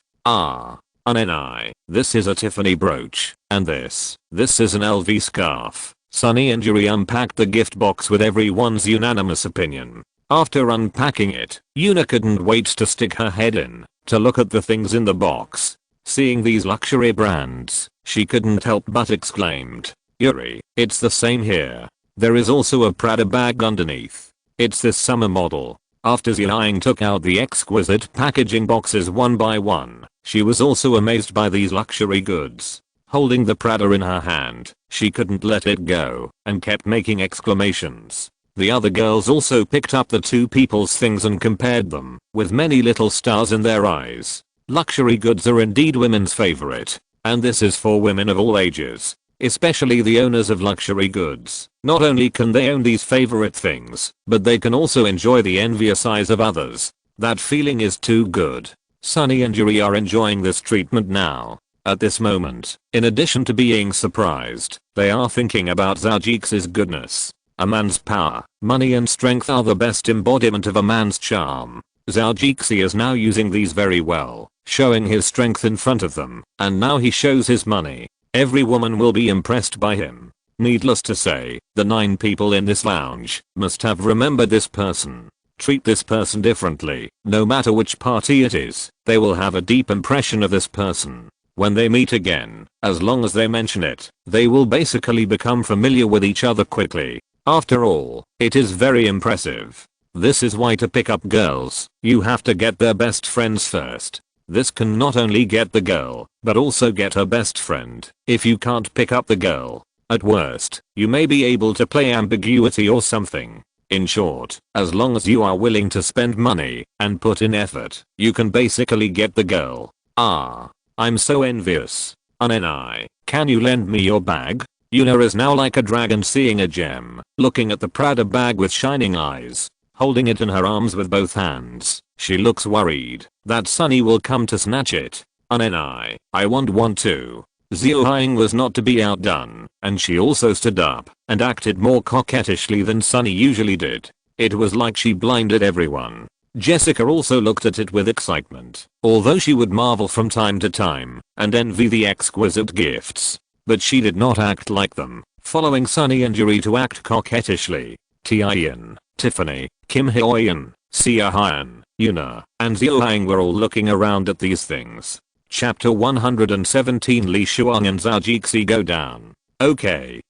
Unni, this is a Tiffany brooch, and this is an LV scarf. Sunny and Yuri unpacked the gift box with everyone's unanimous opinion. After unpacking it, Yuna couldn't wait to stick her head in to look at the things in the box. Seeing these luxury brands, she couldn't help but exclaimed, "Yuri, it's the same here. There is also a Prada bag underneath. It's this summer model." After Ziyang took out the exquisite packaging boxes one by one, she was also amazed by these luxury goods. Holding the Prada in her hand, she couldn't let it go and kept making exclamations. The other girls also picked up the two people's things and compared them, with many little stars in their eyes. Luxury goods are indeed women's favorite, and this is for women of all ages, especially the owners of luxury goods. Not only can they own these favorite things, but they can also enjoy the envious eyes of others. That feeling is too good. Sunny and Yuri are enjoying this treatment now. At this moment, in addition to being surprised, they are thinking about Zhao Jix's goodness. A man's power, money and strength are the best embodiment of a man's charm. Zhao Jixi is now using these very well, showing his strength in front of them, and now he shows his money. Every woman will be impressed by him. Needless to say, the 9 people in this lounge must have remembered this person. Treat this person differently, no matter which party it is, they will have a deep impression of this person. When they meet again, as long as they mention it, they will basically become familiar with each other quickly. After all, it is very impressive. This is why to pick up girls, you have to get their best friends first. This can not only get the girl, but also get her best friend. If you can't pick up the girl, at worst, you may be able to play ambiguity or something. In short, as long as you are willing to spend money and put in effort, you can basically get the girl. I'm so envious. Unni, can you lend me your bag? Yuna is now like a dragon seeing a gem, looking at the Prada bag with shining eyes, holding it in her arms with both hands. She looks worried that Sunny will come to snatch it. Unni, I won't want to. Ziyang was not to be outdone, and she also stood up and acted more coquettishly than Sunny usually did. It was like she blinded everyone. Jessica also looked at it with excitement, although she would marvel from time to time and envy the exquisite gifts. But she did not act like them, following Sunny and Yuri to act coquettishly. Tian, Tiffany, Kim Hyoyeon, Sia Hyun, Yuna, and Ziyang were all looking around at these things. Chapter 117 Li Shuang and Zhao Jixi go down. Okay,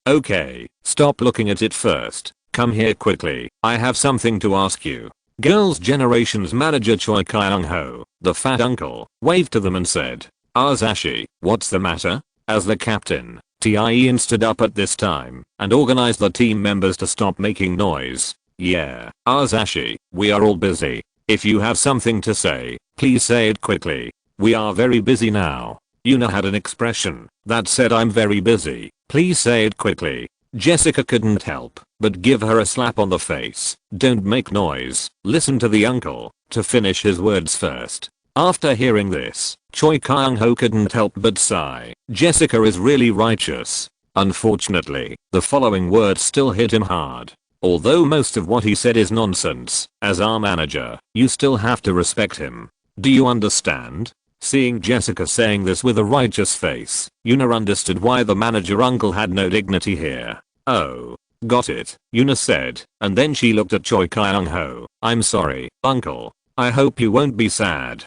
stop looking at it first. Come here quickly, I have something to ask you. Girls' Generation's manager Choi Kyung-ho, the fat uncle, waved to them and said, Zashi, what's the matter? As the captain, Tian stood up at this time and organized the team members to stop making noise. Yeah, Zashi, we are all busy. If you have something to say, please say it quickly. We are very busy now. Yuna had an expression that said I'm very busy, please say it quickly. Jessica couldn't help but give her a slap on the face. Don't make noise, listen to the uncle to finish his words first. After hearing this, Choi Kyung-ho couldn't help but sigh. Jessica is really righteous. Unfortunately, the following words still hit him hard. Although most of what he said is nonsense, as our manager, you still have to respect him. Do you understand? Seeing Jessica saying this with a righteous face, Yuna understood why the manager uncle had no dignity here. Oh, got it, Yuna said, and then she looked at Choi Kyung-ho. I'm sorry, uncle. I hope you won't be sad.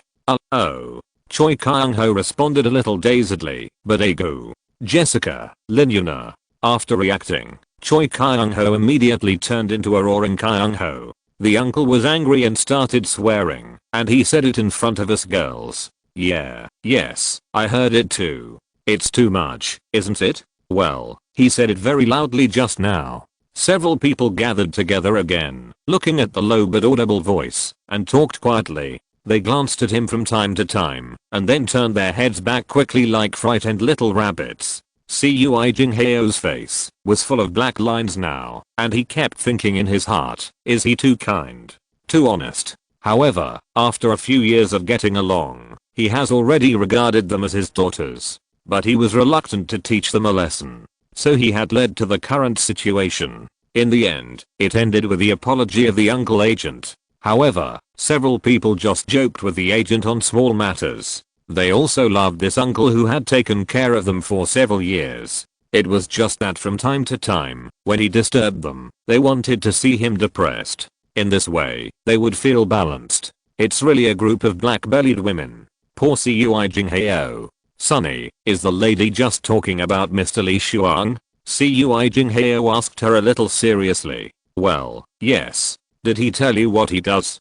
Oh. Choi Kyung-ho responded a little dazedly, but Agu, Jessica, Lin Yuna. After reacting, Choi Kyung-ho immediately turned into a roaring Kyung-ho. The uncle was angry and started swearing, and he said it in front of us girls. Yeah, yes, I heard it too. It's too much, isn't it? Well, he said it very loudly just now. Several people gathered together again, looking at the low but audible voice, and talked quietly. They glanced at him from time to time, and then turned their heads back quickly like frightened little rabbits. Cui Jinghaeo's face was full of black lines now, and he kept thinking in his heart, is he too kind? Too honest? However, after a few years of getting along, he has already regarded them as his daughters. But he was reluctant to teach them a lesson. So he had led to the current situation. In the end, it ended with the apology of the uncle agent. However, several people just joked with the agent on small matters. They also loved this uncle who had taken care of them for several years. It was just that from time to time, when he disturbed them, they wanted to see him depressed. In this way, they would feel balanced. It's really a group of black-bellied women. Poor Cui Jinghaeo. Sunny, is the lady just talking about Mr. Lee Shuang? Cui Jinghaeo asked her a little seriously. Well, yes. Did he tell you what he does?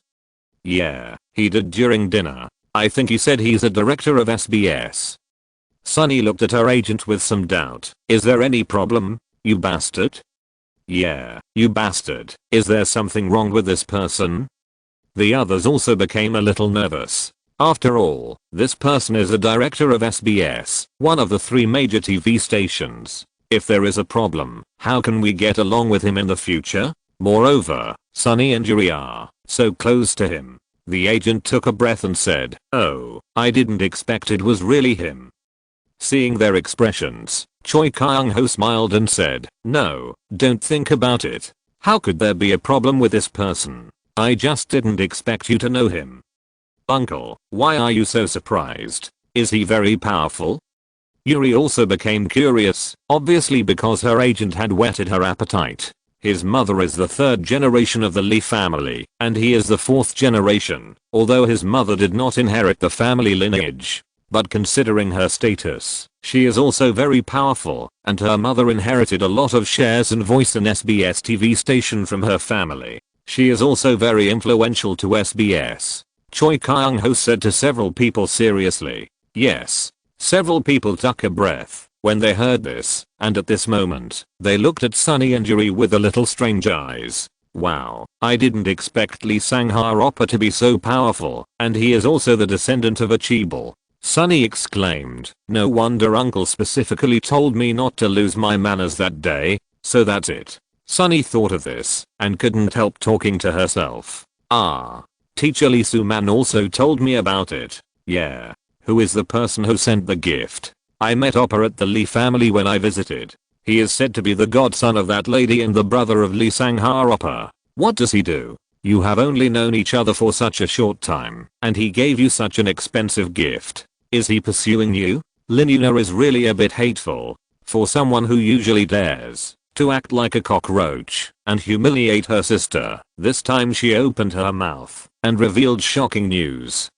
Yeah, he did during dinner. I think he said he's a director of SBS. Sunny looked at her agent with some doubt. Is there any problem, you bastard? Yeah, you bastard. Is there something wrong with this person? The others also became a little nervous. After all, this person is a director of SBS, one of the 3 major TV stations. If there is a problem, how can we get along with him in the future? Moreover, Sunny and Yuri are so close to him. The agent took a breath and said, oh, I didn't expect it was really him. Seeing their expressions, Choi Kyung-ho smiled and said, no, don't think about it. How could there be a problem with this person? I just didn't expect you to know him. Uncle, why are you so surprised? Is he very powerful? Yuri also became curious, obviously because her agent had whetted her appetite. His mother is the 3rd generation of the Lee family, and he is the 4th generation, although his mother did not inherit the family lineage. But considering her status, she is also very powerful, and her mother inherited a lot of shares and voice in SBS TV station from her family. She is also very influential to SBS. Choi Kyung-ho said to several people seriously. Yes. Several people took a breath when they heard this, and at this moment, they looked at Sunny and Yuri with a little strange eyes. Wow, I didn't expect Lee Sang-ha to be so powerful, and he is also the descendant of a Chaebol. Sunny exclaimed, no wonder uncle specifically told me not to lose my manners that day, so that's it. Sunny thought of this, and couldn't help talking to herself. Ah. Teacher Lee Soo-man also told me about it. Yeah. Who is the person who sent the gift? I met Oppa at the Lee family when I visited. He is said to be the godson of that lady and the brother of Lee Sang-ha Oppa. What does he do? You have only known each other for such a short time, and he gave you such an expensive gift. Is he pursuing you? Lin is really a bit hateful. For someone who usually dares to act like a cockroach and humiliate her sister, this time she opened her mouth and revealed shocking news.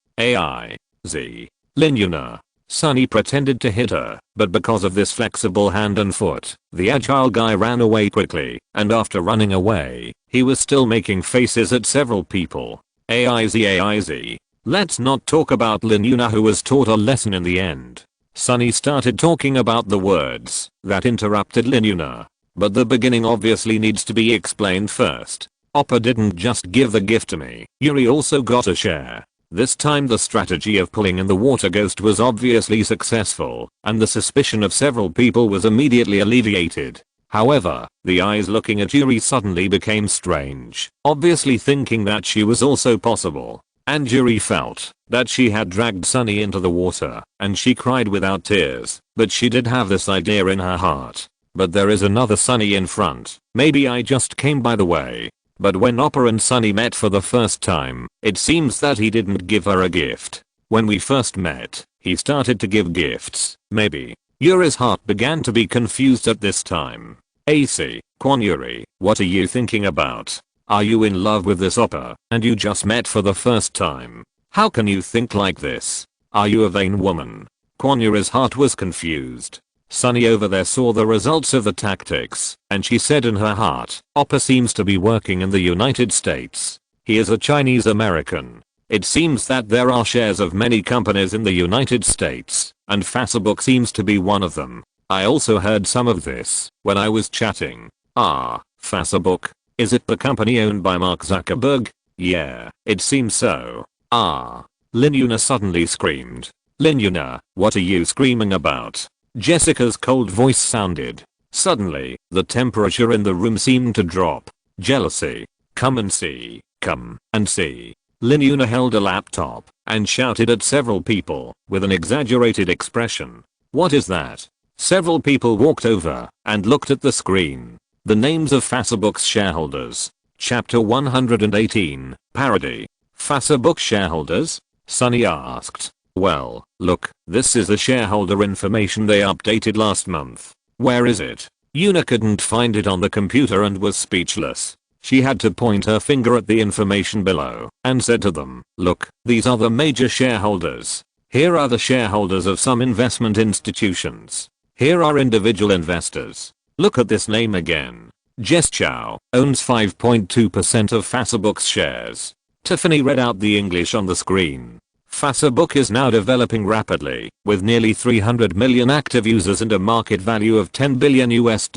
Lin Sunny pretended to hit her, but because of this flexible hand and foot, the agile guy ran away quickly, and after running away, he was still making faces at several people. AIZ. Let's not talk about Lin who was taught a lesson in the end. Sunny started talking about the words that interrupted Lin. But the beginning obviously needs to be explained first. Oppa didn't just give the gift to me, Yuri also got a share. This time the strategy of pulling in the water ghost was obviously successful, and the suspicion of several people was immediately alleviated. However, the eyes looking at Yuri suddenly became strange, obviously thinking that she was also possible. And Yuri felt that she had dragged Sunny into the water, and she cried without tears, but she did have this idea in her heart. But there is another Sunny in front, maybe I just came by the way. But when Oppa and Sunny met for the first time, it seems that he didn't give her a gift. When we first met, he started to give gifts, maybe. Yuri's heart began to be confused at this time. Kwon Yuri, what are you thinking about? Are you in love with this Oppa, and you just met for the first time? How can you think like this? Are you a vain woman? Kwon Yuri's heart was confused. Sunny over there saw the results of the tactics, and she said in her heart, Oppa seems to be working in the United States. He is a Chinese American. It seems that there are shares of many companies in the United States, and Facebook seems to be one of them. I also heard some of this when I was chatting. Facebook? Is it the company owned by Mark Zuckerberg? Yeah, it seems so. Linuna suddenly screamed. Linuna, what are you screaming about? Jessica's cold voice sounded. Suddenly, the temperature in the room seemed to drop. Jealousy. Come and see. Come and see. Linuna held a laptop and shouted at several people with an exaggerated expression. What is that? Several people walked over and looked at the screen. The names of Facebook's shareholders. Chapter 118, Parody. Facebook shareholders? Sunny asked. Well, look, this is the shareholder information they updated last month. Where is it? Yuna couldn't find it on the computer and was speechless. She had to point her finger at the information below and said to them, look, these are the major shareholders. Here are the shareholders of some investment institutions. Here are individual investors. Look at this name again. Jess Chow owns 5.2% of Facebook's shares. Tiffany read out the English on the screen. Facebook is now developing rapidly, with nearly 300 million active users and a market value of $10 billion US.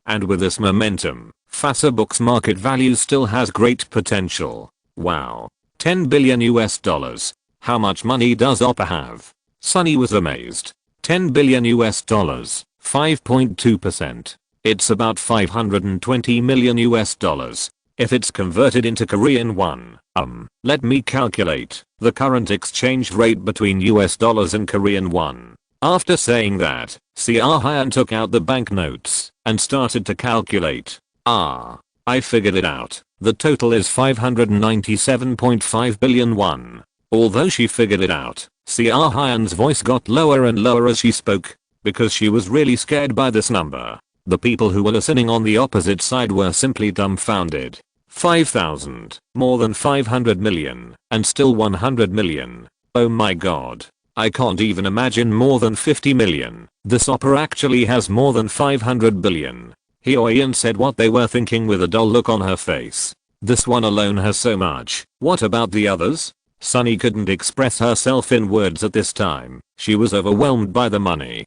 And with this momentum, Facebook's market value still has great potential. Wow. $10 billion US. How much money does Oppa have? Sunny was amazed. $10 billion US. 5.2%. It's about $520 million US. If it's converted into Korean won, let me calculate the current exchange rate between US dollars and Korean won. After saying that, CR Hyan took out the banknotes and started to calculate. I figured it out. The total is 597.5 billion won. Although she figured it out, CR Hyan's voice got lower and lower as she spoke, because she was really scared by this number. The people who were listening on the opposite side were simply dumbfounded. 5,000, more than 500 million, and still 100 million. Oh my god. I can't even imagine more than 50 million. This Oppa actually has more than 500 billion. Hyoyeon said what they were thinking with a dull look on her face. This one alone has so much. What about the others? Sunny couldn't express herself in words at this time. She was overwhelmed by the money.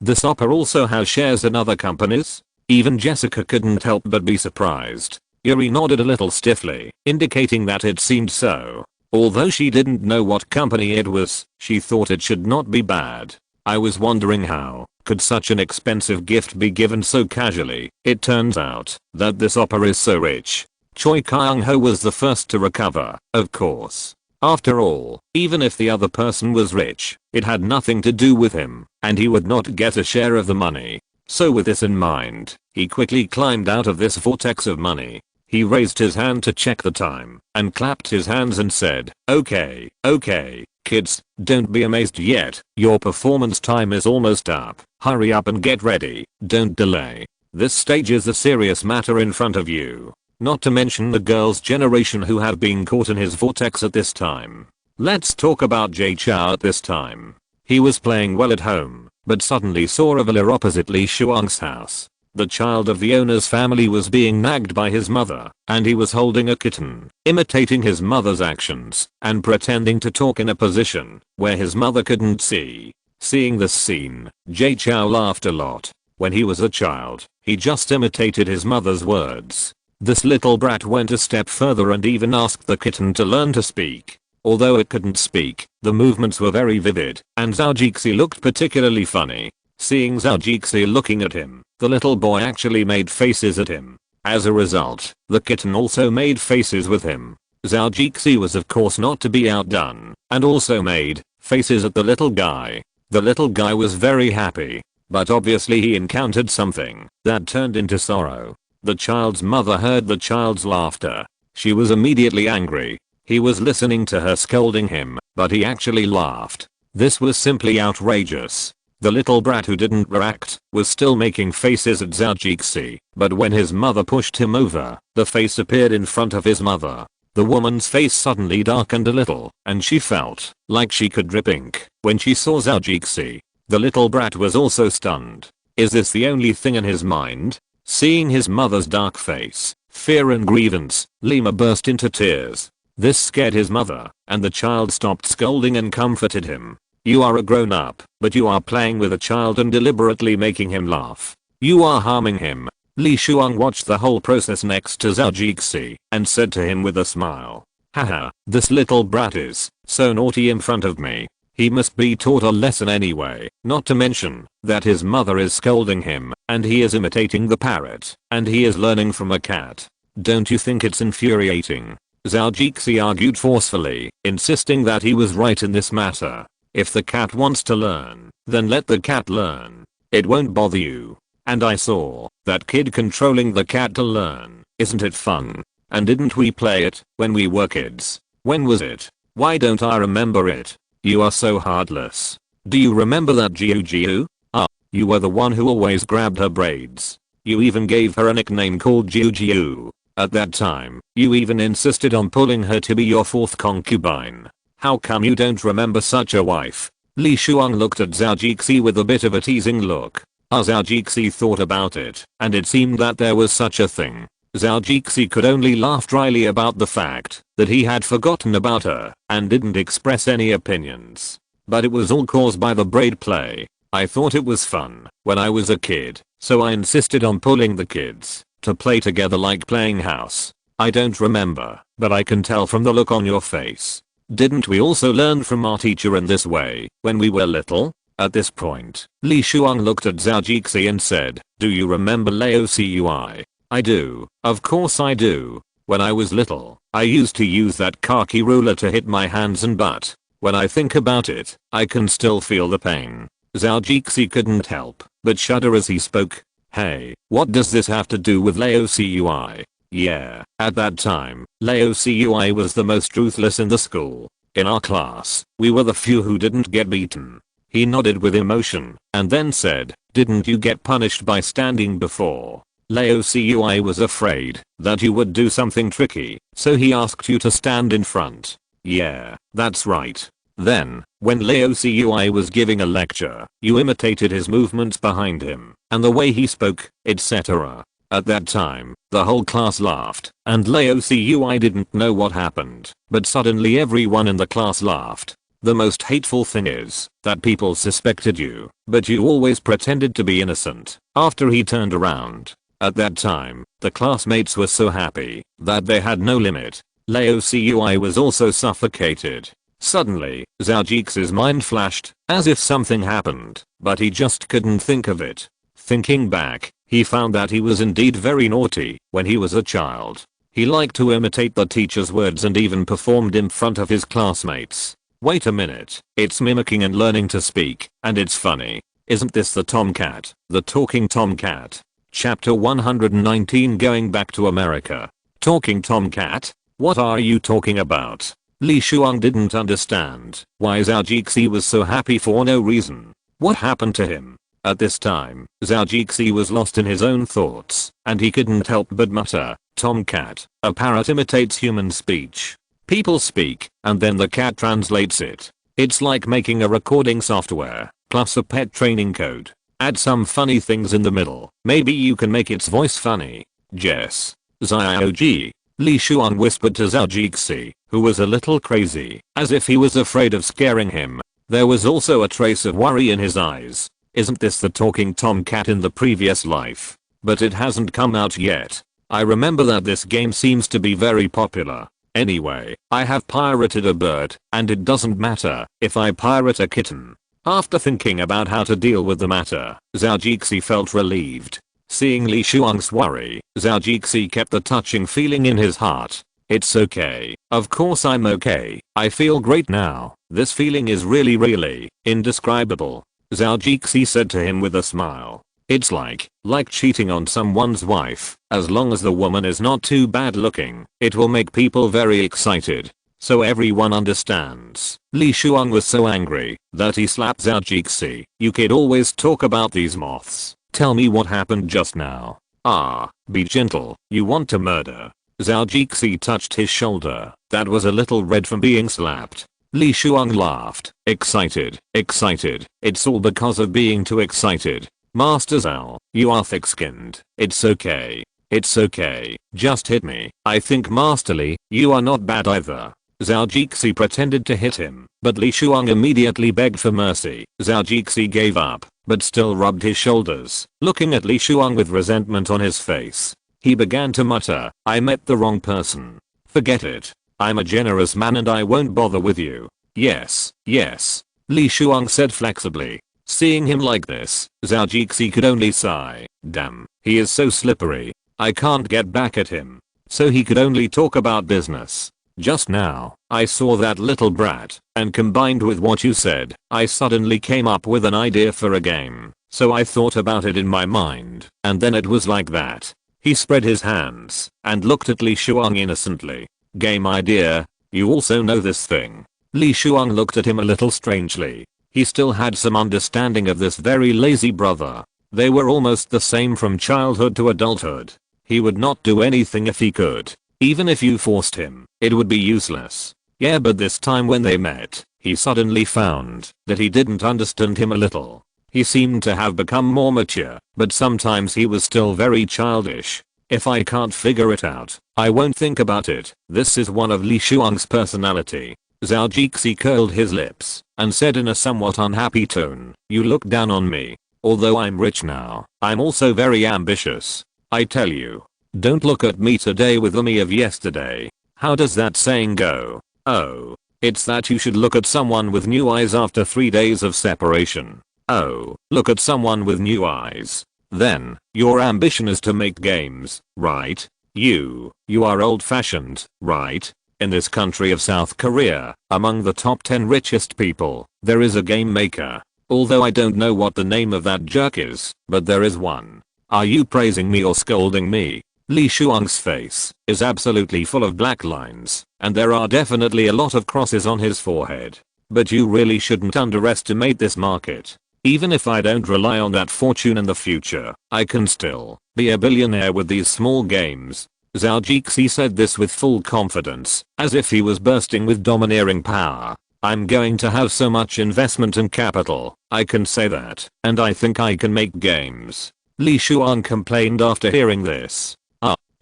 This Oppa also has shares in other companies? Even Jessica couldn't help but be surprised. Yuri nodded a little stiffly, indicating that it seemed so. Although she didn't know what company it was, she thought it should not be bad. I was wondering how could such an expensive gift be given so casually. It turns out that this Oppa is so rich. Choi Kyung-ho was the first to recover, of course. After all, even if the other person was rich, it had nothing to do with him, and he would not get a share of the money. So with this in mind, he quickly climbed out of this vortex of money. He raised his hand to check the time, and clapped his hands and said, okay, kids, don't be amazed yet, your performance time is almost up. Hurry up and get ready, don't delay. This stage is a serious matter in front of you. Not to mention the girls' generation who have been caught in his vortex at this time. Let's talk about Jay Chow at this time. He was playing well at home, but suddenly saw a villa opposite Lee Shuang's house. The child of the owner's family was being nagged by his mother, and he was holding a kitten, imitating his mother's actions, and pretending to talk in a position where his mother couldn't see. Seeing this scene, Jay Chow laughed a lot. When he was a child, he just imitated his mother's words. This little brat went a step further and even asked the kitten to learn to speak. Although it couldn't speak, the movements were very vivid, and Zhao Jixi looked particularly funny. Seeing Zhao Jixi looking at him, the little boy actually made faces at him. As a result, the kitten also made faces with him. Zhao Jixi was of course not to be outdone, and also made faces at the little guy. The little guy was very happy, but obviously he encountered something that turned into sorrow. The child's mother heard the child's laughter. She was immediately angry. He was listening to her scolding him, but he actually laughed. This was simply outrageous. The little brat who didn't react was still making faces at Zhao Jixi, but when his mother pushed him over, the face appeared in front of his mother. The woman's face suddenly darkened a little, and she felt like she could drip ink when she saw Zhao Jixi. The little brat was also stunned. Is this the only thing in his mind? Seeing his mother's dark face, fear and grievance, Lima burst into tears. This scared his mother, and the child stopped scolding and comforted him. You are a grown-up, but you are playing with a child and deliberately making him laugh. You are harming him. Li Shuang watched the whole process next to Zhao Jixi and said to him with a smile, "Haha, this little brat is so naughty in front of me. He must be taught a lesson anyway, not to mention that his mother is scolding him and he is imitating the parrot and he is learning from a cat. Don't you think it's infuriating?" Zhao Jixi argued forcefully, insisting that he was right in this matter. If the cat wants to learn, then let the cat learn. It won't bother you. And I saw that kid controlling the cat to learn. Isn't it fun? And didn't we play it when we were kids? When was it? Why don't I remember it? You are so heartless. Do you remember that Zhou? Ah, you were the one who always grabbed her braids. You even gave her a nickname called Zhou. At that time, you even insisted on pulling her to be your fourth concubine. How come you don't remember such a wife? Li Shuang looked at Zhao Jixi with a bit of a teasing look. Zhao Jixi thought about it, and it seemed that there was such a thing. Zhao Jixi could only laugh dryly about the fact that he had forgotten about her and didn't express any opinions. But it was all caused by the braid play. I thought it was fun when I was a kid, so I insisted on pulling the kids to play together like playing house. I don't remember, but I can tell from the look on your face. Didn't we also learn from our teacher in this way when we were little? At this point, Li Shuang looked at Zhao Jixi and said, "Do you remember Laocui?" "I do, of course I do. When I was little, I used to use that khaki ruler to hit my hands and butt. When I think about it, I can still feel the pain." Zhao Jixi couldn't help but shudder as he spoke. "Hey, what does this have to do with Laocui?" "Yeah, at that time, Laocui was the most ruthless in the school. In our class, we were the few who didn't get beaten." He nodded with emotion and then said, "Didn't you get punished by standing before? Laocui was afraid that you would do something tricky, so he asked you to stand in front." "Yeah, that's right. Then, when Laocui was giving a lecture, you imitated his movements behind him, and the way he spoke, etc. At that time, the whole class laughed, and Laocui didn't know what happened, but suddenly everyone in the class laughed. The most hateful thing is that people suspected you, but you always pretended to be innocent after he turned around. At that time, the classmates were so happy that they had no limit. Laocui was also suffocated." Suddenly, Zhao Jixi's mind flashed, as if something happened, but he just couldn't think of it. Thinking back, he found that he was indeed very naughty when he was a child. He liked to imitate the teacher's words and even performed in front of his classmates. Wait a minute, it's mimicking and learning to speak, and it's funny. Isn't this the tomcat, the talking tomcat? Chapter 119 Going back to America. Talking tomcat? What are you talking about? Li Shuang didn't understand why Zhao Jixi was so happy for no reason. What happened to him? At this time, Zhao Jixi was lost in his own thoughts, and he couldn't help but mutter, "Tomcat, a parrot imitates human speech. People speak, and then the cat translates it. It's like making a recording software, plus a pet training code. Add some funny things in the middle, maybe you can make its voice funny." "Jess. Xiaoji." Li Shuang whispered to Zhao Jixi, who was a little crazy, as if he was afraid of scaring him. There was also a trace of worry in his eyes. "Isn't this the talking tomcat in the previous life? But it hasn't come out yet. I remember that this game seems to be very popular. Anyway, I have pirated a bird, and it doesn't matter if I pirate a kitten." After thinking about how to deal with the matter, Zhao Jixi felt relieved. Seeing Li Shuang's worry, Zhao Jixi kept the touching feeling in his heart. "It's okay. Of course I'm okay. I feel great now. This feeling is really indescribable." Zhao Jixi said to him with a smile. "It's like cheating on someone's wife. As long as the woman is not too bad looking, it will make people very excited. So everyone understands." Li Shuang was so angry that he slapped Zhao Jixi. "You kid always talk about these moths. Tell me what happened just now." "Ah, be gentle. You want to murder." Zhao Jixi touched his shoulder that was a little red from being slapped. Li Shuang laughed. Excited, excited. It's all because of being too excited. Master Zhou, you are thick-skinned. It's okay. It's okay. Just hit me. I think Master Li, you are not bad either. Zhao Jixi pretended to hit him, but Li Shuang immediately begged for mercy. Zhao Jixi gave up, but still rubbed his shoulders, looking at Li Shuang with resentment on his face. He began to mutter, I met the wrong person. Forget it. I'm a generous man and I won't bother with you. Yes, yes. Li Shuang said flexibly. Seeing him like this, Zhao Jixi could only sigh. Damn, he is so slippery. I can't get back at him. So he could only talk about business. Just now, I saw that little brat, and combined with what you said, I suddenly came up with an idea for a game. So I thought about it in my mind, and then it was like that. He spread his hands, and looked at Li Shuang innocently. Game idea? You also know this thing? Li Shuang looked at him a little strangely. He still had some understanding of this very lazy brother. They were almost the same from childhood to adulthood. He would not do anything if he could. Even if you forced him, it would be useless. Yeah, but this time when they met, he suddenly found that he didn't understand him a little. He seemed to have become more mature, but sometimes he was still very childish. If I can't figure it out, I won't think about it. This is one of Li Shuang's personality. Zhao Jixi curled his lips and said in a somewhat unhappy tone, you look down on me. Although I'm rich now, I'm also very ambitious. I tell you. Don't look at me today with the me of yesterday. How does that saying go? Oh, it's that you should look at someone with new eyes after 3 days of separation. Oh, look at someone with new eyes. Then, your ambition is to make games, right? You are old-fashioned, right? In this country of South Korea, among the top 10 richest people, there is a game maker. Although I don't know what the name of that jerk is, but there is one. Are you praising me or scolding me? Li Shuang's face is absolutely full of black lines, and there are definitely a lot of crosses on his forehead. But you really shouldn't underestimate this market. Even if I don't rely on that fortune in the future, I can still be a billionaire with these small games. Zhao Jixi said this with full confidence, as if he was bursting with domineering power. I'm going to have so much investment and capital, I can say that, and I think I can make games. Li Shuang complained after hearing this.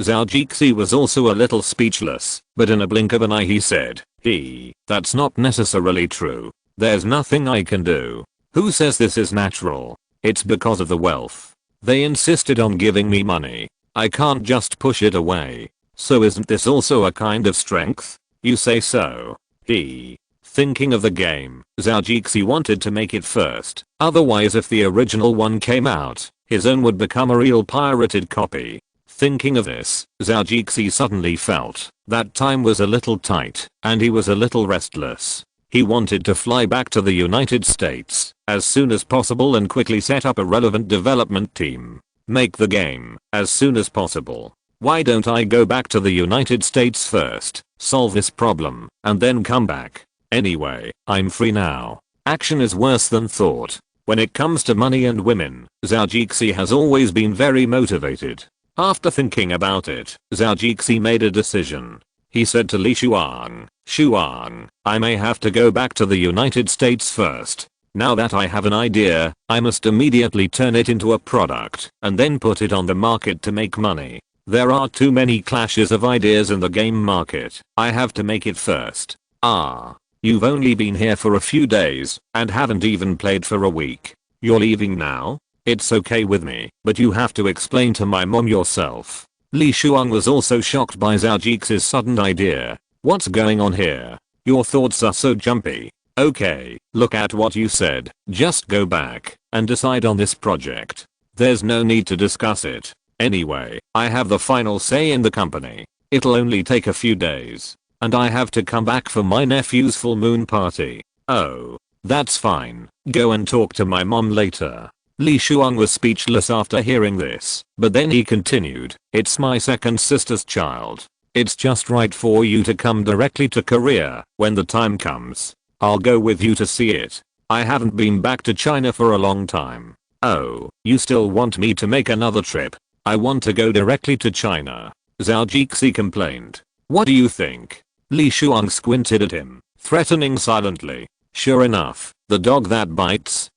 Zhao Jixi was also a little speechless, but in a blink of an eye he said, that's not necessarily true. There's nothing I can do. Who says this is natural? It's because of the wealth. They insisted on giving me money. I can't just push it away. So isn't this also a kind of strength? You say so. Thinking of the game, Zhao Jixi wanted to make it first. Otherwise if the original one came out, his own would become a real pirated copy. Thinking of this, Zhao Jixi suddenly felt that time was a little tight, and he was a little restless. He wanted to fly back to the United States as soon as possible and quickly set up a relevant development team. Make the game as soon as possible. Why don't I go back to the United States first, solve this problem, and then come back? Anyway, I'm free now. Action is worse than thought. When it comes to money and women, Zhao Jixi has always been very motivated. After thinking about it, Zhao Jixi made a decision. He said to Li Shuang, Shuang, I may have to go back to the United States first. Now that I have an idea, I must immediately turn it into a product and then put it on the market to make money. There are too many clashes of ideas in the game market. I have to make it first. You've only been here for a few days and haven't even played for a week. You're leaving now? It's okay with me, but you have to explain to my mom yourself. Li Shuang was also shocked by Zhao Jixi's sudden idea. What's going on here? Your thoughts are so jumpy. Okay, look at what you said. Just go back and decide on this project. There's no need to discuss it. Anyway, I have the final say in the company. It'll only take a few days. And I have to come back for my nephew's full moon party. Oh, that's fine. Go and talk to my mom later. Li Shuang was speechless after hearing this, but then he continued, it's my second sister's child. It's just right for you to come directly to Korea when the time comes. I'll go with you to see it. I haven't been back to China for a long time. Oh, you still want me to make another trip? I want to go directly to China. Zhao Jixi complained. What do you think? Li Shuang squinted at him. threatening silently. Sure enough, the dog that bites,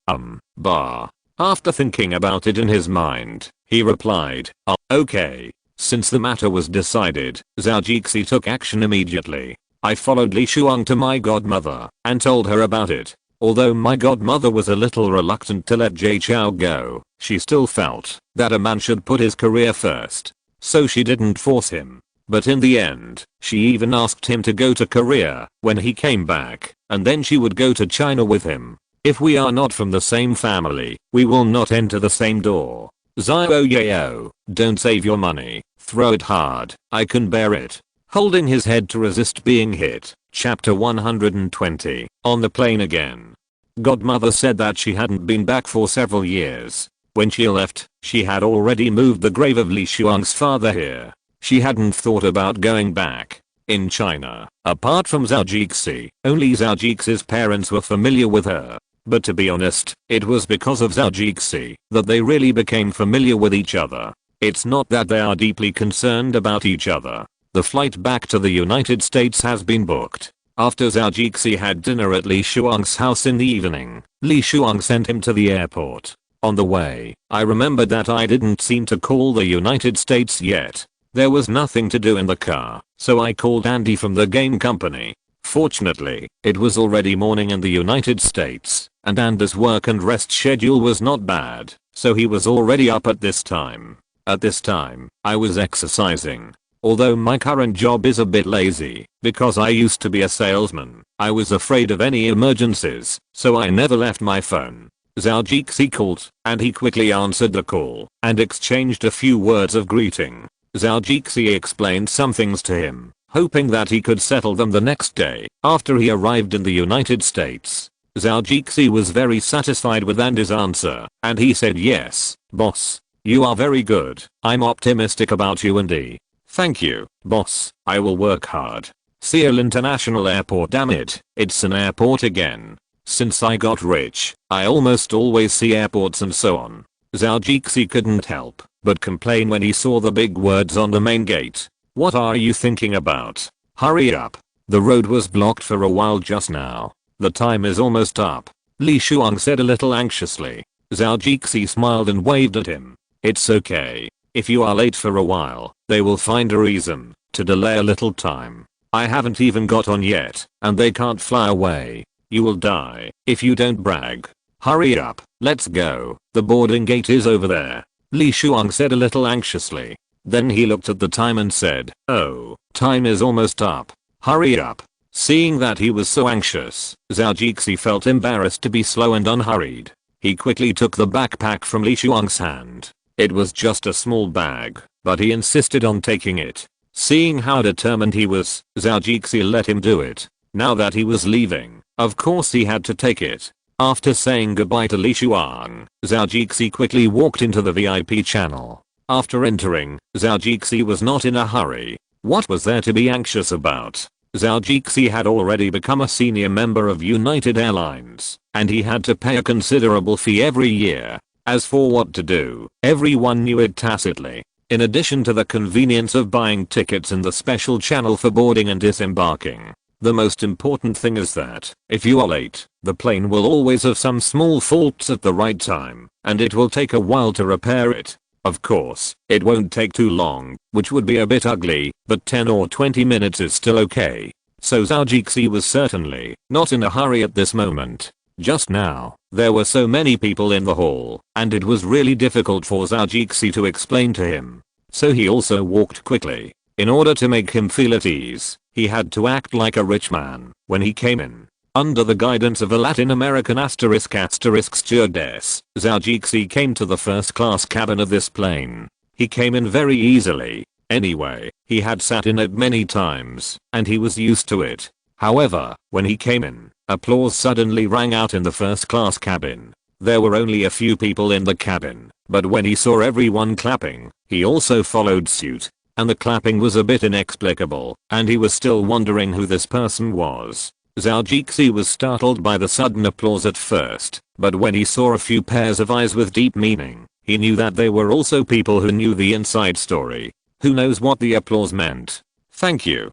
bar. After thinking about it in his mind, he replied, "Oh, okay." Since the matter was decided, Zhao Jixi took action immediately. I followed Li Shuang to my godmother and told her about it. Although my godmother was a little reluctant to let Jay Chou go, she still felt that a man should put his career first. So she didn't force him. But in the end, she even asked him to go to Korea when he came back, and then she would go to China with him. If we are not from the same family, we will not enter the same door. Zio yayo, don't save your money, throw it hard, I can bear it. Holding his head to resist being hit. Chapter 120, on the plane again. Godmother said that she hadn't been back for several years. When she left, she had already moved the grave of Li Shuang's father here. She hadn't thought about going back. In China, apart from Zhao Jixi, only Zhao Jixi's parents were familiar with her. But to be honest, it was because of Zhao Jixi that they really became familiar with each other. It's not that they are deeply concerned about each other. The flight back to the United States has been booked. After Zhao Jixi had dinner at Li Shuang's house in the evening, Li Shuang sent him to the airport. On the way, I remembered that I didn't seem to call the United States yet. There was nothing to do in the car, so I called Andy from the game company. Fortunately, it was already morning in the United States, and Andy's work and rest schedule was not bad, so he was already up at this time. At this time, I was exercising. Although my current job is a bit lazy, because I used to be a salesman, I was afraid of any emergencies, so I never left my phone. Zhao Jixi called, and he quickly answered the call, and exchanged a few words of greeting. Zhao Jixi explained some things to him, hoping that he could settle them the next day, after he arrived in the United States. Zhao Jixi was very satisfied with Andy's answer, and he said, "Yes, boss. You are very good. I'm optimistic about you, Andy." "Thank you, boss. I will work hard." Seoul International Airport, damn it, it's an airport again. Since I got rich, I almost always see airports and so on. Zhao Jixi couldn't help but complain when he saw the big words on the main gate. "What are you thinking about? Hurry up. The road was blocked for a while just now. The time is almost up," Li Shuang said a little anxiously. Zhao Jixi smiled and waved at him. "It's okay. If you are late for a while, they will find a reason to delay a little time. I haven't even got on yet, and they can't fly away. You will die if you don't brag. Hurry up, let's go. The boarding gate is over there," Li Shuang said a little anxiously. Then he looked at the time and said, "Oh, time is almost up. Hurry up." Seeing that he was so anxious, Zhao Jixi felt embarrassed to be slow and unhurried. He quickly took the backpack from Li Shuang's hand. It was just a small bag, but he insisted on taking it. Seeing how determined he was, Zhao Jixi let him do it. Now that he was leaving, of course he had to take it. After saying goodbye to Li Shuang, Zhao Jixi quickly walked into the VIP channel. After entering, Zhao Jixi was not in a hurry. What was there to be anxious about? Zhao Jixi had already become a senior member of United Airlines, and he had to pay a considerable fee every year. As for what to do, everyone knew it tacitly. In addition to the convenience of buying tickets in the special channel for boarding and disembarking, the most important thing is that, if you are late, the plane will always have some small faults at the right time, and it will take a while to repair it. Of course, it won't take too long, which would be a bit ugly, but 10 or 20 minutes is still okay. So Zhao Jixi was certainly not in a hurry at this moment. Just now, there were so many people in the hall, and it was really difficult for Zhao Jixi to explain to him. So he also walked quickly. In order to make him feel at ease, he had to act like a rich man when he came in. Under the guidance of a Latin American stewardess, Zhao Jixi came to the first class cabin of this plane. He came in very easily. Anyway, he had sat in it many times, and he was used to it. However, when he came in, applause suddenly rang out in the first class cabin. There were only a few people in the cabin, but when he saw everyone clapping, he also followed suit. And the clapping was a bit inexplicable, and he was still wondering who this person was. Zhao Jixi was startled by the sudden applause at first, but when he saw a few pairs of eyes with deep meaning, he knew that they were also people who knew the inside story. Who knows what the applause meant? Thank you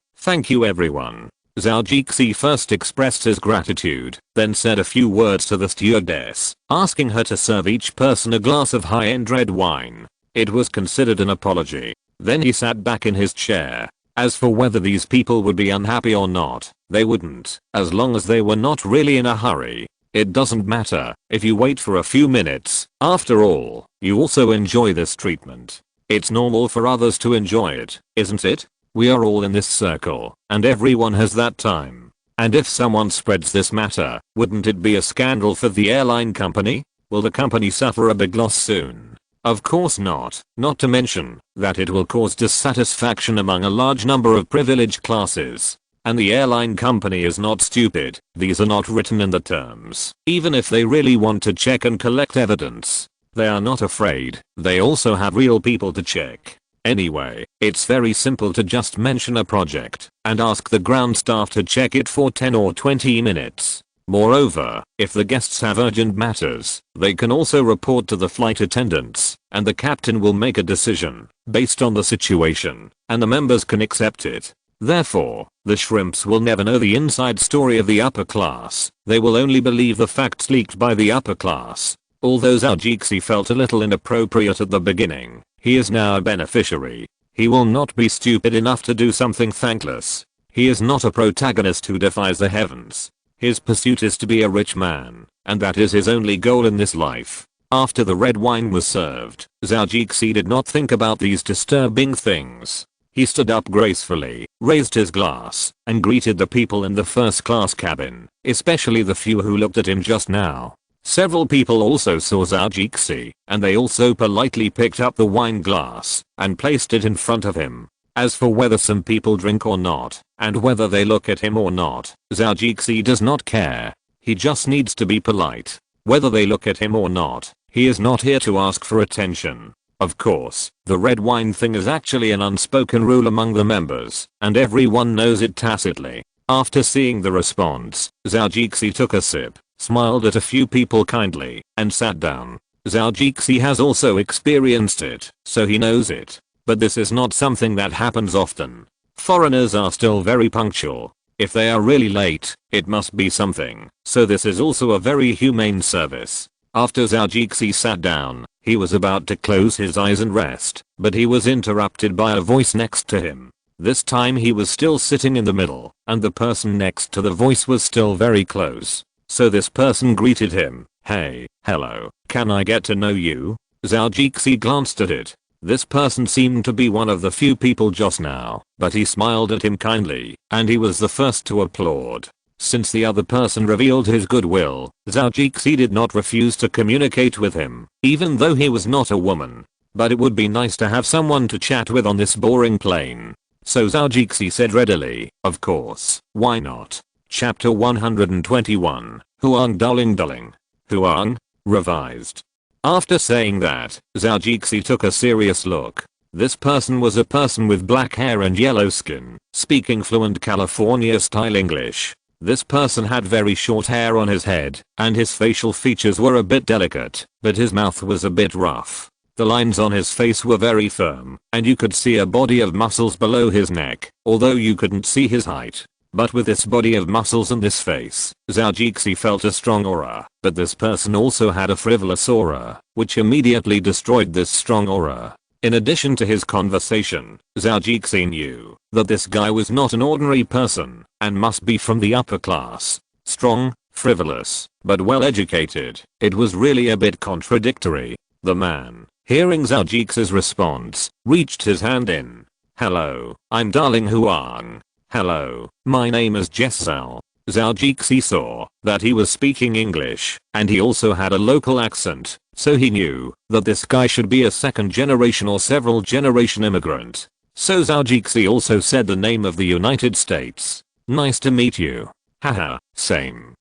everyone. Zhou Jixi first expressed his gratitude, then said a few words to the stewardess, asking her to serve each person a glass of high-end red wine. It was considered an apology. Then he sat back in his chair. As for whether these people would be unhappy or not, they wouldn't, as long as they were not really in a hurry. It doesn't matter if you wait for a few minutes. After all, you also enjoy this treatment. It's normal for others to enjoy it, isn't it? We are all in this circle, and everyone has that time. And if someone spreads this matter, wouldn't it be a scandal for the airline company? Will the company suffer a big loss soon? Of course not. Not to mention that it will cause dissatisfaction among a large number of privileged classes. And the airline company is not stupid. These are not written in the terms. Even if they really want to check and collect evidence, they are not afraid. They also have real people to check. Anyway, it's very simple to just mention a project and ask the ground staff to check it for 10 or 20 minutes. Moreover, if the guests have urgent matters, they can also report to the flight attendants, and the captain will make a decision based on the situation, and the members can accept it. Therefore, the shrimps will never know the inside story of the upper class. They will only believe the facts leaked by the upper class. Although Zhou Jixi felt a little inappropriate at the beginning, he is now a beneficiary. He will not be stupid enough to do something thankless. He is not a protagonist who defies the heavens. His pursuit is to be a rich man, and that is his only goal in this life. After the red wine was served, Zhou Jixi did not think about these disturbing things. He stood up gracefully, raised his glass, and greeted the people in the first class cabin, especially the few who looked at him just now. Several people also saw Zhou Jixi, and they also politely picked up the wine glass and placed it in front of him. As for whether some people drink or not, and whether they look at him or not, Zhou Jixi does not care. He just needs to be polite. Whether they look at him or not, he is not here to ask for attention. Of course, the red wine thing is actually an unspoken rule among the members, and everyone knows it tacitly. After seeing the response, Zhou Jixi took a sip, smiled at a few people kindly, and sat down. Zhou Jixi has also experienced it, so he knows it. But this is not something that happens often. Foreigners are still very punctual. If they are really late, it must be something. So this is also a very humane service. After Zhou Jixi sat down, he was about to close his eyes and rest, but he was interrupted by a voice next to him. This time he was still sitting in the middle, and the person next to the voice was still very close. So this person greeted him. Hey, hello, can I get to know you? Zhou Jixi glanced at it. This person seemed to be one of the few people just now, but he smiled at him kindly, and he was the first to applaud. Since the other person revealed his goodwill, Zhou Jixi did not refuse to communicate with him, even though he was not a woman. But it would be nice to have someone to chat with on this boring plane. So Zhou Jixi said readily, of course, why not? Chapter 121, Huang Dulling. Huang? Revised. After saying that, Zhou Jixi took a serious look. This person was a person with black hair and yellow skin, speaking fluent California-style English. This person had very short hair on his head, and his facial features were a bit delicate, but his mouth was a bit rough. The lines on his face were very firm, and you could see a body of muscles below his neck, although you couldn't see his height. But with this body of muscles and this face, Zhou Jixi felt a strong aura. But this person also had a frivolous aura, which immediately destroyed this strong aura. In addition to his conversation, Zhou Jixi knew that this guy was not an ordinary person, and must be from the upper class. Strong, frivolous, but well educated. It was really a bit contradictory. The man, hearing Zhou Jixi's response, reached his hand in. Hello, I'm Darling Huang. Hello, my name is Zhou. Zhou Jixi saw that he was speaking English, and he also had a local accent, so he knew that this guy should be a second generation or several generation immigrant. So Zhou Jixi also said the name of the United States. Nice to meet you. Haha, same.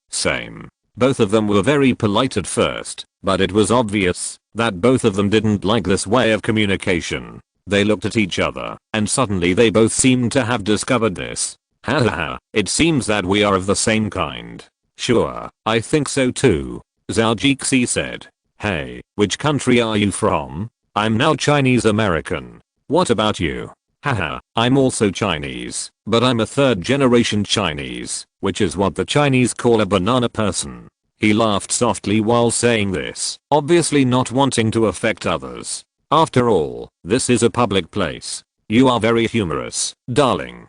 Both of them were very polite at first, but it was obvious that both of them didn't like this way of communication. They looked at each other, and suddenly they both seemed to have discovered this. Hahaha, it seems that we are of the same kind. Sure, I think so too. Zhou Jixi said. Hey, which country are you from? I'm now Chinese American. What about you? Haha, I'm also Chinese, but I'm a third generation Chinese, which is what the Chinese call a banana person. He laughed softly while saying this, obviously not wanting to affect others. After all, this is a public place. You are very humorous, darling.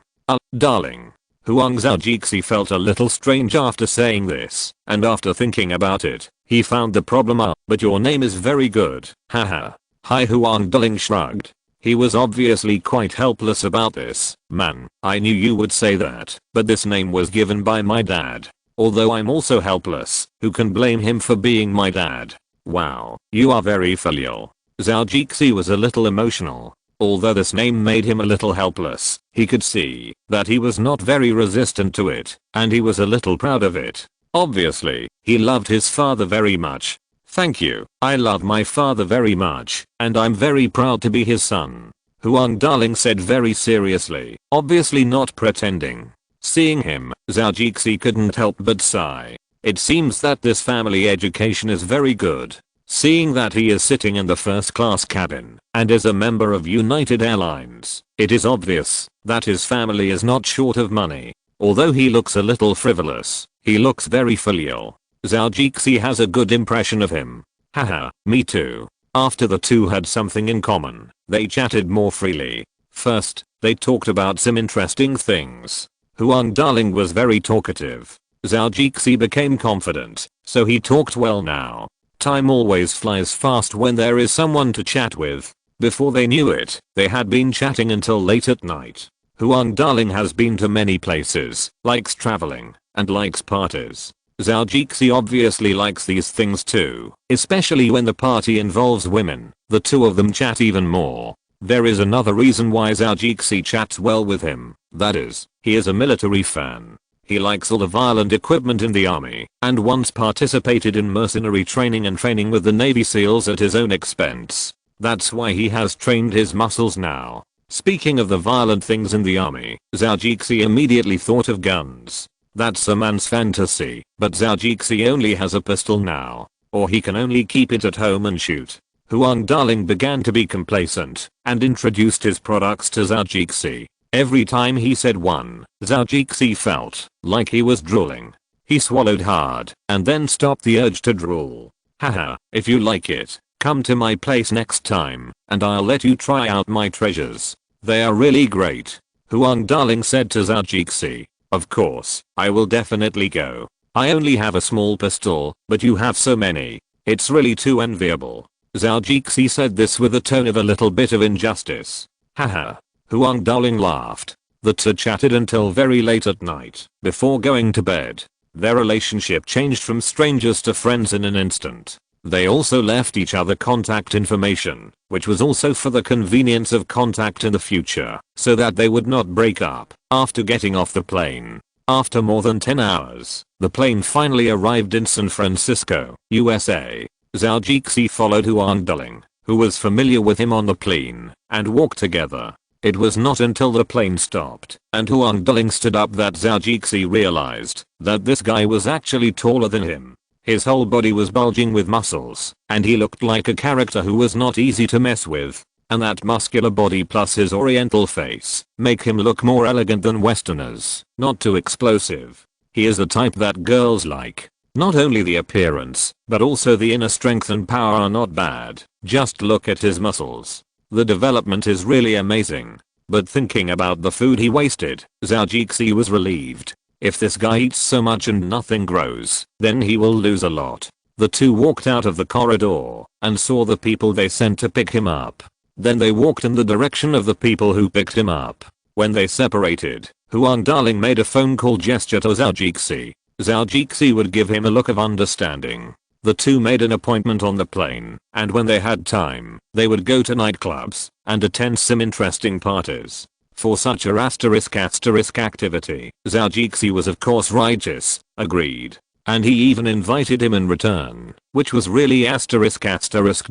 Darling. Huang Zhaojixi felt a little strange after saying this, and after thinking about it, he found the problem but your name is very good, haha. Hai Huang Darling shrugged. He was obviously quite helpless about this. Man, I knew you would say that, but this name was given by my dad. Although I'm also helpless, who can blame him for being my dad? Wow, you are very filial. Zhaojixi was a little emotional. Although this name made him a little helpless, he could see that he was not very resistant to it, and he was a little proud of it. Obviously, he loved his father very much. Thank you, I love my father very much, and I'm very proud to be his son. Huang Darling said very seriously, obviously not pretending. Seeing him, Zhaojixi couldn't help but sigh. It seems that this family education is very good. Seeing that he is sitting in the first class cabin and is a member of United Airlines, it is obvious that his family is not short of money. Although he looks a little frivolous, he looks very filial. Zhaojixi has a good impression of him. Haha, me too. After the two had something in common, they chatted more freely. First, they talked about some interesting things. Huang Darling was very talkative. Zhaojixi became confident, so he talked well now. Time always flies fast when there is someone to chat with. Before they knew it, they had been chatting until late at night. Huang Darling has been to many places, likes traveling, and likes parties. Zhaojixi obviously likes these things too, especially when the party involves women. The two of them chat even more. There is another reason why Zhaojixi chats well with him, that is, he is a military fan. He likes all the violent equipment in the army, and once participated in mercenary training and training with the Navy SEALs at his own expense. That's why he has trained his muscles now. Speaking of the violent things in the army, Zhaojixi immediately thought of guns. That's a man's fantasy, but Zhaojixi only has a pistol now, or he can only keep it at home and shoot. Huang Darling began to be complacent, and introduced his products to Zhaojixi. Every time he said one, Zhaojixi felt like he was drooling. He swallowed hard, and then stopped the urge to drool. Haha, if you like it, come to my place next time, and I'll let you try out my treasures. They are really great. Huang Darling said to Zhaojixi. Of course, I will definitely go. I only have a small pistol, but you have so many. It's really too enviable. Zhaojixi said this with a tone of a little bit of injustice. Haha. Huang Darling laughed. The two chatted until very late at night, before going to bed. Their relationship changed from strangers to friends in an instant. They also left each other contact information, which was also for the convenience of contact in the future, so that they would not break up. After getting off the plane, after more than 10 hours, the plane finally arrived in San Francisco, USA. Zhaojixi followed Huang Darling, who was familiar with him on the plane, and walked together. It was not until the plane stopped and Huang Darling stood up that Zhaojixi realized that this guy was actually taller than him. His whole body was bulging with muscles, and he looked like a character who was not easy to mess with. And that muscular body plus his oriental face make him look more elegant than Westerners, not too explosive. He is the type that girls like. Not only the appearance, but also the inner strength and power are not bad. Just look at his muscles. The development is really amazing. But thinking about the food he wasted, Zhaojixi was relieved. If this guy eats so much and nothing grows, then he will lose a lot. The two walked out of the corridor and saw the people they sent to pick him up. Then they walked in the direction of the people who picked him up. When they separated, Huang Darling made a phone call gesture to Zhaojixi. Zhaojixi would give him a look of understanding. The two made an appointment on the plane, and when they had time, they would go to nightclubs and attend some interesting parties. For such a *** activity, Zhaojixi was of course righteous, agreed. And he even invited him in return, which was really ***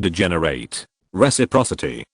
degenerate. Reciprocity,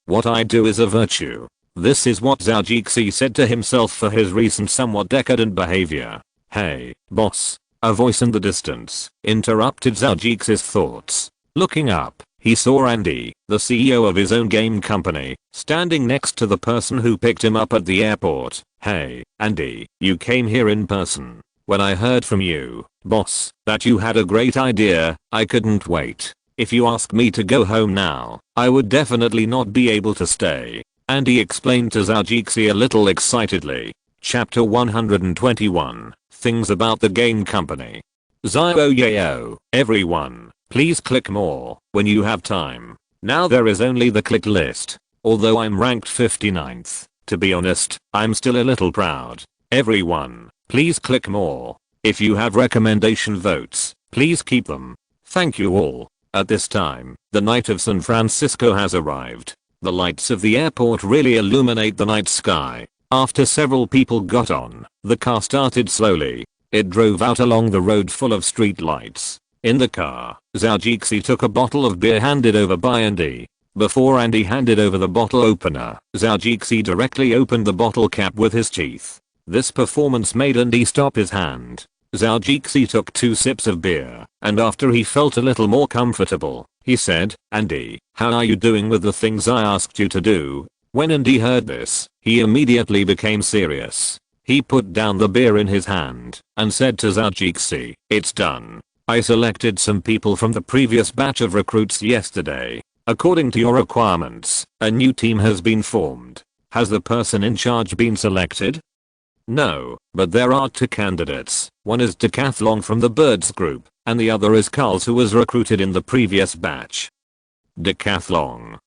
what I do is a virtue. This is what Zhaojixi said to himself for his recent somewhat decadent behavior. Hey, boss. A voice in the distance interrupted Zhaojixi's thoughts. Looking up, he saw Andy, the CEO of his own game company, standing next to the person who picked him up at the airport. "Hey, Andy, you came here in person. When I heard from you, boss, that you had a great idea, I couldn't wait. If you ask me to go home now, I would definitely not be able to stay," Andy explained to Zhou a little excitedly. Chapter 121, Things about the game company. Zhou, everyone, please click more when you have time. Now there is only the click list. Although I'm ranked 59th, to be honest, I'm still a little proud. Everyone, please click more. If you have recommendation votes, please keep them. Thank you all. At this time, the night of San Francisco has arrived. The lights of the airport really illuminate the night sky. After several people got on, the car started slowly. It drove out along the road full of street lights. In the car, Zhou took a bottle of beer handed over by Andy. Before Andy handed over the bottle opener, Zhou directly opened the bottle cap with his teeth. This performance made Andy stop his hand. Zhou took 2 sips of beer, and after he felt a little more comfortable, he said, "Andy, how are you doing with the things I asked you to do?" When Andy heard this, he immediately became serious. He put down the beer in his hand and said to Zhou, "It's done. I selected some people from the previous batch of recruits yesterday. According to your requirements, a new team has been formed. Has the person in charge been selected?" "No, but there are 2 candidates. One is Decathlon from the Birds group, and the other is Carls, who was recruited in the previous batch." Decathlon.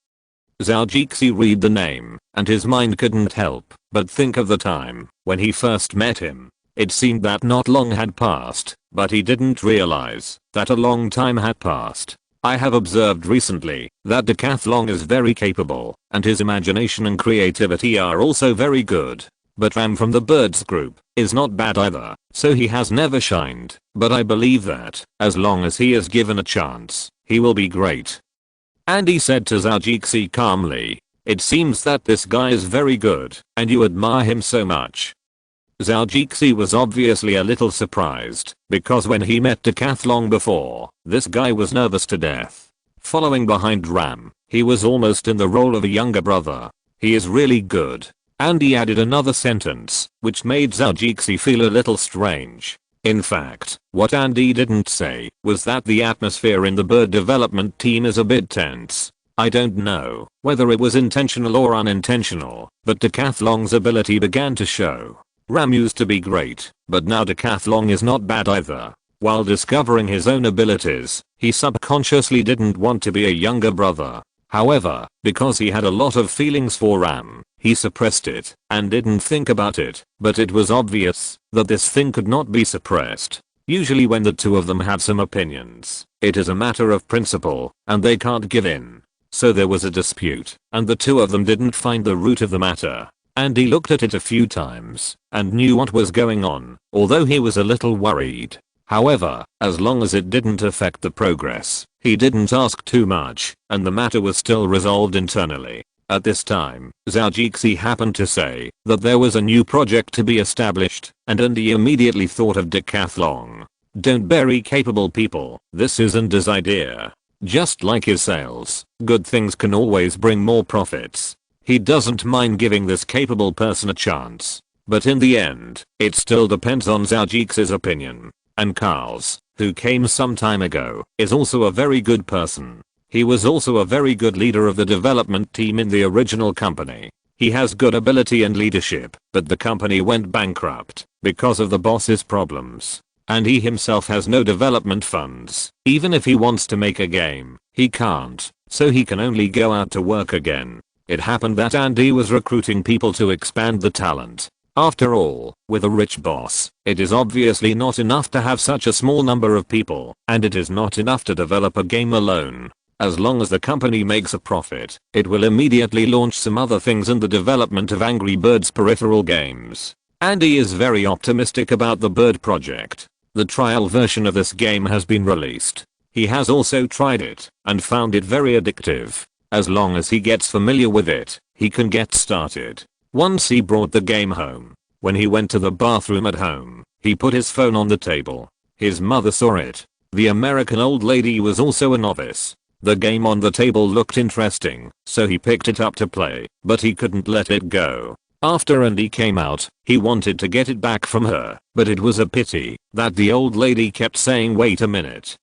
Zhou read the name, and his mind couldn't help but think of the time when he first met him. It seemed that not long had passed, but he didn't realize that a long time had passed. I have observed recently that Decathlon is very capable, and his imagination and creativity are also very good. But Ram from the Birds group is not bad either, so he has never shined, but I believe that, as long as he is given a chance, he will be great. Andy said to Zhou calmly, "It seems that this guy is very good, and you admire him so much." Zhou was obviously a little surprised, because when he met Decathlon before, this guy was nervous to death. Following behind Ram, he was almost in the role of a younger brother. "He is really good." Andy added another sentence, which made Zhou feel a little strange. In fact, what Andy didn't say was that the atmosphere in the bird development team is a bit tense. I don't know whether it was intentional or unintentional, but Decathlon's ability began to show. Ram used to be great, but now Decathlon is not bad either. While discovering his own abilities, he subconsciously didn't want to be a younger brother. However, because he had a lot of feelings for Ram, he suppressed it and didn't think about it, but it was obvious that this thing could not be suppressed. Usually when the 2 of them have some opinions, it is a matter of principle, and they can't give in. So there was a dispute, and the 2 of them didn't find the root of the matter. Andy looked at it a few times and knew what was going on, although he was a little worried. However, as long as it didn't affect the progress, he didn't ask too much, and the matter was still resolved internally. At this time, Zhou happened to say that there was a new project to be established, and Andy immediately thought of Decathlon. Don't bury capable people. This isn't his idea. Just like his sales, good things can always bring more profits. He doesn't mind giving this capable person a chance. But in the end, it still depends on Zhou's opinion. And Carls, who came some time ago, is also a very good person. He was also a very good leader of the development team in the original company. He has good ability and leadership, but the company went bankrupt because of the boss's problems. And he himself has no development funds. Even if he wants to make a game, he can't, so he can only go out to work again. It happened that Andy was recruiting people to expand the talent. After all, with a rich boss, it is obviously not enough to have such a small number of people, and it is not enough to develop a game alone. As long as the company makes a profit, it will immediately launch some other things in the development of Angry Birds peripheral games. Andy is very optimistic about the bird project. The trial version of this game has been released. He has also tried it and found it very addictive. As long as he gets familiar with it, he can get started. Once he brought the game home. When he went to the bathroom at home, he put his phone on the table. His mother saw it. The American old lady was also a novice. The game on the table looked interesting, so he picked it up to play, but he couldn't let it go. After Andy came out, he wanted to get it back from her, but it was a pity that the old lady kept saying wait a minute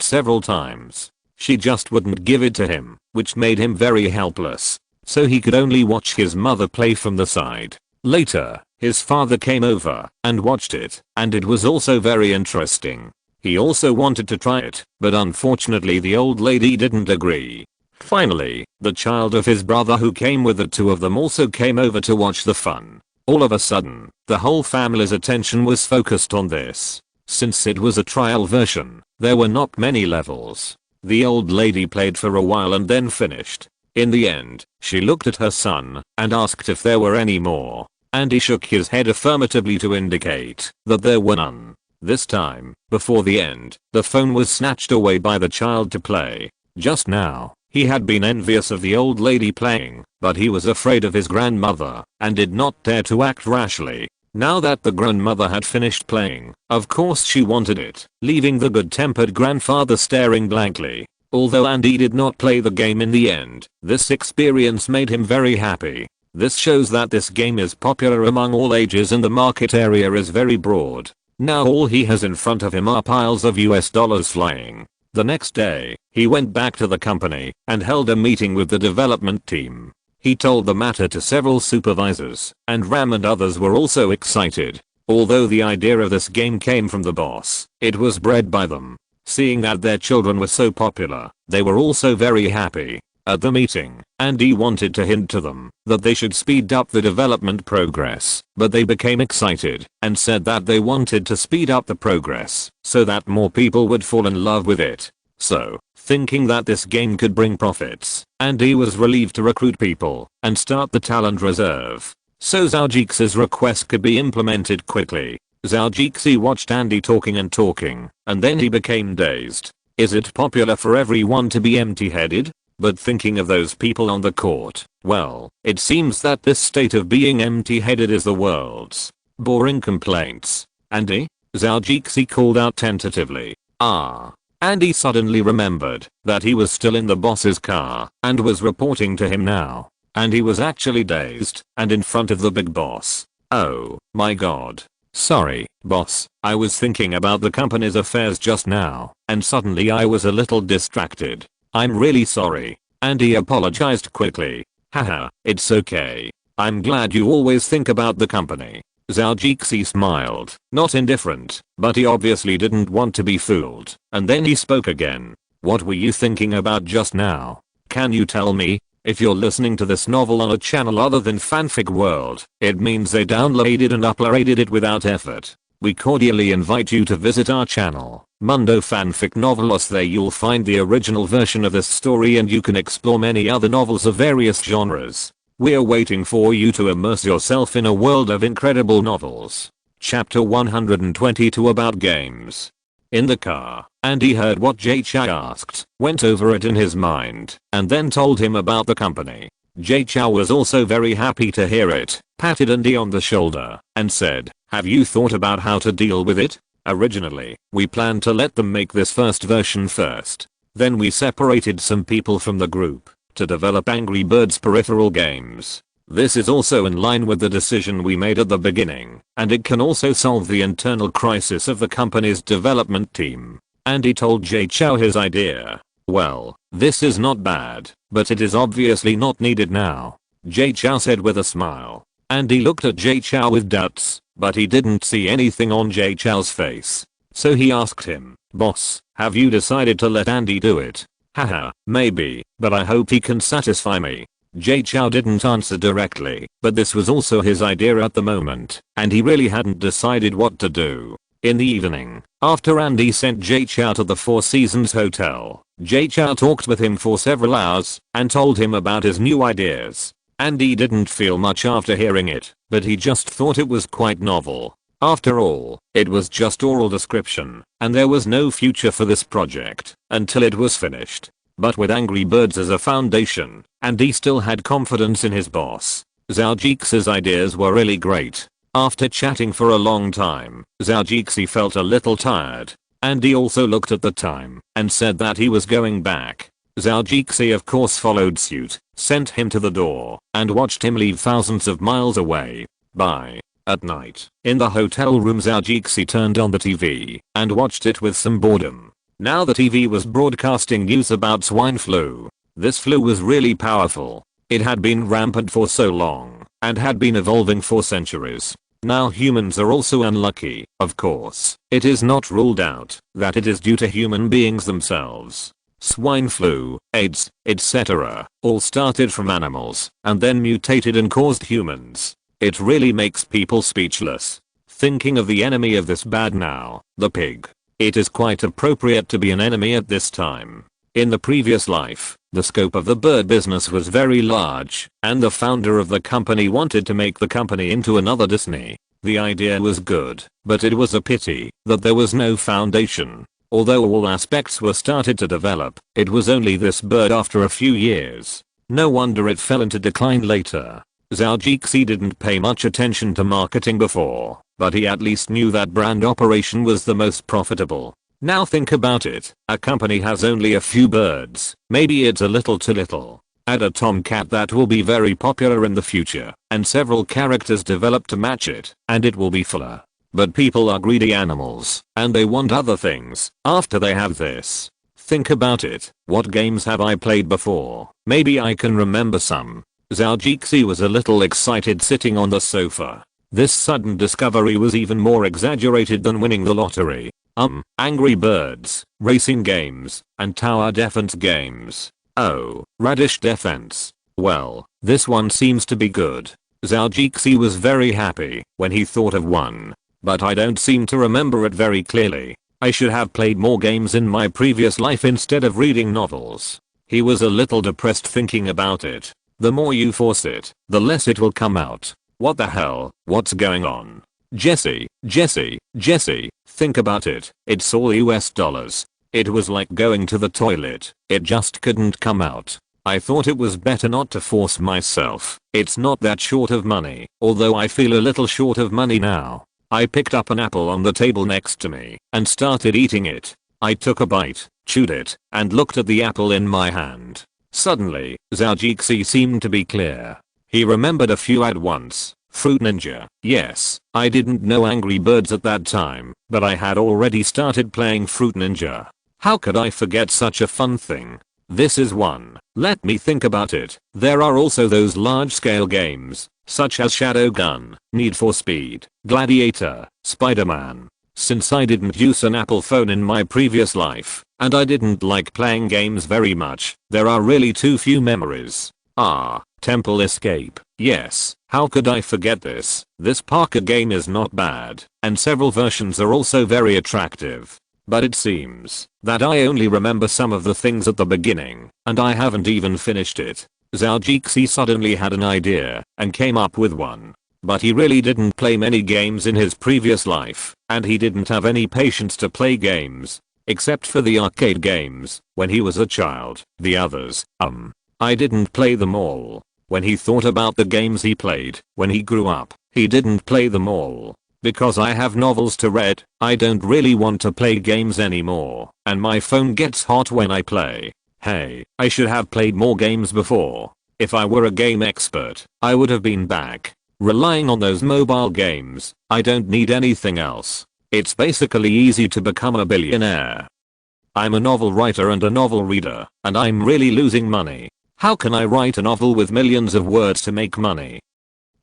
several times. She just wouldn't give it to him, which made him very helpless. So he could only watch his mother play from the side. Later, his father came over and watched it, and it was also very interesting. He also wanted to try it, but unfortunately the old lady didn't agree. Finally, the child of his brother who came with the two of them also came over to watch the fun. All of a sudden, the whole family's attention was focused on this. Since it was a trial version, there were not many levels. The old lady played for a while and then finished. In the end, she looked at her son and asked if there were any more. Andy shook his head affirmatively to indicate that there were none. This time, before the end, the phone was snatched away by the child to play. Just now, he had been envious of the old lady playing, but he was afraid of his grandmother and did not dare to act rashly. Now that the grandmother had finished playing, of course she wanted it, leaving the good-tempered grandfather staring blankly. Although Andy did not play the game in the end, this experience made him very happy. This shows that this game is popular among all ages and the market area is very broad. Now all he has in front of him are piles of US dollars flying. The next day, he went back to the company and held a meeting with the development team. He told the matter to several supervisors, and Ram and others were also excited. Although the idea of this game came from the boss, it was bred by them. Seeing that their children were so popular, they were also very happy. At the meeting, Andy wanted to hint to them that they should speed up the development progress, but they became excited and said that they wanted to speed up the progress so that more people would fall in love with it. So, thinking that this game could bring profits, Andy was relieved to recruit people and start the talent reserve. So Zhou request could be implemented quickly. Zhou watched Andy talking, and then he became dazed. Is it popular for everyone to be empty-headed? But thinking of those people on the court, well, it seems that this state of being empty-headed is the world's. Boring complaints. Andy? Zhou called out tentatively. Andy suddenly remembered that he was still in the boss's car and was reporting to him now. And he was actually dazed and in front of the big boss. Oh my god. Sorry, boss, I was thinking about the company's affairs just now, and suddenly I was a little distracted. I'm really sorry. Andy apologized quickly. Haha, it's okay. I'm glad you always think about the company. Zhou smiled, not indifferent, but he obviously didn't want to be fooled, and then he spoke again. What were you thinking about just now? Can you tell me? If you're listening to this novel on a channel other than Fanfic World, it means they downloaded and uploaded it without effort. We cordially invite you to visit our channel, Mundo Fanfic Novelos. There you'll find the original version of this story and you can explore many other novels of various genres. We're waiting for you to immerse yourself in a world of incredible novels. Chapter 122 about games. In the car, Andy heard what Zhou asked, went over it in his mind, and then told him about the company. Zhou was also very happy to hear it, patted Andy on the shoulder, and said, have you thought about how to deal with it? Originally, we planned to let them make this first version first. Then we separated some people from the group to develop Angry Birds peripheral games. This is also in line with the decision we made at the beginning, and it can also solve the internal crisis of the company's development team. Andy told Zhou his idea. Well, this is not bad, but it is obviously not needed now, Zhou said with a smile. Andy looked at Zhou with doubts, but he didn't see anything on Zhou's face. So he asked him, boss, have you decided to let Andy do it? Haha, maybe, but I hope he can satisfy me. Zhou didn't answer directly, but this was also his idea at the moment, and he really hadn't decided what to do. In the evening, after Andy sent Zhou to the Four Seasons Hotel, Zhou talked with him for several hours and told him about his new ideas. Andy didn't feel much after hearing it, but he just thought it was quite novel. After all, it was just oral description, and there was no future for this project until it was finished. But with Angry Birds as a foundation, Andy still had confidence in his boss. Zhou's ideas were really great. After chatting for a long time, Zhou felt a little tired. Andy also looked at the time and said that he was going back. Zhou of course followed suit, sent him to the door, and watched him leave thousands of miles away. Bye. At night, in the hotel room Zhou turned on the TV and watched it with some boredom. Now the TV was broadcasting news about swine flu. This flu was really powerful. It had been rampant for so long and had been evolving for centuries. Now humans are also unlucky, of course. It is not ruled out that it is due to human beings themselves. Swine flu, AIDS, etc. all started from animals and then mutated and caused humans. It really makes people speechless. Thinking of the enemy of this bad now, the pig. It is quite appropriate to be an enemy at this time. In the previous life, the scope of the bird business was very large, and the founder of the company wanted to make the company into another Disney. The idea was good, but it was a pity that there was no foundation. Although all aspects were started to develop, it was only this bird after a few years. No wonder it fell into decline later. Zhou didn't pay much attention to marketing before, but he at least knew that brand operation was the most profitable. Now think about it, a company has only a few birds, maybe it's a little too little. Add a tomcat that will be very popular in the future, and several characters develop to match it, and it will be fuller. But people are greedy animals, and they want other things after they have this. Think about it, what games have I played before? Maybe I can remember some. Zhou was a little excited sitting on the sofa. This sudden discovery was even more exaggerated than winning the lottery. Angry Birds, racing games, and tower defense games. Oh, radish defense. Well, this one seems to be good. Zhou was very happy when he thought of one. But I don't seem to remember it very clearly. I should have played more games in my previous life instead of reading novels. He was a little depressed thinking about it. The more you force it, the less it will come out. What the hell, what's going on? Jesse, think about it, it's all US dollars. It was like going to the toilet, it just couldn't come out. I thought it was better not to force myself. It's not that short of money, although I feel a little short of money now. I picked up an apple on the table next to me and started eating it. I took a bite, chewed it, and looked at the apple in my hand. Suddenly, Zhou seemed to be clear. He remembered a few at once. Fruit Ninja. Yes, I didn't know Angry Birds at that time, but I had already started playing Fruit Ninja. How could I forget such a fun thing? This is one. Let me think about it. There are also those large-scale games, such as Shadowgun, Need for Speed, Gladiator, Spider-Man. Since I didn't use an Apple phone in my previous life, and I didn't like playing games very much, there are really too few memories. Temple Escape. Yes, how could I forget this? This Parker game is not bad, and several versions are also very attractive. But it seems that I only remember some of the things at the beginning, and I haven't even finished it. Zhou suddenly had an idea and came up with one. But he really didn't play many games in his previous life, and he didn't have any patience to play games. Except for the arcade games, when he was a child. The others, I didn't play them all. When he thought about the games he played when he grew up, he didn't play them all. Because I have novels to read, I don't really want to play games anymore, and my phone gets hot when I play. Hey, I should have played more games before. If I were a game expert, I would have been back relying on those mobile games. I don't need anything else. It's basically easy to become a billionaire. I'm a novel writer and a novel reader, and I'm really losing money. How can I write a novel with millions of words to make money?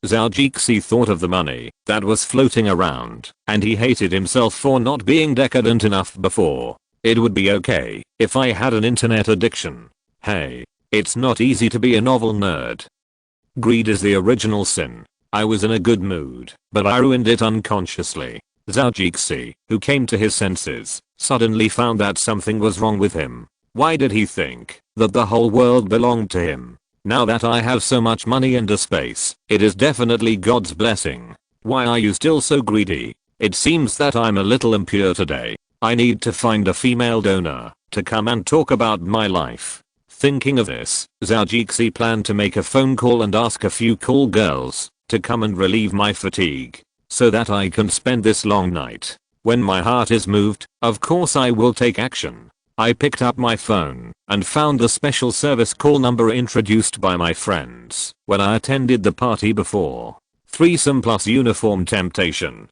Zhou thought of the money that was floating around, and he hated himself for not being decadent enough before. It would be okay if I had an internet addiction. Hey, it's not easy to be a novel nerd. Greed is the original sin. I was in a good mood, but I ruined it unconsciously. Zhou, who came to his senses, suddenly found that something was wrong with him. Why did he think that the whole world belonged to him? Now that I have so much money and a space, it is definitely God's blessing. Why are you still so greedy? It seems that I'm a little impure today. I need to find a female donor to come and talk about my life. Thinking of this, Zhou planned to make a phone call and ask a few cool girls to come and relieve my fatigue, so that I can spend this long night. When my heart is moved, of course I will take action. I picked up my phone and found the special service call number introduced by my friends when I attended the party before. Threesome plus uniform temptation,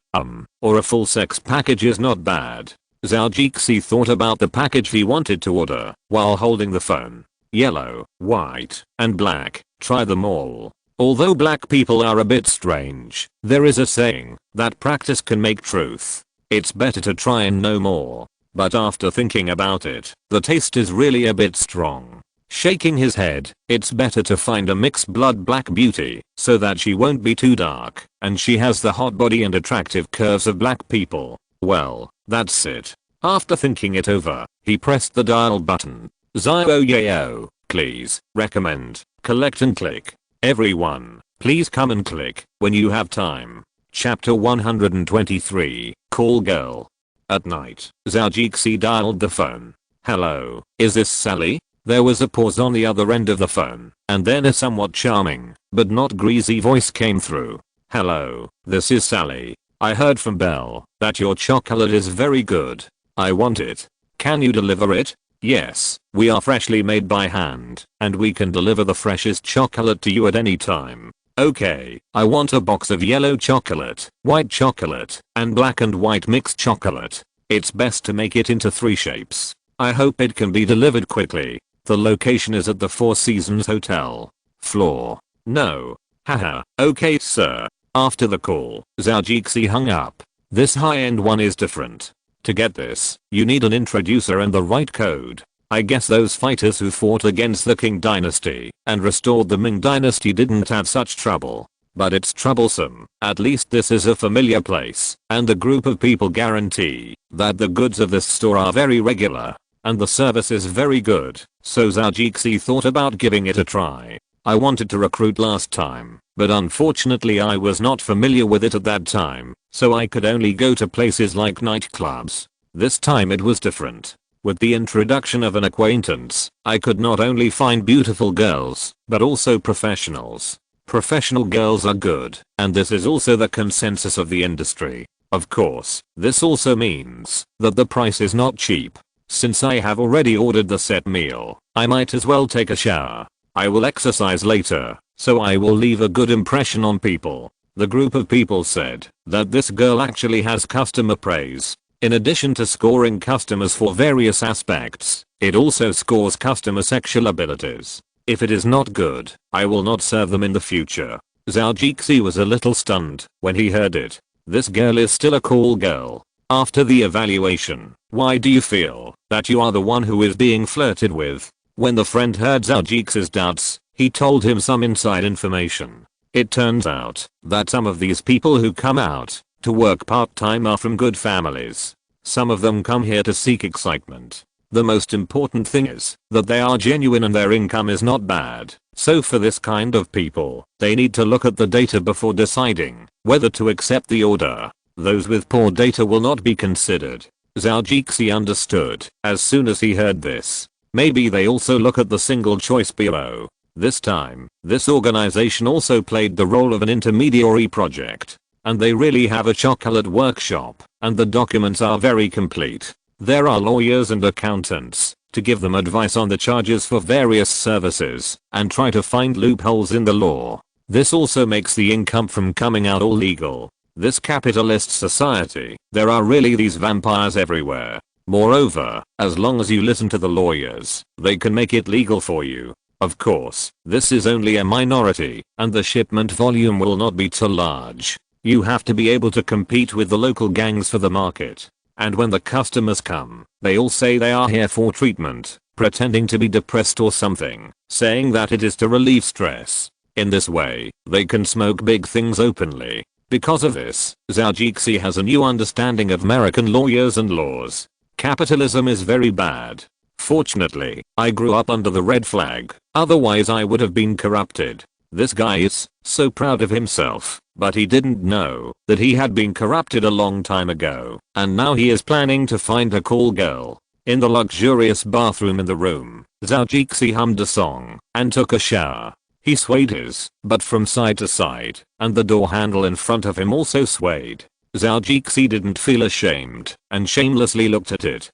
or a full sex package is not bad. Zhao thought about the package he wanted to order while holding the phone. Yellow, white, and black, try them all. Although black people are a bit strange, there is a saying that practice can make truth. It's better to try and know more. But after thinking about it, the taste is really a bit strong. Shaking his head, it's better to find a mixed blood black beauty, so that she won't be too dark, and she has the hot body and attractive curves of black people. Well, that's it. After thinking it over, he pressed the dial button. Zhou, please, recommend, collect and click. Everyone, please come and click when you have time. Chapter 123, Call Girl. At night, Zhao dialed the phone. Hello, is this Sally? There was a pause on the other end of the phone, and then a somewhat charming, but not greasy voice came through. Hello, this is Sally. I heard from Belle that your chocolate is very good. I want it. Can you deliver it? Yes, we are freshly made by hand, and we can deliver the freshest chocolate to you at any time. Okay, I want a box of yellow chocolate, white chocolate, and black and white mixed chocolate. It's best to make it into 3 shapes. I hope it can be delivered quickly. The location is at the Four Seasons Hotel. Floor. No. Haha, okay sir. After the call, Zhao hung up. This high-end one is different. To get this, you need an introducer and the right code. I guess those fighters who fought against the Qing dynasty and restored the Ming dynasty didn't have such trouble. But it's troublesome. At least this is a familiar place, and the group of people guarantee that the goods of this store are very regular, and the service is very good. So Zhao thought about giving it a try. I wanted to recruit last time, but unfortunately I was not familiar with it at that time, so I could only go to places like nightclubs. This time it was different. With the introduction of an acquaintance, I could not only find beautiful girls, but also professionals. Professional girls are good, and this is also the consensus of the industry. Of course, this also means that the price is not cheap. Since I have already ordered the set meal, I might as well take a shower. I will exercise later, so I will leave a good impression on people. The group of people said that this girl actually has customer praise. In addition to scoring customers for various aspects, it also scores customer sexual abilities. If it is not good, I will not serve them in the future. Zhao was a little stunned when he heard it. This girl is still a call girl. After the evaluation, why do you feel that you are the one who is being flirted with? When the friend heard Zhao doubts, he told him some inside information. It turns out that some of these people who come out to work part-time are from good families. Some of them come here to seek excitement. The most important thing is that they are genuine and their income is not bad. So for this kind of people, they need to look at the data before deciding whether to accept the order. Those with poor data will not be considered. Zhao understood as soon as he heard this. Maybe they also look at the single choice bureau. This time, this organization also played the role of an intermediary project. And they really have a chocolate workshop, and the documents are very complete. There are lawyers and accountants to give them advice on the charges for various services and try to find loopholes in the law. This also makes the income from coming out all legal. This capitalist society, there are really these vampires everywhere. Moreover, as long as you listen to the lawyers, they can make it legal for you. Of course, this is only a minority, and the shipment volume will not be too large. You have to be able to compete with the local gangs for the market. And when the customers come, they all say they are here for treatment, pretending to be depressed or something, saying that it is to relieve stress. In this way, they can smoke big things openly. Because of this, Zhao has a new understanding of American lawyers and laws. Capitalism is very bad. Fortunately, I grew up under the red flag, otherwise I would have been corrupted. This guy is so proud of himself, but he didn't know that he had been corrupted a long time ago, and now he is planning to find a call girl. In the luxurious bathroom in the room, Zhao hummed a song and took a shower. He swayed his butt from side to side, and the door handle in front of him also swayed. Zhao didn't feel ashamed and shamelessly looked at it.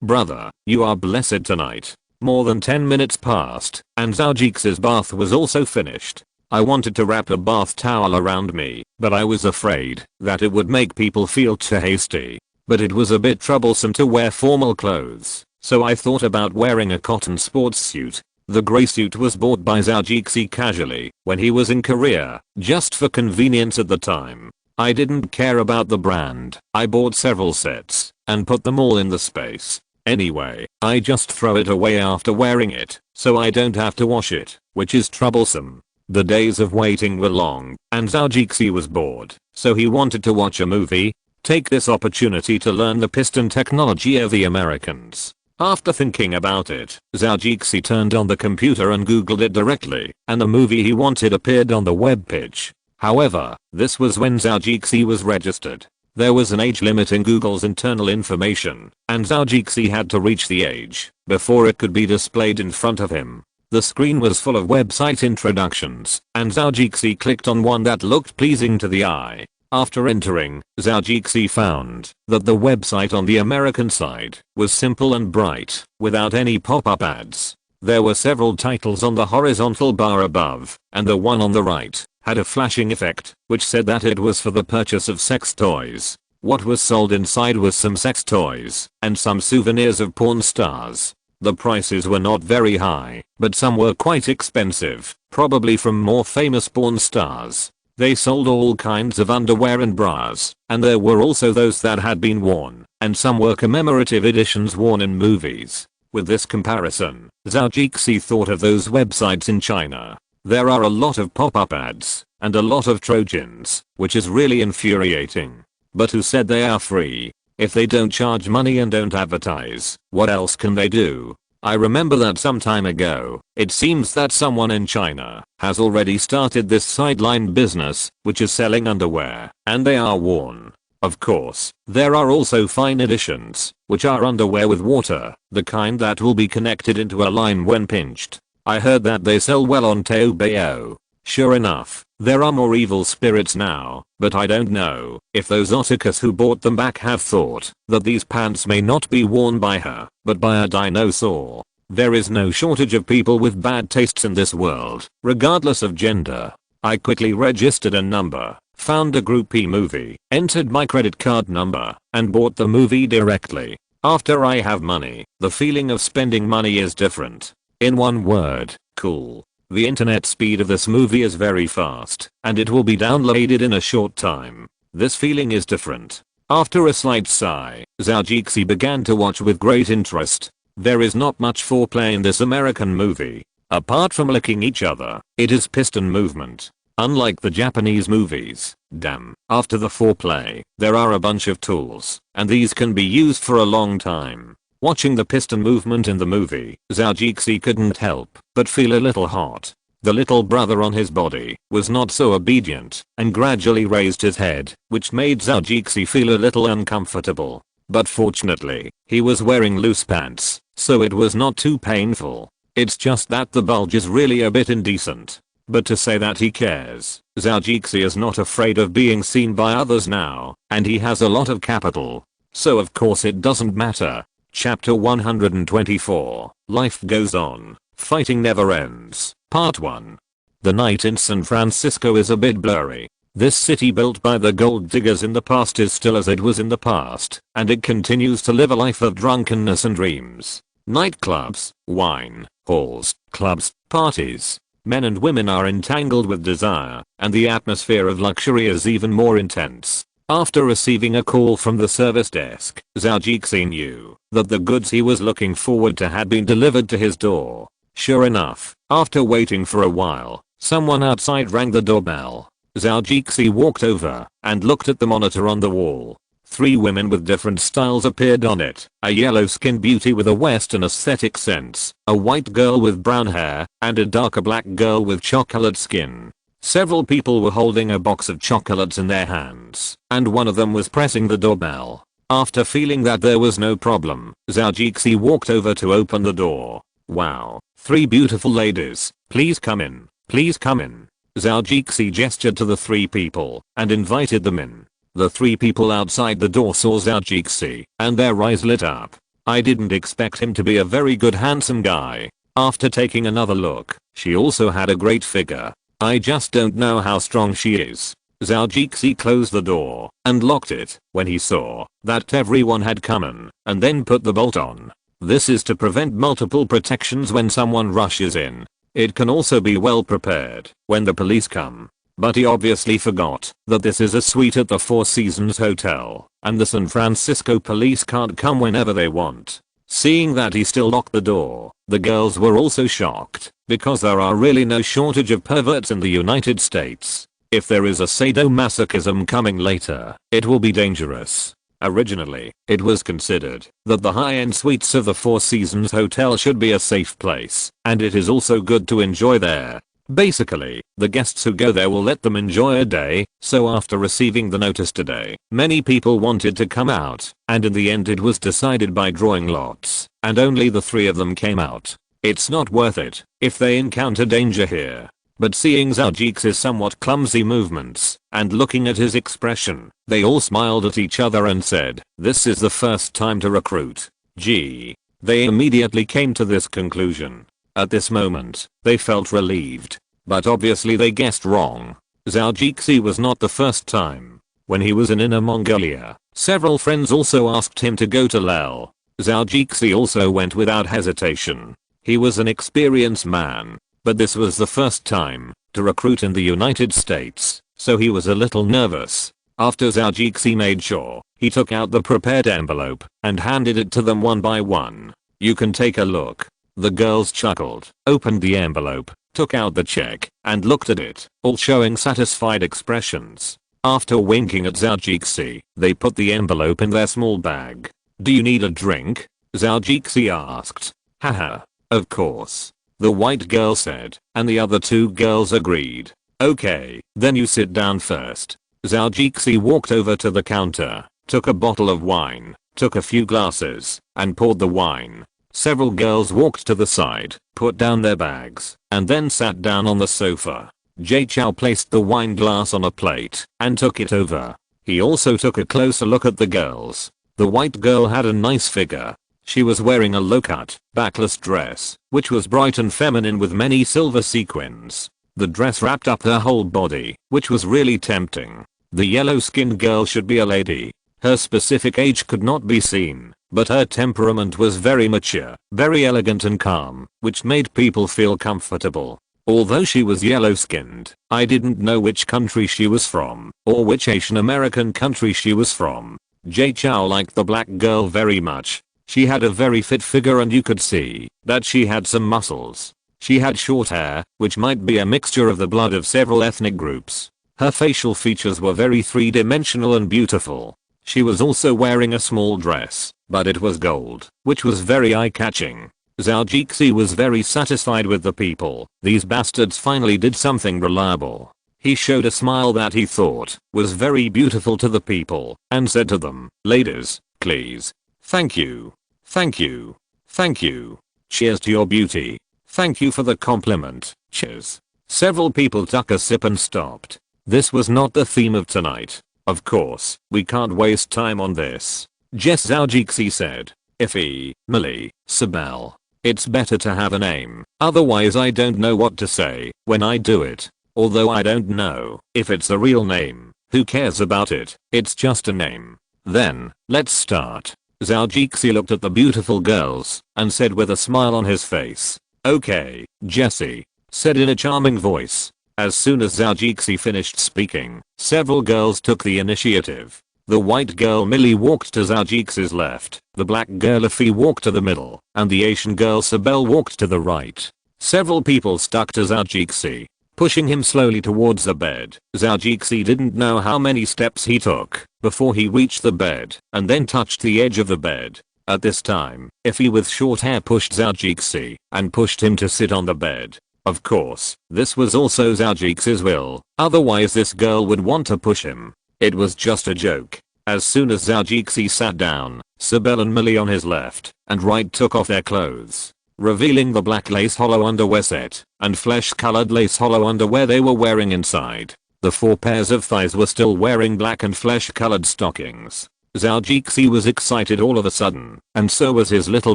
Brother, you are blessed tonight. More than 10 minutes passed, and Zhao bath was also finished. I wanted to wrap a bath towel around me, but I was afraid that it would make people feel too hasty. But it was a bit troublesome to wear formal clothes, so I thought about wearing a cotton sports suit. The grey suit was bought by Zhao casually when he was in Korea, just for convenience at the time. I didn't care about the brand. I bought several sets and put them all in the space. Anyway, I just throw it away after wearing it, so I don't have to wash it, which is troublesome. The days of waiting were long, and Zhao was bored, so he wanted to watch a movie. Take this opportunity to learn the piston technology of the Americans. After thinking about it, Zhao turned on the computer and googled it directly, and the movie he wanted appeared on the web page. However, this was when Zhao was registered. There was an age limit in Google's internal information, and Zhao had to reach the age before it could be displayed in front of him. The screen was full of website introductions, and Zhao clicked on one that looked pleasing to the eye. After entering, Zhao found that the website on the American side was simple and bright, without any pop-up ads. There were several titles on the horizontal bar above, and the one on the right had a flashing effect, which said that it was for the purchase of sex toys. What was sold inside was some sex toys, and some souvenirs of porn stars. The prices were not very high, but some were quite expensive, probably from more famous porn stars. They sold all kinds of underwear and bras, and there were also those that had been worn, and some were commemorative editions worn in movies. With this comparison, Zhao thought of those websites in China. There are a lot of pop-up ads, and a lot of Trojans, which is really infuriating. But who said they are free? If they don't charge money and don't advertise, what else can they do? I remember that some time ago, it seems that someone in China has already started this sideline business, which is selling underwear, and they are worn. Of course, there are also fine editions, which are underwear with water, the kind that will be connected into a line when pinched. I heard that they sell well on Taobao. Sure enough, there are more evil spirits now, but I don't know if those otakus who bought them back have thought that these pants may not be worn by her, but by a dinosaur. There is no shortage of people with bad tastes in this world, regardless of gender. I quickly registered a number, found a Group E movie, entered my credit card number, and bought the movie directly. After I have money, the feeling of spending money is different. In one word, cool. The internet speed of this movie is very fast, and it will be downloaded in a short time. This feeling is different. After a slight sigh, Zhao began to watch with great interest. There is not much foreplay in this American movie. Apart from licking each other, it is piston movement. Unlike the Japanese movies, damn, after the foreplay, there are a bunch of tools, and these can be used for a long time. Watching the piston movement in the movie, Zhao couldn't help but feel a little hot. The little brother on his body was not so obedient and gradually raised his head, which made Zhao feel a little uncomfortable. But fortunately, he was wearing loose pants, so it was not too painful. It's just that the bulge is really a bit indecent. But to say that he cares, Zhao is not afraid of being seen by others now, and he has a lot of capital. So of course it doesn't matter. Chapter 124, Life Goes On, Fighting Never Ends, Part 1. The night in San Francisco is a bit blurry. This city built by the gold diggers in the past is still as it was in the past, and it continues to live a life of drunkenness and dreams. Nightclubs, wine, halls, clubs, parties. Men and women are entangled with desire, and the atmosphere of luxury is even more intense. After receiving a call from the service desk, Zhao knew that the goods he was looking forward to had been delivered to his door. Sure enough, after waiting for a while, someone outside rang the doorbell. Zhao walked over and looked at the monitor on the wall. 3 women with different styles appeared on it, a yellow-skinned beauty with a Western aesthetic sense, a white girl with brown hair, and a darker black girl with chocolate skin. Several people were holding a box of chocolates in their hands, and one of them was pressing the doorbell. After feeling that there was no problem, Zhao walked over to open the door. Wow, 3 beautiful ladies, please come in, please come in. Zhao gestured to the 3 people and invited them in. The 3 people outside the door saw Zhao and their eyes lit up. I didn't expect him to be a very good handsome guy. After taking another look, she also had a great figure. I just don't know how strong she is. Zhao Jixi closed the door and locked it when he saw that everyone had come in and then put the bolt on. This is to prevent multiple protections when someone rushes in. It can also be well prepared when the police come. But he obviously forgot that this is a suite at the Four Seasons Hotel and the San Francisco police can't come whenever they want. Seeing that he still locked the door, the girls were also shocked because there are really no shortage of perverts in the United States. If there is a sadomasochism coming later, it will be dangerous. Originally, it was considered that the high-end suites of the Four Seasons Hotel should be a safe place, and it is also good to enjoy there. Basically, the guests who go there will let them enjoy a day, so after receiving the notice today, many people wanted to come out, and in the end it was decided by drawing lots, and only the 3 of them came out. It's not worth it if they encounter danger here. But seeing Zhao Jixi's somewhat clumsy movements and looking at his expression, they all smiled at each other and said, "This is the first time to recruit." Gee. They immediately came to this conclusion. At this moment, they felt relieved. But obviously they guessed wrong. Zhao Jixi was not the first time. When he was in Inner Mongolia, several friends also asked him to go to Lel. Zhao Jixi also went without hesitation. He was an experienced man. But this was the first time to recruit in the United States, so he was a little nervous. After Zhao Jixi made sure, he took out the prepared envelope and handed it to them one by one. "You can take a look." The girls chuckled, opened the envelope, took out the check, and looked at it, all showing satisfied expressions. After winking at Zhao Jixi, they put the envelope in their small bag. "Do you need a drink?" Zhao Jixi asked. "Haha. Of course," the white girl said, and the other 2 girls agreed. "Okay, then you sit down first." Zhao Jixi walked over to the counter, took a bottle of wine, took a few glasses, and poured the wine. Several girls walked to the side, put down their bags, and then sat down on the sofa. Jay Chou placed the wine glass on a plate and took it over. He also took a closer look at the girls. The white girl had a nice figure. She was wearing a low-cut, backless dress, which was bright and feminine with many silver sequins. The dress wrapped up her whole body, which was really tempting. The yellow-skinned girl should be a lady. Her specific age could not be seen, but her temperament was very mature, very elegant and calm, which made people feel comfortable. Although she was yellow-skinned, I didn't know which country she was from, or which Asian American country she was from. Jay Chou liked the black girl very much. She had a very fit figure and you could see that she had some muscles. She had short hair, which might be a mixture of the blood of several ethnic groups. Her facial features were very three-dimensional and beautiful. She was also wearing a small dress, but it was gold, which was very eye-catching. Zhao Jixi was very satisfied with the people. These bastards finally did something reliable. He showed a smile that he thought was very beautiful to the people and said to them, "Ladies, please. Thank you. Thank you. Thank you. Cheers to your beauty. Thank you for the compliment. Cheers." Several people took a sip and stopped. This was not the theme of tonight. Of course, we can't waste time on this. Jess Zhao Jixi said. Iffy, Millie, Sibel. It's better to have a name, otherwise I don't know what to say when I do it. Although I don't know if it's a real name, who cares about it, it's just a name. Then, let's start. Zhao Jixi looked at the beautiful girls and said with a smile on his face. "Okay, Jessie," said in a charming voice. As soon as Zhao Jixi finished speaking, several girls took the initiative. The white girl Millie walked to Zhao Jixi's left, the black girl Iffy walked to the middle, and the Asian girl Sibel walked to the right. Several people stuck to Zhao Jixi, pushing him slowly towards the bed. Zhao Jixi didn't know how many steps he took before he reached the bed and then touched the edge of the bed. At this time, Iffy with short hair pushed Zhao Jixi and pushed him to sit on the bed. Of course, this was also Zhao Jixi's will, otherwise this girl would want to push him. It was just a joke. As soon as Zhao Jixi sat down, Sibel and Millie on his left and right took off their clothes, revealing the black lace hollow underwear set and flesh-colored lace hollow underwear they were wearing inside. The 4 pairs of thighs were still wearing black and flesh-colored stockings. Zhao was excited all of a sudden, and so was his little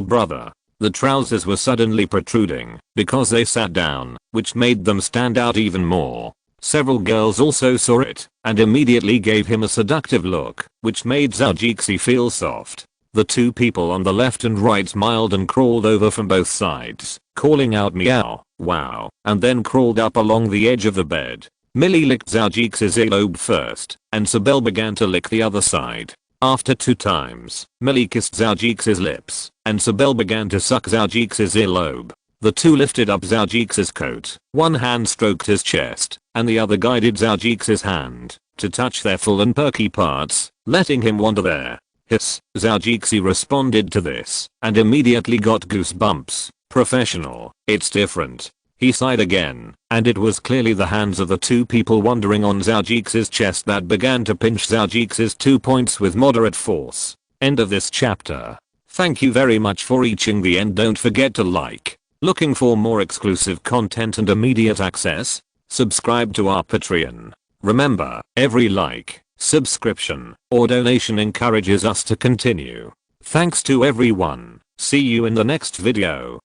brother. The trousers were suddenly protruding because they sat down, which made them stand out even more. Several girls also saw it and immediately gave him a seductive look, which made Zhao feel soft. The two people on the left and right smiled and crawled over from both sides, calling out meow, wow, and then crawled up along the edge of the bed. Millie licked Zhao earlobe first, and Sibel began to lick the other side. After 2 times, Millie kissed Zhao lips, and Sibel began to suck Zhao earlobe. The two lifted up Zhao coat, one hand stroked his chest, and the other guided Zhao hand to touch their full and perky parts, letting him wander there. Hiss, Zhao responded to this, and immediately got goosebumps. Professional, it's different. He sighed again, and it was clearly the hands of the two people wandering on Zhao chest that began to pinch Zhao 2 points with moderate force. End of this chapter. Thank you very much for reaching the end. Don't forget to like. Looking for more exclusive content and immediate access? Subscribe to our Patreon. Remember, every like, subscription, or donation encourages us to continue. Thanks to everyone. See you in the next video.